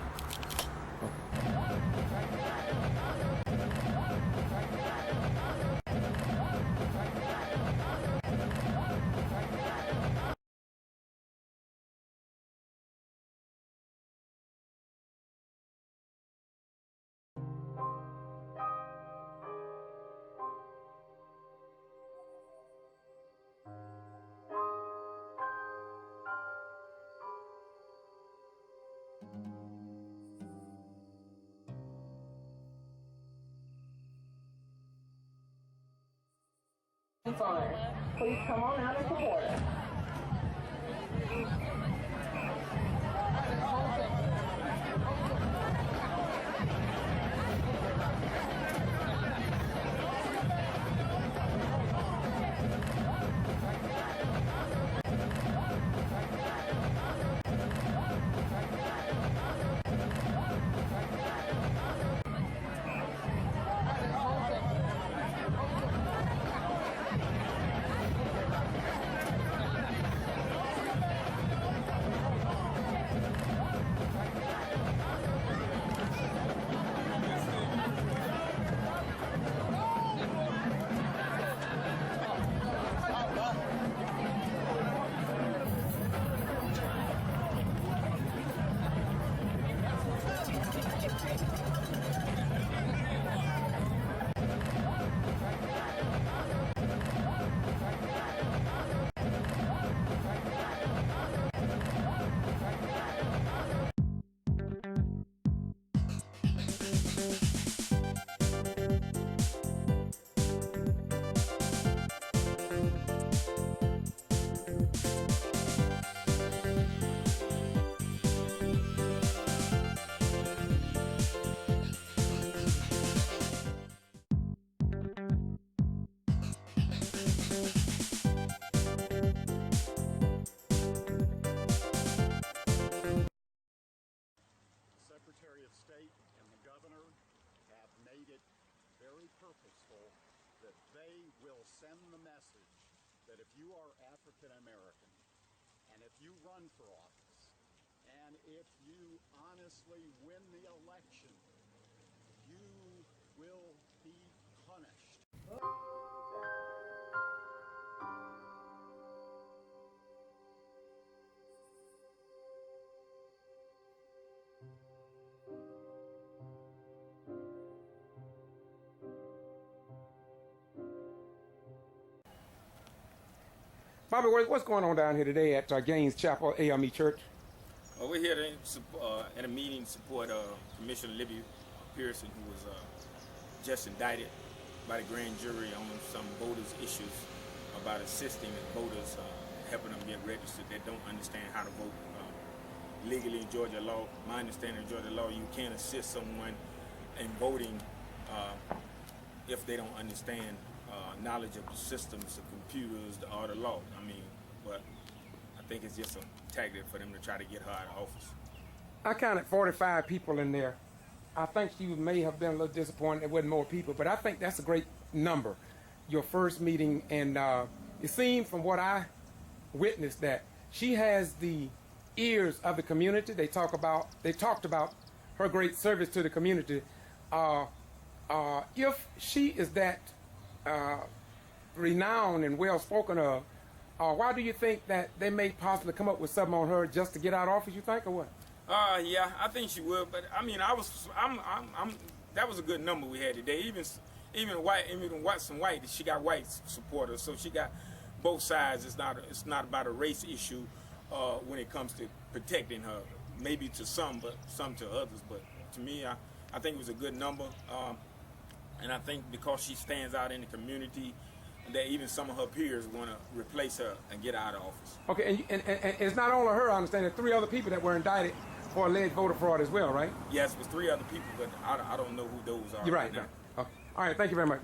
Speaker 13: Please come on out and support us.
Speaker 14: Secretary of State and the governor have made it very purposeful that they will send the message that if you are African American and if you run for office and if you honestly win the election, you will be punished.
Speaker 8: Bobby, what's going on down here today at Gaines Chapel AME Church?
Speaker 15: Well, we're here at a meeting to support Commissioner Libby Pearson, who was just indicted by the grand jury on some voters' issues about assisting voters, helping them get registered that don't understand how to vote legally in Georgia law. My understanding of Georgia law, you can't assist someone in voting if they don't understand knowledge of the systems, the computers, or the law. I mean, but I think it's just a tactic for them to try to get her out of office.
Speaker 8: I counted 45 people in there. I think she may have been a little disappointed there wasn't more people, but I think that's a great number. Your first meeting, and it seemed from what I witnessed that she has the ears of the community. They talked about her great service to the community. If she is that renowned and well spoken of, why do you think that they may possibly come up with something on her just to get out of office, you think, or what?
Speaker 15: Yeah, I think she would, but I mean, that was a good number we had today. Even some white, she got white supporters, so she got both sides. It's not about a race issue when it comes to protecting her. Maybe to some, but some to others. But to me, I think it was a good number, and I think because she stands out in the community, that even some of her peers want to replace her and get out of office.
Speaker 8: Okay, and it's not only her. I understand there are 3 other people that were indicted for alleged voter fraud as well, right?
Speaker 15: Yes, it was 3 other people, but I don't know who those are.
Speaker 8: You're right.
Speaker 15: now.
Speaker 8: Okay. All right, thank you very much.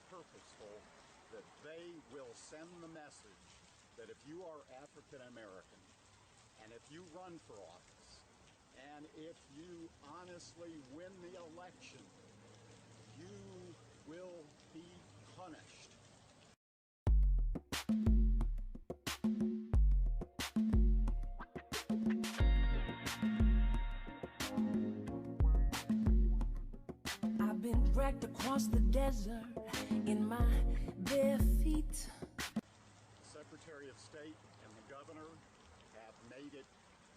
Speaker 14: purposeful that they will send the message that if you are African American and if you run for office and if you honestly win the election, you will be punished.
Speaker 16: I've been dragged across the desert in my bare feet.
Speaker 14: The Secretary of State and the Governor have made it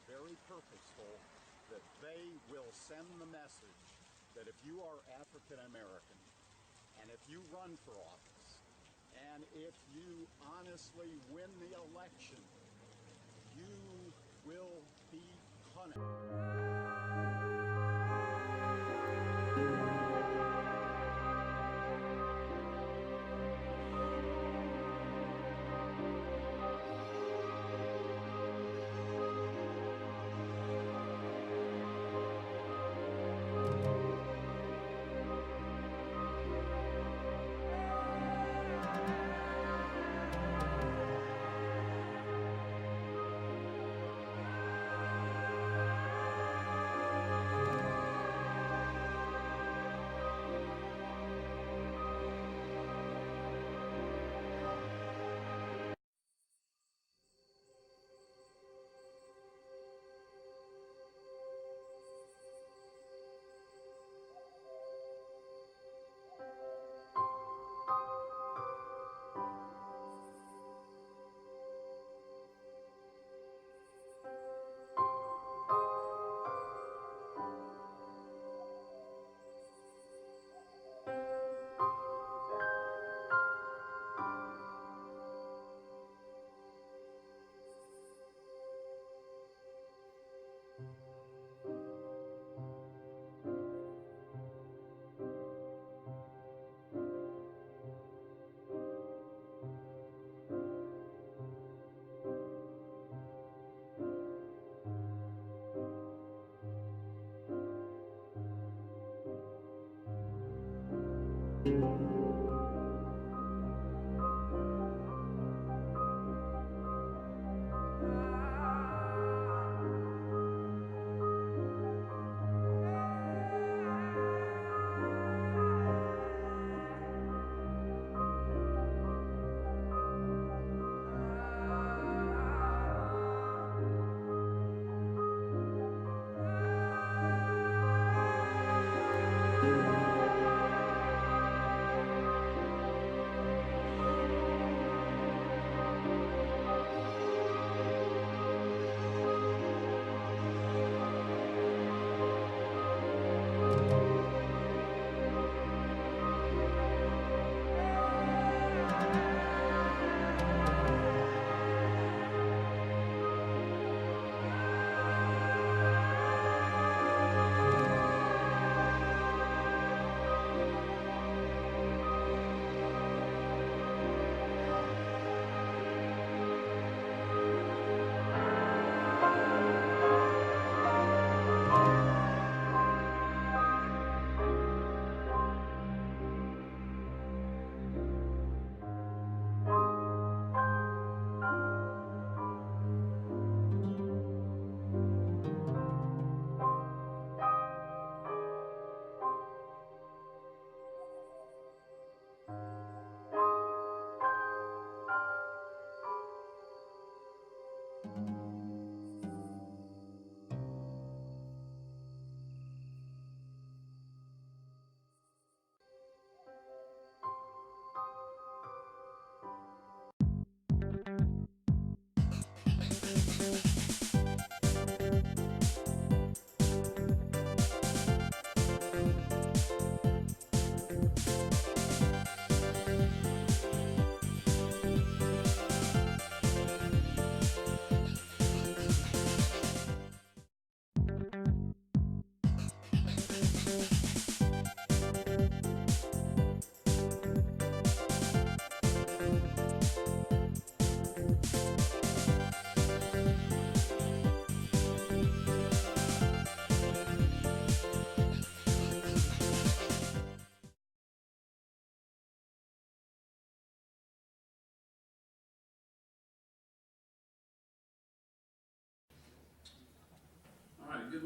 Speaker 14: very purposeful that they will send the message that if you are African American and if you run for office and if you honestly win the election, you will be punished.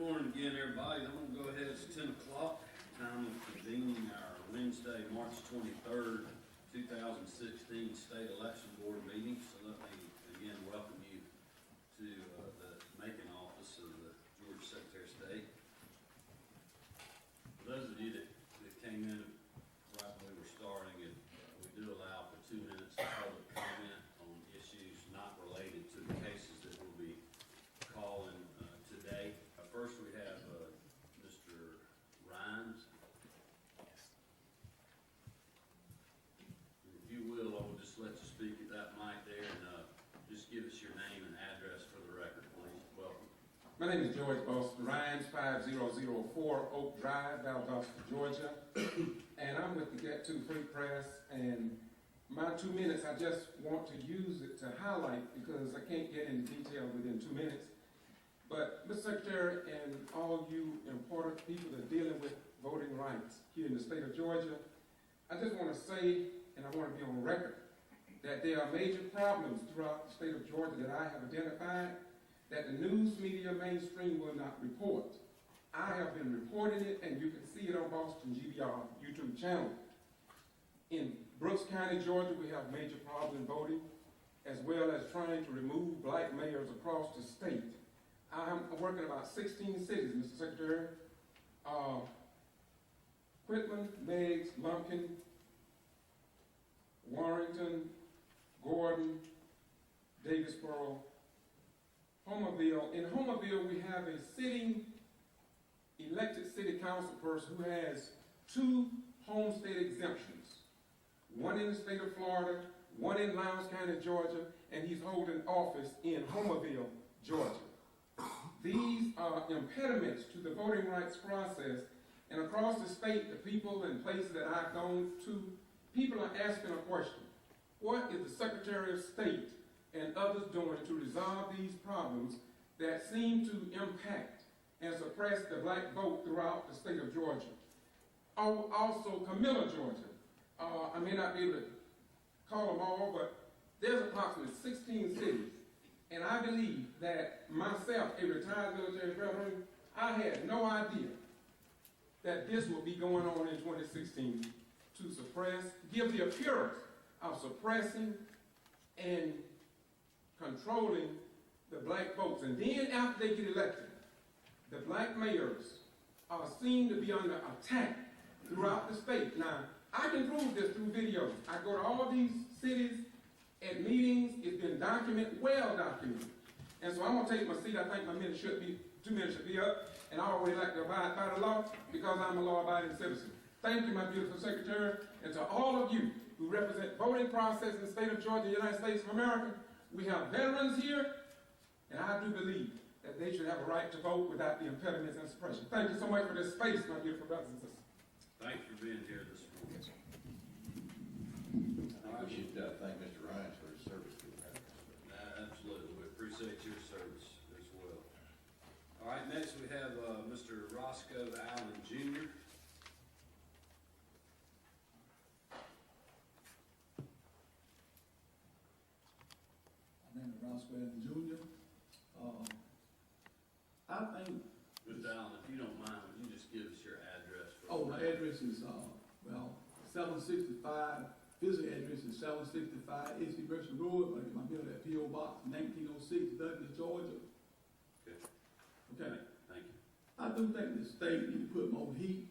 Speaker 17: morning again, everybody. I'm gonna go ahead, it's 10 o'clock, time of convening our Wednesday, March 23rd, 2016 State Election Board meeting. So let me again welcome you to the making office of the Georgia Secretary of State. For those of you that came in right when we were starting, we do allow for 2 minutes of public comment on issues not related to the cases that we'll be calling today. First, we have Mr. Rhines. If you will, I will just let you speak at that mic there and just give us your name and address for the record, please. Welcome.
Speaker 18: My name is George Boston Rhines, 5004 Oak Drive, Valdosta, Georgia. And I'm with the Get To Free Press. And my 2 minutes, I just want to use it to highlight, because I can't get into detail within 2 minutes. But, Mr. Secretary, and all you important people that are dealing with voting rights here in the state of Georgia, I just want to say, and I want to be on record, that there are major problems throughout the state of Georgia that I have identified that the news media mainstream will not report. I have been reporting it, and you can see it on Boston G.B.R. YouTube channel. In Brooks County, Georgia, we have major problems in voting, as well as trying to remove black mayors across the state. I'm working in about 16 cities, Mr. Secretary. Quitman, Meigs, Lumpkin, Warrington, Gordon, Davisboro, Homerville. In Homerville, we have a sitting elected city council person who has 2 home state exemptions. One in the state of Florida, one in Lowndes County, Georgia, and he's holding office in Homerville, Georgia. These are impediments to the voting rights process, and across the state, the people and places that I've gone to, people are asking a question. What is the Secretary of State and others doing to resolve these problems that seem to impact and suppress the black vote throughout the state of Georgia? Also, Camilla, Georgia. I may not be able to call them all, but there's approximately 16 cities. And I believe that myself, a retired military veteran, I had no idea that this would be going on in 2016 to suppress, give the appearance of suppressing and controlling the black votes. And then after they get elected, the black mayors are seen to be under attack throughout the state. Now, I can prove this through videos. I go to all these cities at meetings. It's been documented, well documented. And so I'm going to take my seat. I think my 2 minutes should be up. And I always like to abide by the law because I'm a law-abiding citizen. Thank you, my beautiful Secretary. And to all of you who represent voting process in the state of Georgia, the United States of America, we have veterans here, and I do believe that they should have a right to vote without the impediments and suppression. Thank you so much for this space, my beautiful brothers and sisters.
Speaker 17: Thank you for being here this morning.
Speaker 19: I think we should thank Mr. Ryan for his service to the American.
Speaker 17: Absolutely. We appreciate your service as well. All right, next we have Mr. Roscoe Allen, Jr.
Speaker 20: My name is Roscoe Allen, Jr. I think...
Speaker 17: Mr. Allen, if you don't mind, would you just give us your address?
Speaker 20: My address is, 765, physical address is 765 H.B. Gresham Road, but my building at P.O. Box 1906, Douglas, Georgia. Okay.
Speaker 17: Thank you.
Speaker 20: I do think the state need to put more heat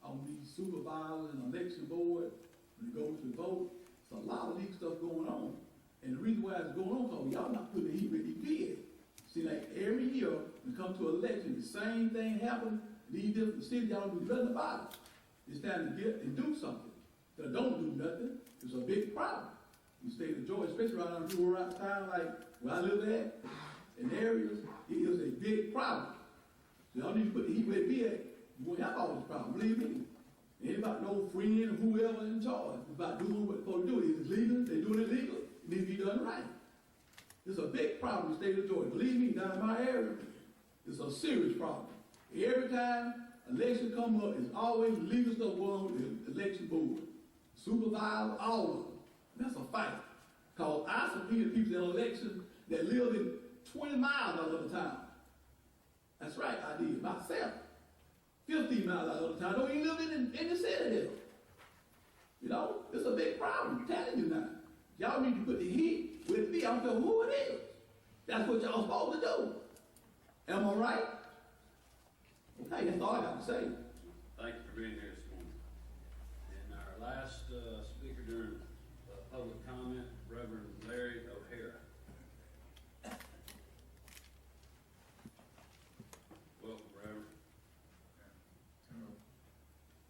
Speaker 20: on these supervisors and election board when it goes to vote. There's a lot of legal stuff going on. And the reason why it's going on is because y'all not putting the heat where you did. See, like every year, when it comes to election, the same thing happens. These different cities, y'all don't do nothing about it. It's time to get and do something. If they don't do nothing, it's a big problem. In the state of Georgia, especially around town, like where I live at, in areas, it is a big problem. So y'all need to put the heat where it be at. You won't have all this problem, believe me. Ain't about no friend or whoever in charge. It's about doing what they're supposed to do. It's legal, they're doing it legal. It needs to be done right. It's a big problem in the state of Georgia. Believe me, down in my area, it's a serious problem. Every time election come up, it's always legal stuff going on with the election board. Supervisor, all of them. And that's a fight. Because I subpoenaed people in elections that live in 20 miles out of the town. That's right, I did, myself. 15 miles out of the town, don't even live in the city there. You know, it's a big problem, I'm telling you now. Y'all need to put the heat with me, I don't care who it is. That's what y'all supposed to do. Am I right? Okay, that's all I got to say.
Speaker 17: Thank you for being here this morning. And our last speaker during public comment, Reverend Larry O'Hara. Welcome, Reverend.
Speaker 21: Hello.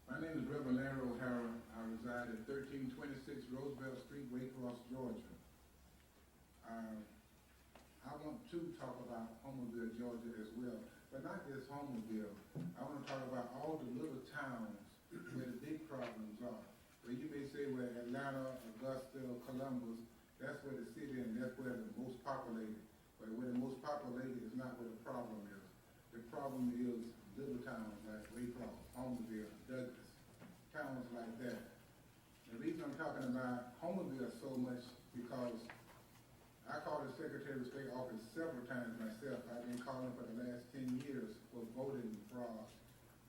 Speaker 21: My name is Reverend Larry O'Hara. I reside at 1326 Roosevelt Street, Waycross, Georgia. I want to talk about Homerville, Georgia as well, but not just Homerville. I want to talk about all the little towns where the big problems are. Where you may say where Atlanta, Augusta, Columbus, that's where the city and that's where the most populated. But where the most populated is not where the problem is. The problem is little towns like Waycross, Homerville, Douglas, towns like that. The reason I'm talking about Homerville so much because I called the Secretary of State office several times myself. I've been calling for the last 10 years for voting fraud.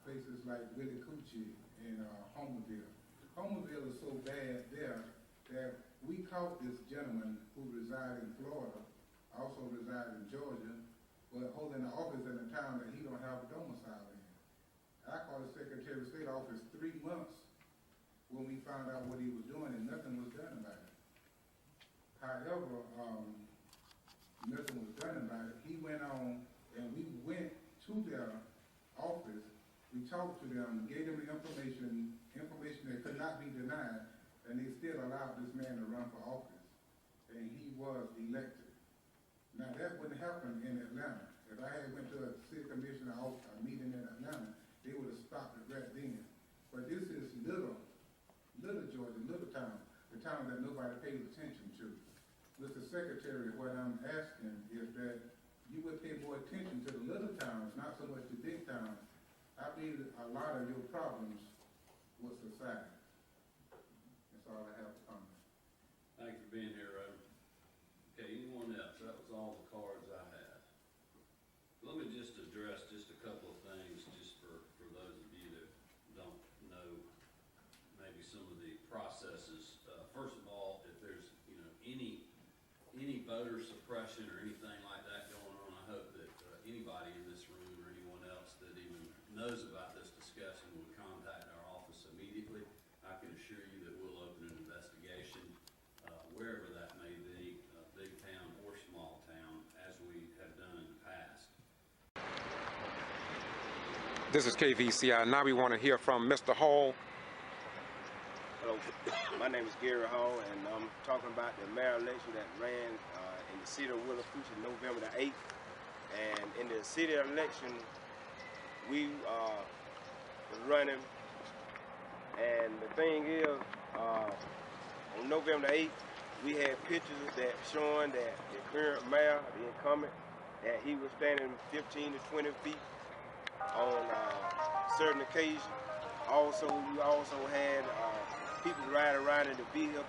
Speaker 21: Places like Willie Coochie and Homerville. Homerville is so bad there that we caught this gentleman who resides in Florida, also resides in Georgia, but holding an office in a town that he don't have a domicile in. I called the Secretary of State office 3 months when we found out what he was doing and nothing was done about it. However, nothing was done about it. He went on and we went to their office, we talked to them, gave them the information that could not be denied, and they still allowed this man to run for office. And he was elected. Now that wouldn't happen in Atlanta. If I had went to a city commissioner meeting in Atlanta, they would have stopped it right then. But this is little Georgia, little town, the town that nobody pays attention to. Mr. Secretary, what I'm asking is that you would pay more attention to the little towns, not so much the big towns. I believe that a lot of your problems with society. That's all I have to comment.
Speaker 17: Thank you for being here, Reverend. Okay, anyone else? That was all the cards I had. Let me just address just a couple of things just for those of you that don't know maybe some of the processes. First of all, if there's any voter suppression or anything like that going on, I hope that anybody in this room or anyone else that even knows about this discussion would contact our office immediately. I can assure you that we'll open an investigation wherever that may be, big town or small town, as we have done in the past.
Speaker 8: This is KVCI. Now we want to hear from Mr. Hall.
Speaker 22: Hello, my name is Gary Hall, and I'm talking about the mayor election that ran in the city of Willacoochee November the 8th. And in the city election, we was running, and the thing is, on November the 8th, we had pictures that showing that the current mayor, the incumbent, that he was standing 15 to 20 feet on certain occasions. Also, we also had people riding around in the vehicle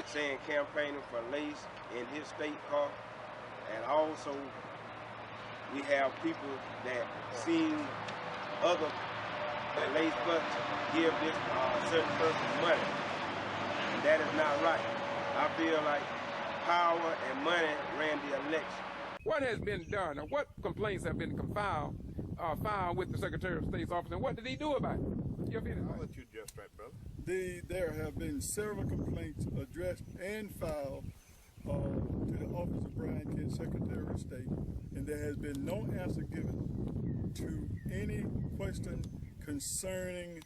Speaker 22: saying campaigning for Lace in his state car. And also, we have people that seen other Lace butts give this certain person money. And that is not right. I feel like power and money ran the election.
Speaker 8: What has been done, or what complaints have been filed with the Secretary of State's office, and what did he do about it?
Speaker 9: I'll let you address that, brother.
Speaker 23: There have been several complaints addressed and filed to the office of Brian Kent, Secretary of State, and there has been no answer given to any question concerning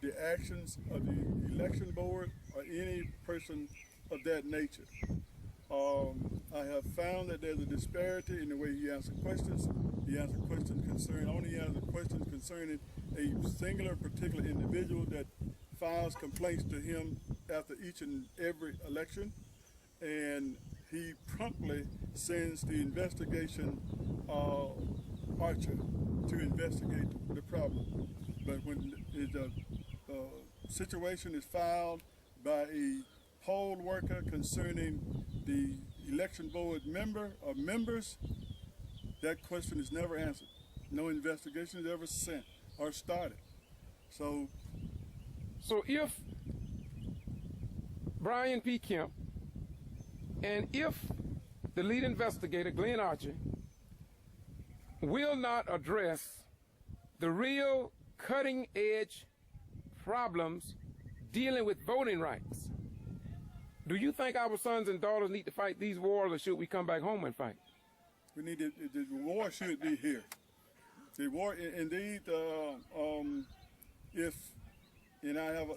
Speaker 23: the actions of the election board or any person of that nature. I have found that there's a disparity in the way he answers questions. He answers questions concerning a singular particular individual that files complaints to him after each and every election, and he promptly sends the investigation Archer to investigate the problem. But when the situation is filed by a poll worker concerning the election board member or members, that question is never answered. no investigations ever sent or started. So
Speaker 3: if Brian P. Kemp and if the lead investigator, Glenn Archer, will not address the real cutting-edge problems dealing with voting rights, do you think our sons and daughters need to fight these wars, or should we come back home and fight?
Speaker 23: we need to, the war should be here. The war, indeed, if, and I have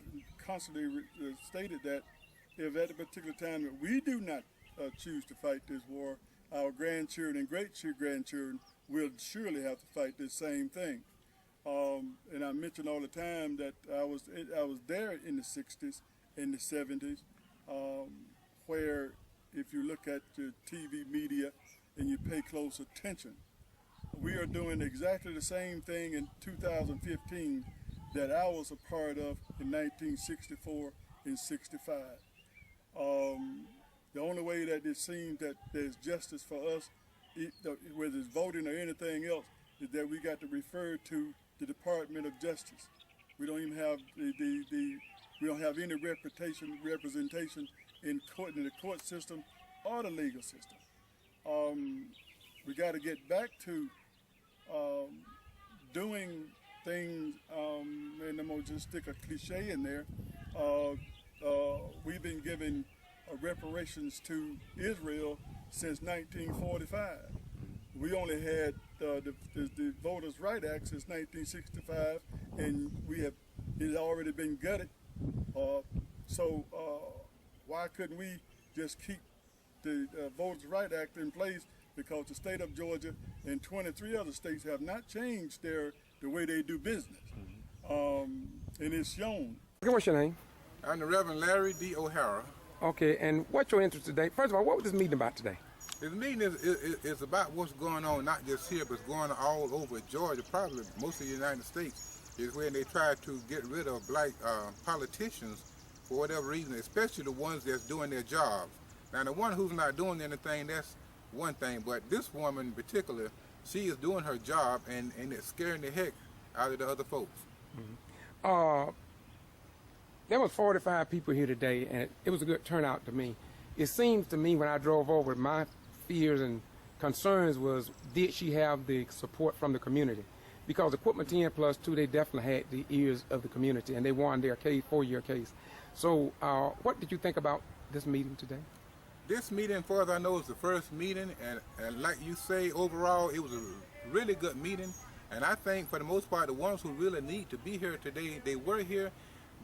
Speaker 23: constantly stated that if at a particular time that we do not choose to fight this war, our grandchildren and great-grandchildren will surely have to fight this same thing. And I mention all the time that I was there in the 60s, in the 70s, where if you look at the TV media and you pay close attention, we are doing exactly the same thing in 2015 that I was a part of in 1964 and 65. The only way that it seems that there's justice for us, whether it's voting or anything else, is that we got to refer to the Department of Justice. We don't even have we don't have any representation in the court system or the legal system. We got to get back to doing things, and I'm gonna just stick a cliche in there. We've been giving reparations to Israel since 1945. We only had the Voters' Right Act since 1965, and it's already been gutted. So why couldn't we just keep the Voters' Right Act in place? Because the state of Georgia and 23 other states have not changed the way they do business, and it's shown.
Speaker 3: What's your name?
Speaker 9: I'm the Reverend Larry D. O'Hara.
Speaker 3: Okay, and what's your interest today? First of all, what was this meeting about today?
Speaker 9: This meeting is about what's going on, not just here, but it's going on all over Georgia, probably most of the United States, is when they try to get rid of black politicians for whatever reason, especially the ones that's doing their jobs. Now, the one who's not doing anything, that's one thing, but this woman in particular, she is doing her job, and it's scaring the heck out of the other folks.
Speaker 3: Mm-hmm. There was 45 people here today, and it was a good turnout to me. It seems to me when I drove over, my fears and concerns was, did she have the support from the community? Because Equipment 10+2, they definitely had the ears of the community, and they won their case, 4-year case. So what did you think about this meeting today?
Speaker 9: This meeting, as far as I know, is the first meeting, and like you say, overall, it was a really good meeting. And I think, for the most part, the ones who really need to be here today, they were here.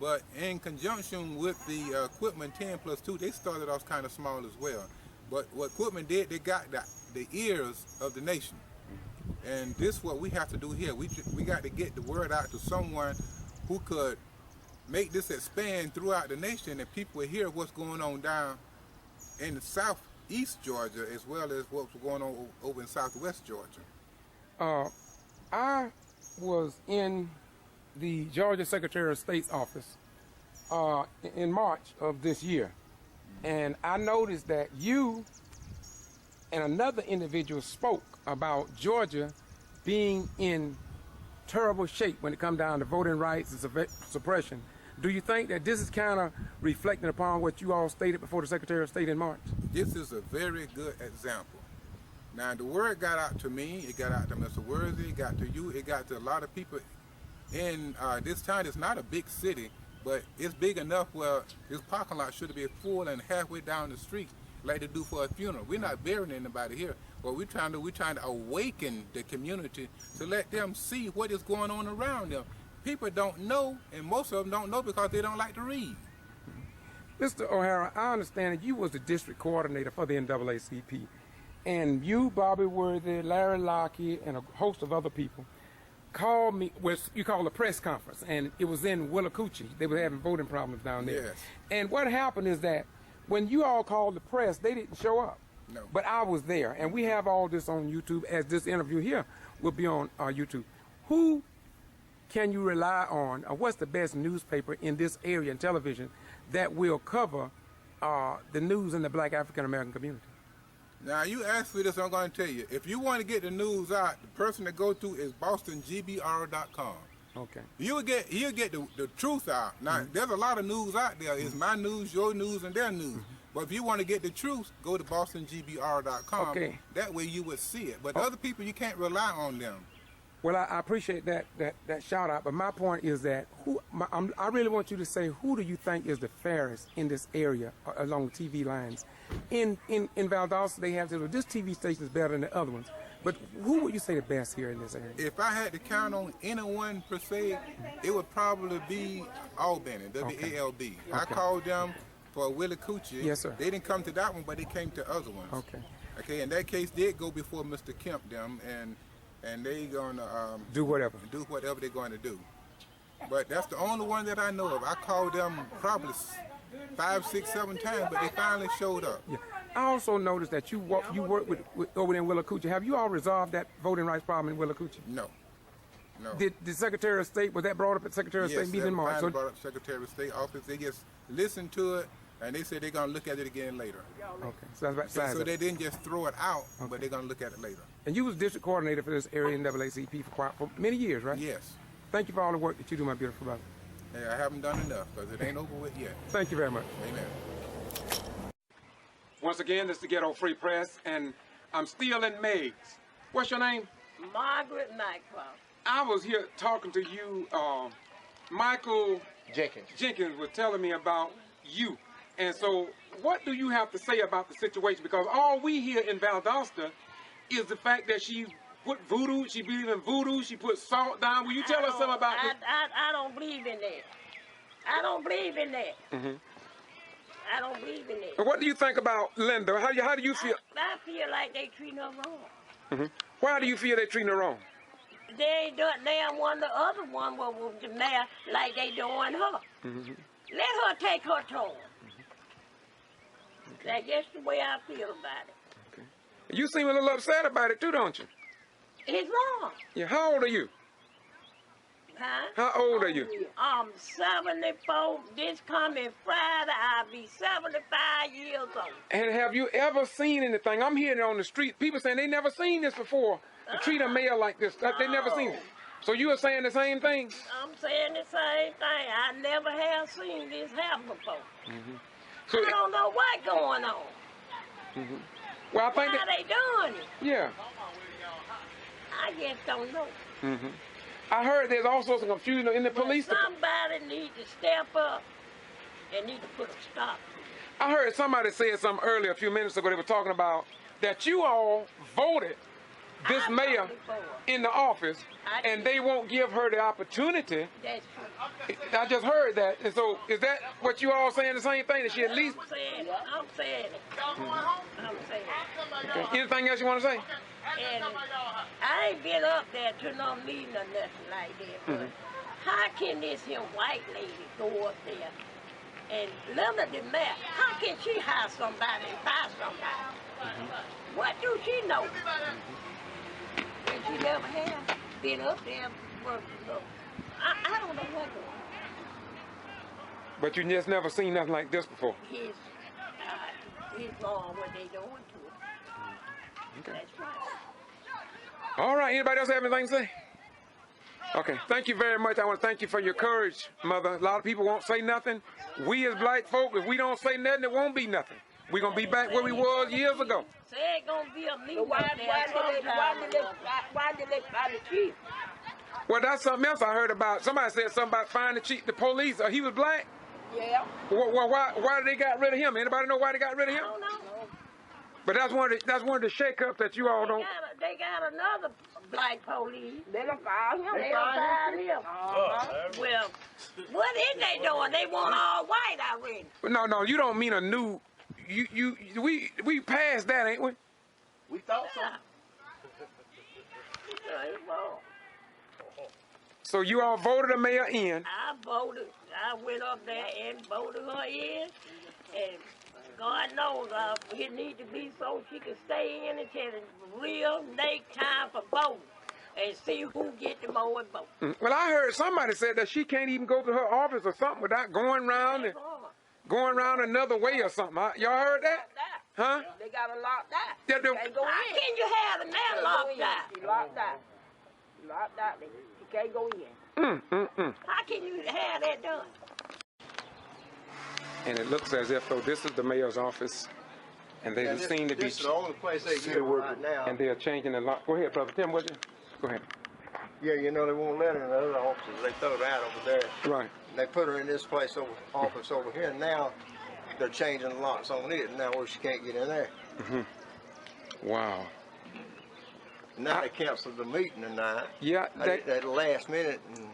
Speaker 9: But in conjunction with the Equipment 10+2, they started off kind of small as well. But what Equipment did, they got the ears of the nation. And this is what we have to do here. We got to get the word out to someone who could make this expand throughout the nation, and people will hear what's going on down in the southeast Georgia as well as what's going on over in southwest Georgia.
Speaker 3: I was in the Georgia Secretary of State's office in March of this year, and I noticed that you and another individual spoke about Georgia being in terrible shape when it comes down to voting rights and suppression. Do you think that this is kind of reflecting upon what you all stated before the Secretary of State in March?
Speaker 9: This is a very good example. Now, the word got out to me, it got out to Mr. Worthy, it got to you, it got to a lot of people in this town. It's not a big city, but it's big enough where this parking lot should be full and halfway down the street like they do for a funeral. We're not burying anybody here. What we're trying to awaken the community to let them see what is going on around them. People don't know, and most of them don't know because they don't like to read.
Speaker 3: Mr. O'Hara, I understand that you was the district coordinator for the NAACP, and you, Bobby Worthy, Larry Lockheed, and a host of other people called me, you call a press conference, and it was in Willacoochee. They were having voting problems down there.
Speaker 9: Yes.
Speaker 3: And what happened is that when you all called the press, they didn't show up.
Speaker 9: No.
Speaker 3: But I was there, and we have all this on YouTube, as this interview here will be on YouTube. Who can you rely on, or what's the best newspaper in this area and television that will cover the news in the black African American community?
Speaker 9: Now, you asked for this, I'm going to tell you. If you want to get the news out, the person to go to is bostongBR.com.
Speaker 3: Okay.
Speaker 9: You'll get the truth out. Now, there's a lot of news out there. It's my news, your news, and their news. But if you want to get the truth, go to bostongBR.com.
Speaker 3: Okay.
Speaker 9: That way you would see it. But other people, you can't rely on them.
Speaker 3: Well, I appreciate that shout out, but my point is that I really want you to say, who do you think is the fairest in this area along the TV lines? In Valdosta, they have this TV station is better than the other ones, but who would you say the best here in this area?
Speaker 9: If I had to count on anyone per se, it would probably be Albany, WALB. Okay. I called them for Willie Coochie.
Speaker 3: Yes, sir.
Speaker 9: They didn't come to that one, but they came to other ones.
Speaker 3: Okay.
Speaker 9: Okay, and that case did go before Mr. Kemp them, and they gonna
Speaker 3: do whatever
Speaker 9: they're going to do. But that's the only one that I know of. I called them probably 5, 6, 7 times, but they finally showed up.
Speaker 3: Yeah. I also noticed that you work with over there in Willacoochee. Have you all resolved that voting rights problem in Willacoochee?
Speaker 9: No. No.
Speaker 3: Did the Secretary of State, was that brought up at Secretary of State meeting in March?
Speaker 9: Yes, brought up Secretary of State office. They just listened to it, and they said they're going to look at it again later.
Speaker 3: Okay, so that's about
Speaker 9: so they didn't just throw it out, but they're going to look at it later.
Speaker 3: And you was district coordinator for this area in NAACP for many years, right?
Speaker 9: Yes.
Speaker 3: Thank you for all the work that you do, my beautiful brother.
Speaker 9: Hey, I haven't done enough, because it ain't over with yet.
Speaker 3: Thank you very much.
Speaker 9: Amen.
Speaker 3: Once again, this is the Ghetto Free Press, and I'm still in Meigs. What's your name?
Speaker 1: Margaret Mycroft.
Speaker 3: I was here talking to you, Michael Jenkins was telling me about you. And so, what do you have to say about the situation? Because all we hear in Valdosta is the fact that she put voodoo, she believed in voodoo, she put salt down. Will you tell us something about this?
Speaker 1: I don't believe in that. I don't believe in that.
Speaker 3: Mm-hmm.
Speaker 1: I don't believe in that.
Speaker 3: And what do you think about Linda? How do you feel?
Speaker 1: I feel like they treat her wrong.
Speaker 3: Mm-hmm. Why do you feel they treating her wrong?
Speaker 1: They want the other one was the mayor like they doing her.
Speaker 3: Mm-hmm.
Speaker 1: Let her take her turn. That's just the way I feel about it.
Speaker 3: Okay. You seem a little upset about it too, don't you?
Speaker 1: It's wrong.
Speaker 3: Yeah. How old are you?
Speaker 1: Huh?
Speaker 3: How old are you?
Speaker 1: I'm 74. This coming Friday, I'll be 75 years old.
Speaker 3: And have you ever seen anything? I'm hearing it on the street. People saying they never seen this before. To treat a mayor like this. They never seen it. So you are saying the same thing?
Speaker 1: I'm saying the same thing. I never have seen this happen before.
Speaker 3: Mm-hmm. So
Speaker 1: I don't know what's going on.
Speaker 3: Mm-hmm. Well, I think
Speaker 1: how they doing it?
Speaker 3: Yeah.
Speaker 1: I just don't know.
Speaker 3: Mm-hmm. I heard there's also some confusion in the police department.
Speaker 1: Somebody need to step up and need to put a stop.
Speaker 3: I heard somebody say something earlier, a few minutes ago. They were talking about that you all voted this mayor in the office, and they won't give her the opportunity.
Speaker 1: That's true.
Speaker 3: I just heard that. And so, is that what you all saying the same thing? That she at least...
Speaker 1: I'm saying it.
Speaker 3: Mm-hmm.
Speaker 1: I'm saying it.
Speaker 3: Okay. Anything else you want to say?
Speaker 1: And I ain't been up there to no meeting or nothing like that, but how can this here white lady go up there and Linda the mayor, how can she hire somebody and buy somebody? What do she know? And she never have been up there working. I don't know what going on.
Speaker 3: But you just never seen nothing like this before?
Speaker 1: It's wrong what they doing to her.
Speaker 3: Okay.
Speaker 1: That's right.
Speaker 3: All right, anybody else have anything to say? Okay, thank you very much. I want to thank you for your courage, Mother. A lot of people won't say nothing. We as black folk, if we don't say nothing, it won't be nothing. We're going to be back where we was years ago.
Speaker 1: Say it going to be a meeting
Speaker 11: Why did they fire the chief?
Speaker 3: Well, that's something else I heard about. Somebody said something about firing the chief, the police. He was black?
Speaker 11: Yeah.
Speaker 3: Well, why did they got rid of him? Anybody know why they got rid of him?
Speaker 1: I don't know.
Speaker 3: But that's one of the shake-ups that you all don't...
Speaker 1: They got another black police.
Speaker 11: They done fired him.
Speaker 1: They done fired him. Well, what is they doing? They want all white already.
Speaker 3: No, you don't mean a new... We passed that, ain't we?
Speaker 1: We thought so.
Speaker 3: So you all voted the mayor in.
Speaker 1: I voted. I went up there and voted her in. And God knows it needs to be so she can stay in until it's real make time for voting. And see who get the most votes.
Speaker 3: Well, I heard somebody said that she can't even go to her office or something without going around another way or something. Y'all heard that? Huh?
Speaker 1: They got her locked out.
Speaker 3: Yeah,
Speaker 1: Can't go in. How can you have the man locked out? She locked out. Locked out. She can't go in. How can you have that done?
Speaker 3: And it looks as if though this is the mayor's office, and they seem to be.
Speaker 4: This is the only place they get right now.
Speaker 3: And they are changing the lock. Go ahead, brother. Tell me what you. Go ahead.
Speaker 4: Yeah, you know they won't let her in the other offices. They throw her out over there.
Speaker 3: Right.
Speaker 4: They put her in this place office over here. And now they're changing the locks on it. Now where she can't get in there.
Speaker 3: Wow.
Speaker 4: Now they canceled the meeting tonight.
Speaker 3: Yeah.
Speaker 4: At the last minute. And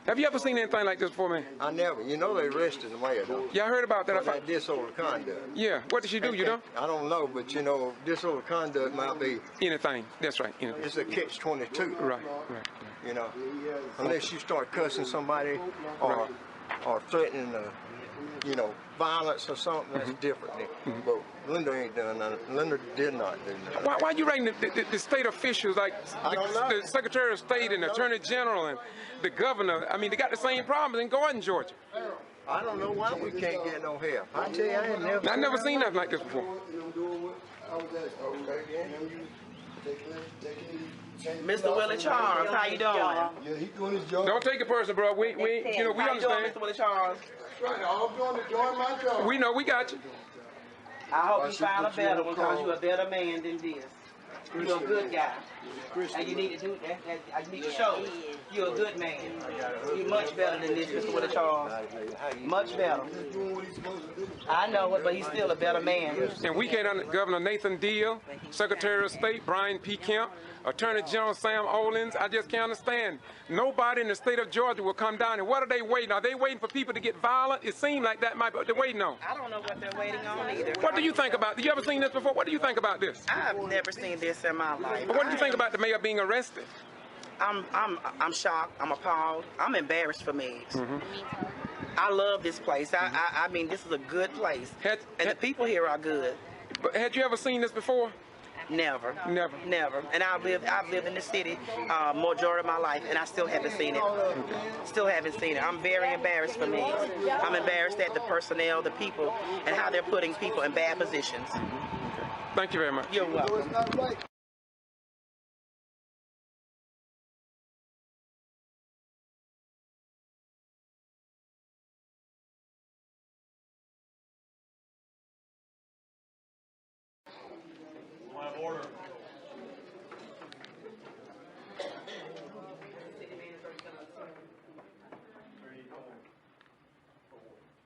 Speaker 3: have you ever seen anything like this before, man?
Speaker 4: I never. You know they arrested the mayor, though.
Speaker 3: Yeah, I heard about that.
Speaker 4: For that disorderly conduct.
Speaker 3: Yeah. What did she do? You know?
Speaker 4: I don't know, but you know, disorderly conduct might be
Speaker 3: anything. That's right. Anything.
Speaker 4: It's a catch-22.
Speaker 3: Right.
Speaker 4: You know, unless you start cussing somebody or threatening, you know, violence or something, that's different. But Linda ain't done nothing. Linda did not do nothing.
Speaker 3: Why are you rating the state officials like the Secretary of State and the Attorney General and the governor? I mean, they got the same problems in Gordon, Georgia.
Speaker 4: I don't know why we can't get no help. I tell you, I
Speaker 3: never seen nothing like this before.
Speaker 6: Mr. Willie Charles, how you doing?
Speaker 21: Yeah, he doing his job.
Speaker 3: Don't take it personal, bro. We you know, we
Speaker 6: how
Speaker 3: understand.
Speaker 6: you doing, Mr. Willie Charles?
Speaker 21: Right, I'm doing my job.
Speaker 3: We know, we got you.
Speaker 6: I hope you find a better one because you're a better man than this. You're a good guy. And you need to do that. You need to show you're a good man. You're much better than this, Mr. Willie Charles. Much better. I know it, but he's still a better man.
Speaker 3: And we can't under Governor Nathan Deal, Secretary of State Brian P. Kemp, Attorney General Sam Olens. I just can't understand. Nobody in the state of Georgia will come down. And what are they waiting on? Are they waiting for people to get violent? It seems like that might be what they're waiting on.
Speaker 6: I don't know what they're waiting on either.
Speaker 3: What do you think about this? You ever seen this before? What do you think about this?
Speaker 6: I've never seen this in my life.
Speaker 3: What do you think about the mayor being arrested?
Speaker 6: I'm shocked. I'm appalled. I'm embarrassed for Meigs. I love this place. I mean, this is a good place. And the people here are good.
Speaker 3: But had you ever seen this before?
Speaker 6: Never.
Speaker 3: Never.
Speaker 6: And I've lived in the city majority of my life, and I still haven't seen it. Still haven't seen it. I'm very embarrassed for me. I'm embarrassed at the personnel, the people, and how they're putting people in bad positions.
Speaker 3: Thank you very much.
Speaker 6: You're welcome.
Speaker 2: Order.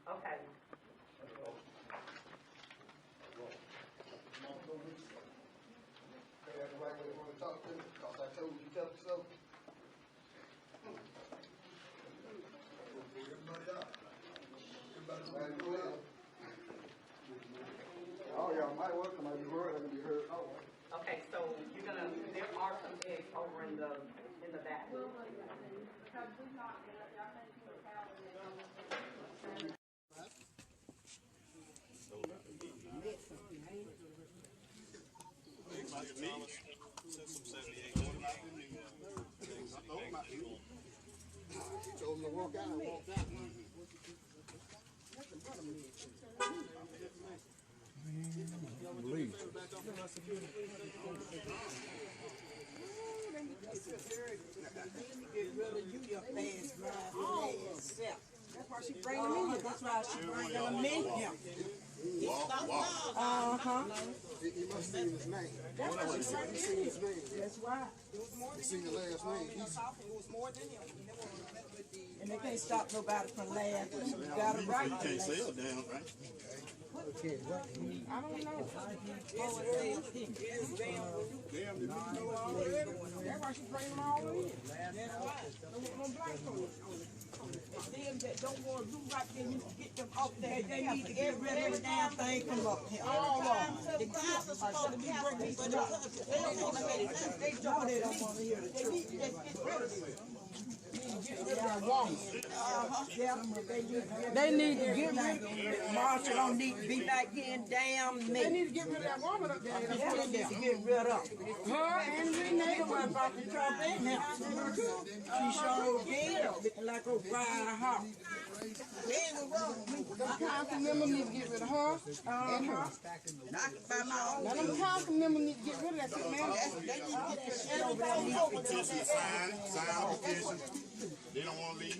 Speaker 6: Okay.
Speaker 21: Oh, y'all might welcome. I be heard. I can be heard. Oh.
Speaker 6: Okay, so you're gonna. There are some eggs over in the back.
Speaker 21: He told him to walk out and walked out. Leave.
Speaker 7: That's why she bring him in here. That's why she bring him in here. Uh-huh.
Speaker 21: He must have seen his name.
Speaker 7: That's why she bring him in here. That's why.
Speaker 21: He seen the last name.
Speaker 7: It was more than him. And they can't stop nobody from laughing. You got it right.
Speaker 21: You can't say it down, right?
Speaker 7: I don't know.
Speaker 21: Damn, did you know already?
Speaker 7: That's why she bring them all in. No black folks. Them that don't want to do right, then you get them off there. They need to get rid of every damn thing from up here. All of them. The kids are supposed to be bringing stuff. They don't want to hear the truth. They need to get rid of it. get rid of that woman.
Speaker 11: They need to get rid of Marshall don't need to be back in damn me.
Speaker 7: They need to get rid of that woman up there.
Speaker 11: That's what they need to get rid of.
Speaker 7: Her and Renee were about to try to help.
Speaker 11: She sure did, looking like a fried hawk.
Speaker 7: The council member need to get rid of her and her. Now them council members need to get rid of that shit, man. They need to get that shit over there.
Speaker 19: Petition sign petition. They don't want to leave.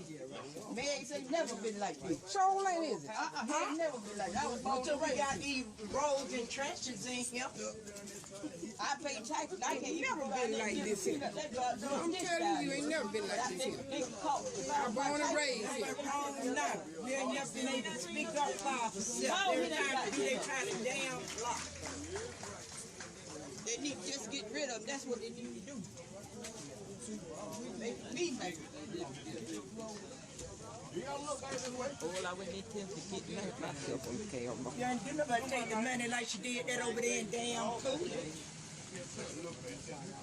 Speaker 11: Meg's ain't never been like this.
Speaker 7: So late is it?
Speaker 11: He ain't never been like that. Until we got these roads and trenches in here. I pay taxes. I can't never been like this here. I'm telling you, ain't never been like this here. I'm born and raised here. They ain't never been able to speak up for themselves. Every time they try to damn block. They need to just get rid of them. That's what they need to do. Make me make it. All I would need to get myself on the camera. You ain't nobody take the money like she did that over there in damn food.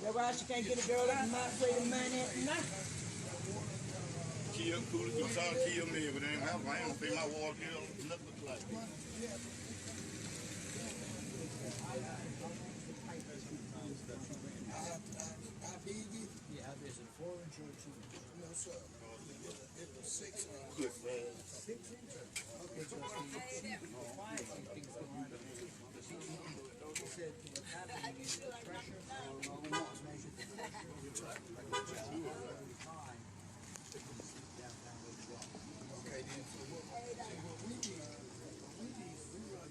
Speaker 11: That's why she can't get a girl out my way the money at night.
Speaker 19: Kill, cool, you saw kill me, but then I don't pay my water bill, nothing like that.
Speaker 5: Yeah, there's a 4-inch or 2-inch. No, sir. It was 6 inches. 6 inches? Okay, trustee. He said what's happening is the pressure on all the walls measured. Okay, then, so what we need, we run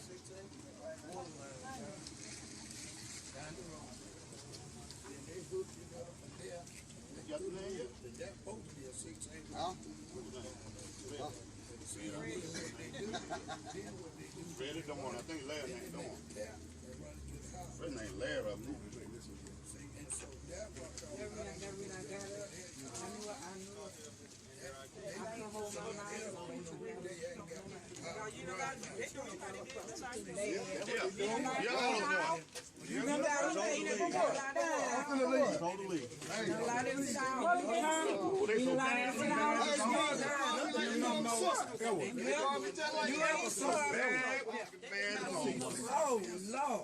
Speaker 5: 6 inches, one line down the road. Then they hook it up from there. That boat be a 6 inch. See what they do? Then what they do?
Speaker 19: Really don't want, I think Larry ain't doing. His name Larry, I believe.
Speaker 5: And so that one,
Speaker 11: Oh, Lord.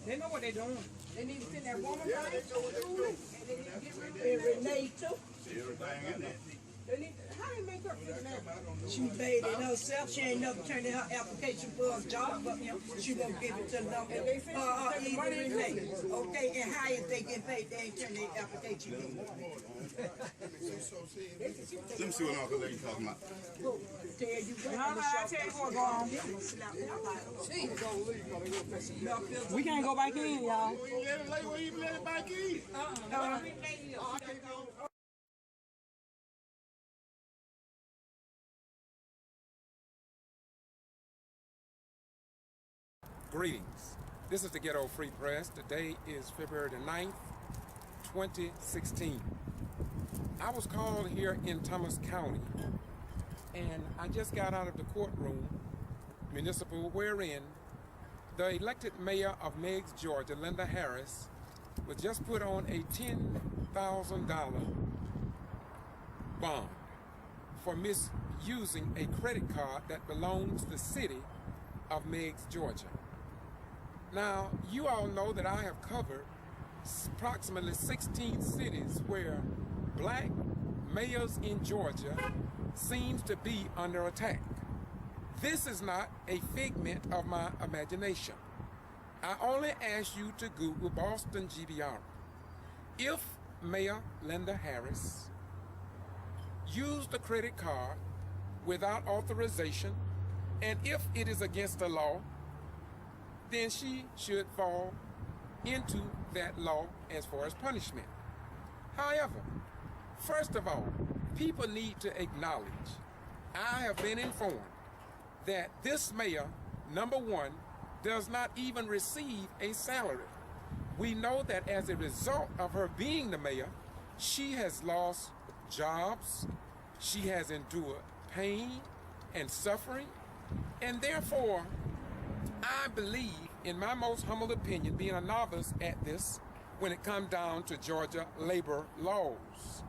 Speaker 11: They know what they're doing.
Speaker 7: They need to send that woman
Speaker 19: Yeah,
Speaker 7: right.
Speaker 19: they know what they're doing.
Speaker 7: And they need to get rid of it.
Speaker 11: Renee too.
Speaker 19: Everything in there.
Speaker 7: They need to, how they make her feel that?
Speaker 11: She made it herself. She ain't never turned in her application for a job, but she won't give it to them. Even Renee. Okay, and how is they get paid? They ain't turn their application in.
Speaker 19: Let me see what Uncle Lady talking about.
Speaker 11: Tell you what. I tell you what's wrong. We can't go back in, y'all.
Speaker 19: We let it lay, we even let it back in.
Speaker 8: Greetings. This is the Ghetto Free Press. Today is February the 9th, 2016. I was called here in Thomas County, and I just got out of the courtroom, municipal, wherein the elected mayor of Meigs, Georgia, Linda Harris, was just put on a $10,000 bond for misusing a credit card that belongs to the city of Meigs, Georgia. Now, you all know that I have covered approximately 16 cities where black mayors in Georgia seems to be under attack. This is not a figment of my imagination. I only ask you to Google Boston G.B.R. If Mayor Linda Harris used the credit card without authorization, and if it is against the law, then she should fall into that law as far as punishment. However, first of all, people need to acknowledge, I have been informed that this mayor, number one, does not even receive a salary. We know that as a result of her being the mayor, she has lost jobs, she has endured pain and suffering, and therefore,
Speaker 18: I believe, in my most humble opinion, being a novice at this, when it comes down to Georgia labor laws,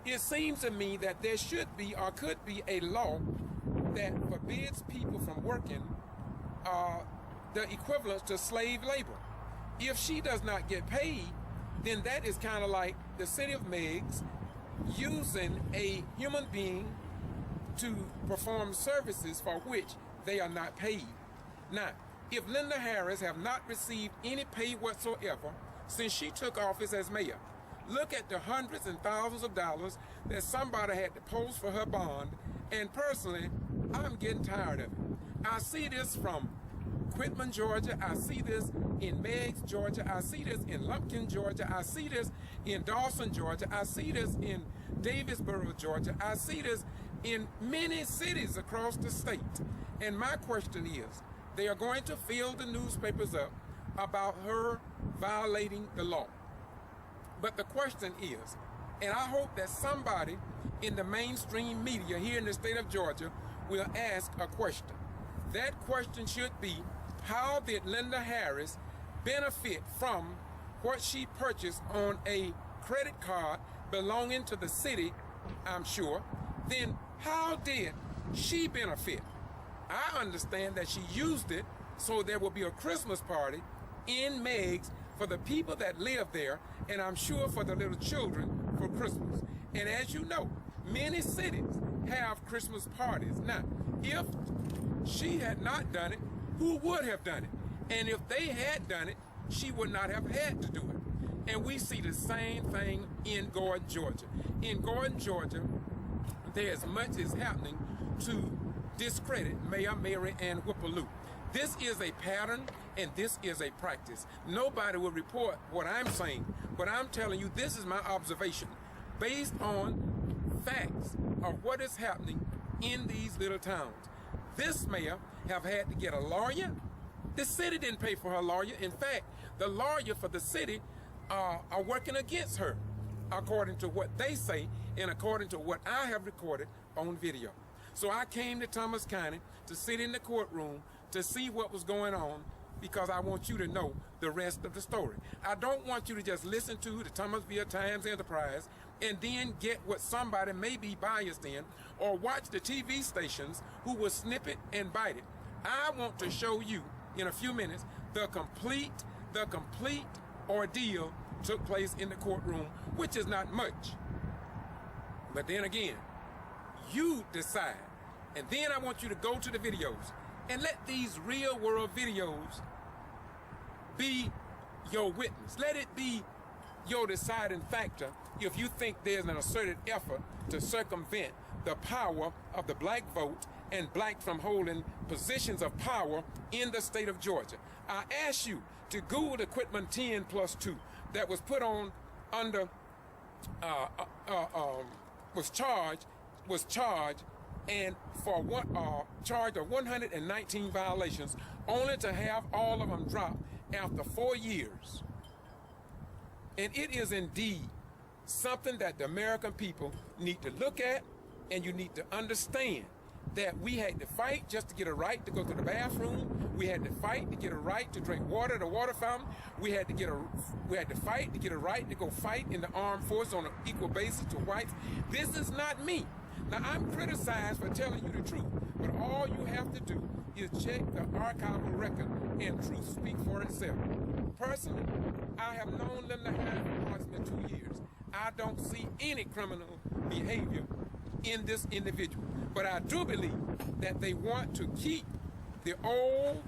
Speaker 18: it seems to me that there should be or could be a law that forbids people from working the equivalent to slave labor. If she does not get paid, then that is kind of like the city of Meigs using a human being to perform services for which they are not paid. Now, if Linda Harris have not received any pay whatsoever since she took office as mayor, look at the hundreds and thousands of dollars that somebody had to post for her bond, and personally, I'm getting tired of it. I see this from Quitman, Georgia. I see this in Meigs, Georgia. I see this in Lumpkin, Georgia. I see this in Dawson, Georgia. I see this in Davisboro, Georgia. I see this in many cities across the state. And my question is, they are going to fill the newspapers up about her violating the law. But the question is, and I hope that somebody in the mainstream media here in the state of Georgia will ask a question. That question should be, how did Linda Harris benefit from what she purchased on a credit card belonging to the city, I'm sure? Then how did she benefit? I understand that she used it so there will be a Christmas party in Meigs for the people that live there, and I'm sure for the little children for Christmas. And as you know, many cities have Christmas parties. Now, if she had not done it, who would have done it? And if they had done it, she would not have had to do it. And we see the same thing in Gordon, Georgia. In Gordon, Georgia, there's much is happening to discredit Mayor Mary Ann Whipple. This is a pattern and this is a practice. Nobody will report what I'm saying, but I'm telling you this is my observation based on facts of what is happening in these little towns. This mayor have had to get a lawyer. The city didn't pay for her lawyer. In fact, the lawyer for the city are working against her, according to what they say and according to what I have recorded on video. So I came to Thomas County to sit in the courtroom to see what was going on, because I want you to know the rest of the story. I don't want you to just listen to the Thomasville Times-Enterprise and then get what somebody may be biased in, or watch the TV stations who will snip it and bite it. I want to show you in a few minutes the complete ordeal took place in the courtroom, which is not much. But then again, you decide. And then I want you to go to the videos and let these real world videos be your witness. Let it be your deciding factor if you think there's an asserted effort to circumvent the power of the black vote and black from holding positions of power in the state of Georgia. I ask you to Google the Quitman 10+2 that was put on under, was charged and for charge of 119 violations, only to have all of them dropped after 4 years. And it is indeed something that the American people need to look at, and you need to understand that we had to fight just to get a right to go to the bathroom. We had to fight to get a right to drink water at a water fountain. We had to fight to get a right to go fight in the armed forces on an equal basis to whites. This is not me. Now, I'm criticized for telling you the truth, but all you have to do is check the archival record and truth speak for itself. Personally, I have known Linda Harris for approximately 2 years. I don't see any criminal behavior in this individual, but I do believe that they want to keep the old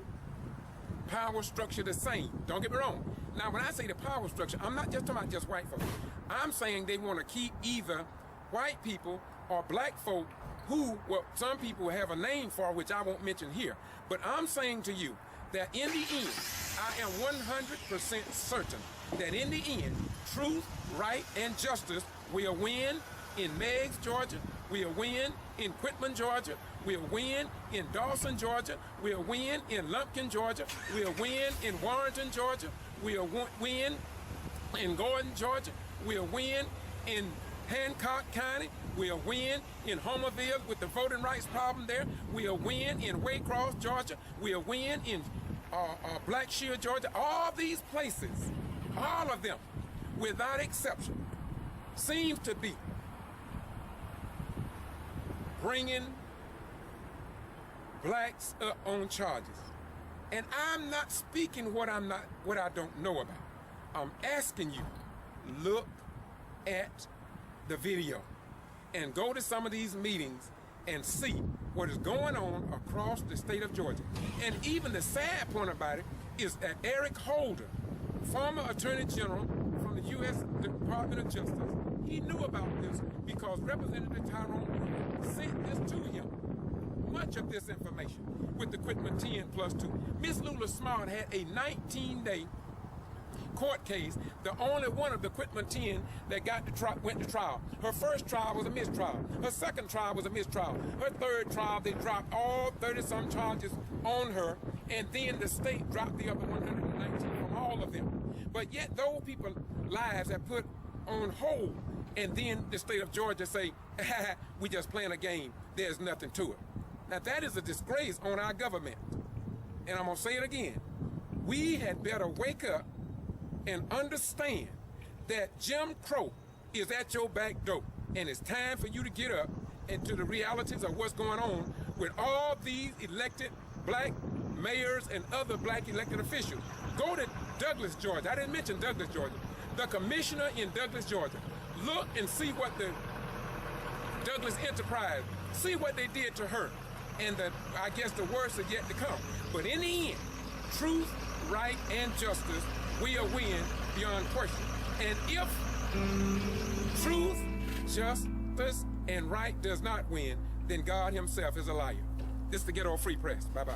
Speaker 18: power structure the same. Don't get me wrong. Now, when I say the power structure, I'm not just talking about just white folks. I'm saying they want to keep either white people or black folk who, well, some people have a name for, which I won't mention here. But I'm saying to you that in the end, I am 100% certain that in the end, truth, right, and justice will win in Meigs, Georgia. We'll win in Quitman, Georgia. We'll win in Dawson, Georgia. We'll win in Lumpkin, Georgia. We'll win in Warrenton, Georgia. We'll win in Gordon, Georgia. We'll win in Hancock County. We'll win in Homerville with the voting rights problem there. We'll win in Waycross, Georgia. We'll win in
Speaker 3: Blackshear, Georgia, all these places, all of them, without exception, seems to be bringing blacks up on charges. And I'm not speaking what I don't know about. I'm asking you, look at the video and go to some of these meetings and see what is going on across the state of Georgia. And even the sad point about it is that Eric Holder, former Attorney General from the U.S. Department of Justice, he knew about this because Representative Tyrone sent this to him. Much of this information with the Quitman 10+2. Miss Lula Smart had a 19-day court case, the only one of the Quitman 10 that went to trial. Her first trial was a mistrial. Her second trial was a mistrial. Her third trial, they dropped all 30-some charges on her, and then the state dropped the other 119 from all of them. But yet those people's lives are put on hold, and then the state of Georgia say, we just playing a game, there's nothing to it. Now that is a disgrace on our government. And I'm gonna say it again. We had better wake up and understand that Jim Crow is at your back door. And it's time for you to get up into the realities of what's going on with all these elected black mayors and other black elected officials. Go to Douglas, Georgia. I didn't mention Douglas, Georgia. The commissioner in Douglas, Georgia. Look and see what the Douglas Enterprise, see what they did to her. And I guess the worst is yet to come. But in the end, truth, right, and justice will win beyond question. And if truth, justice, and right does not win, then God himself is a liar. This is the Ghetto Free Press. Bye-bye.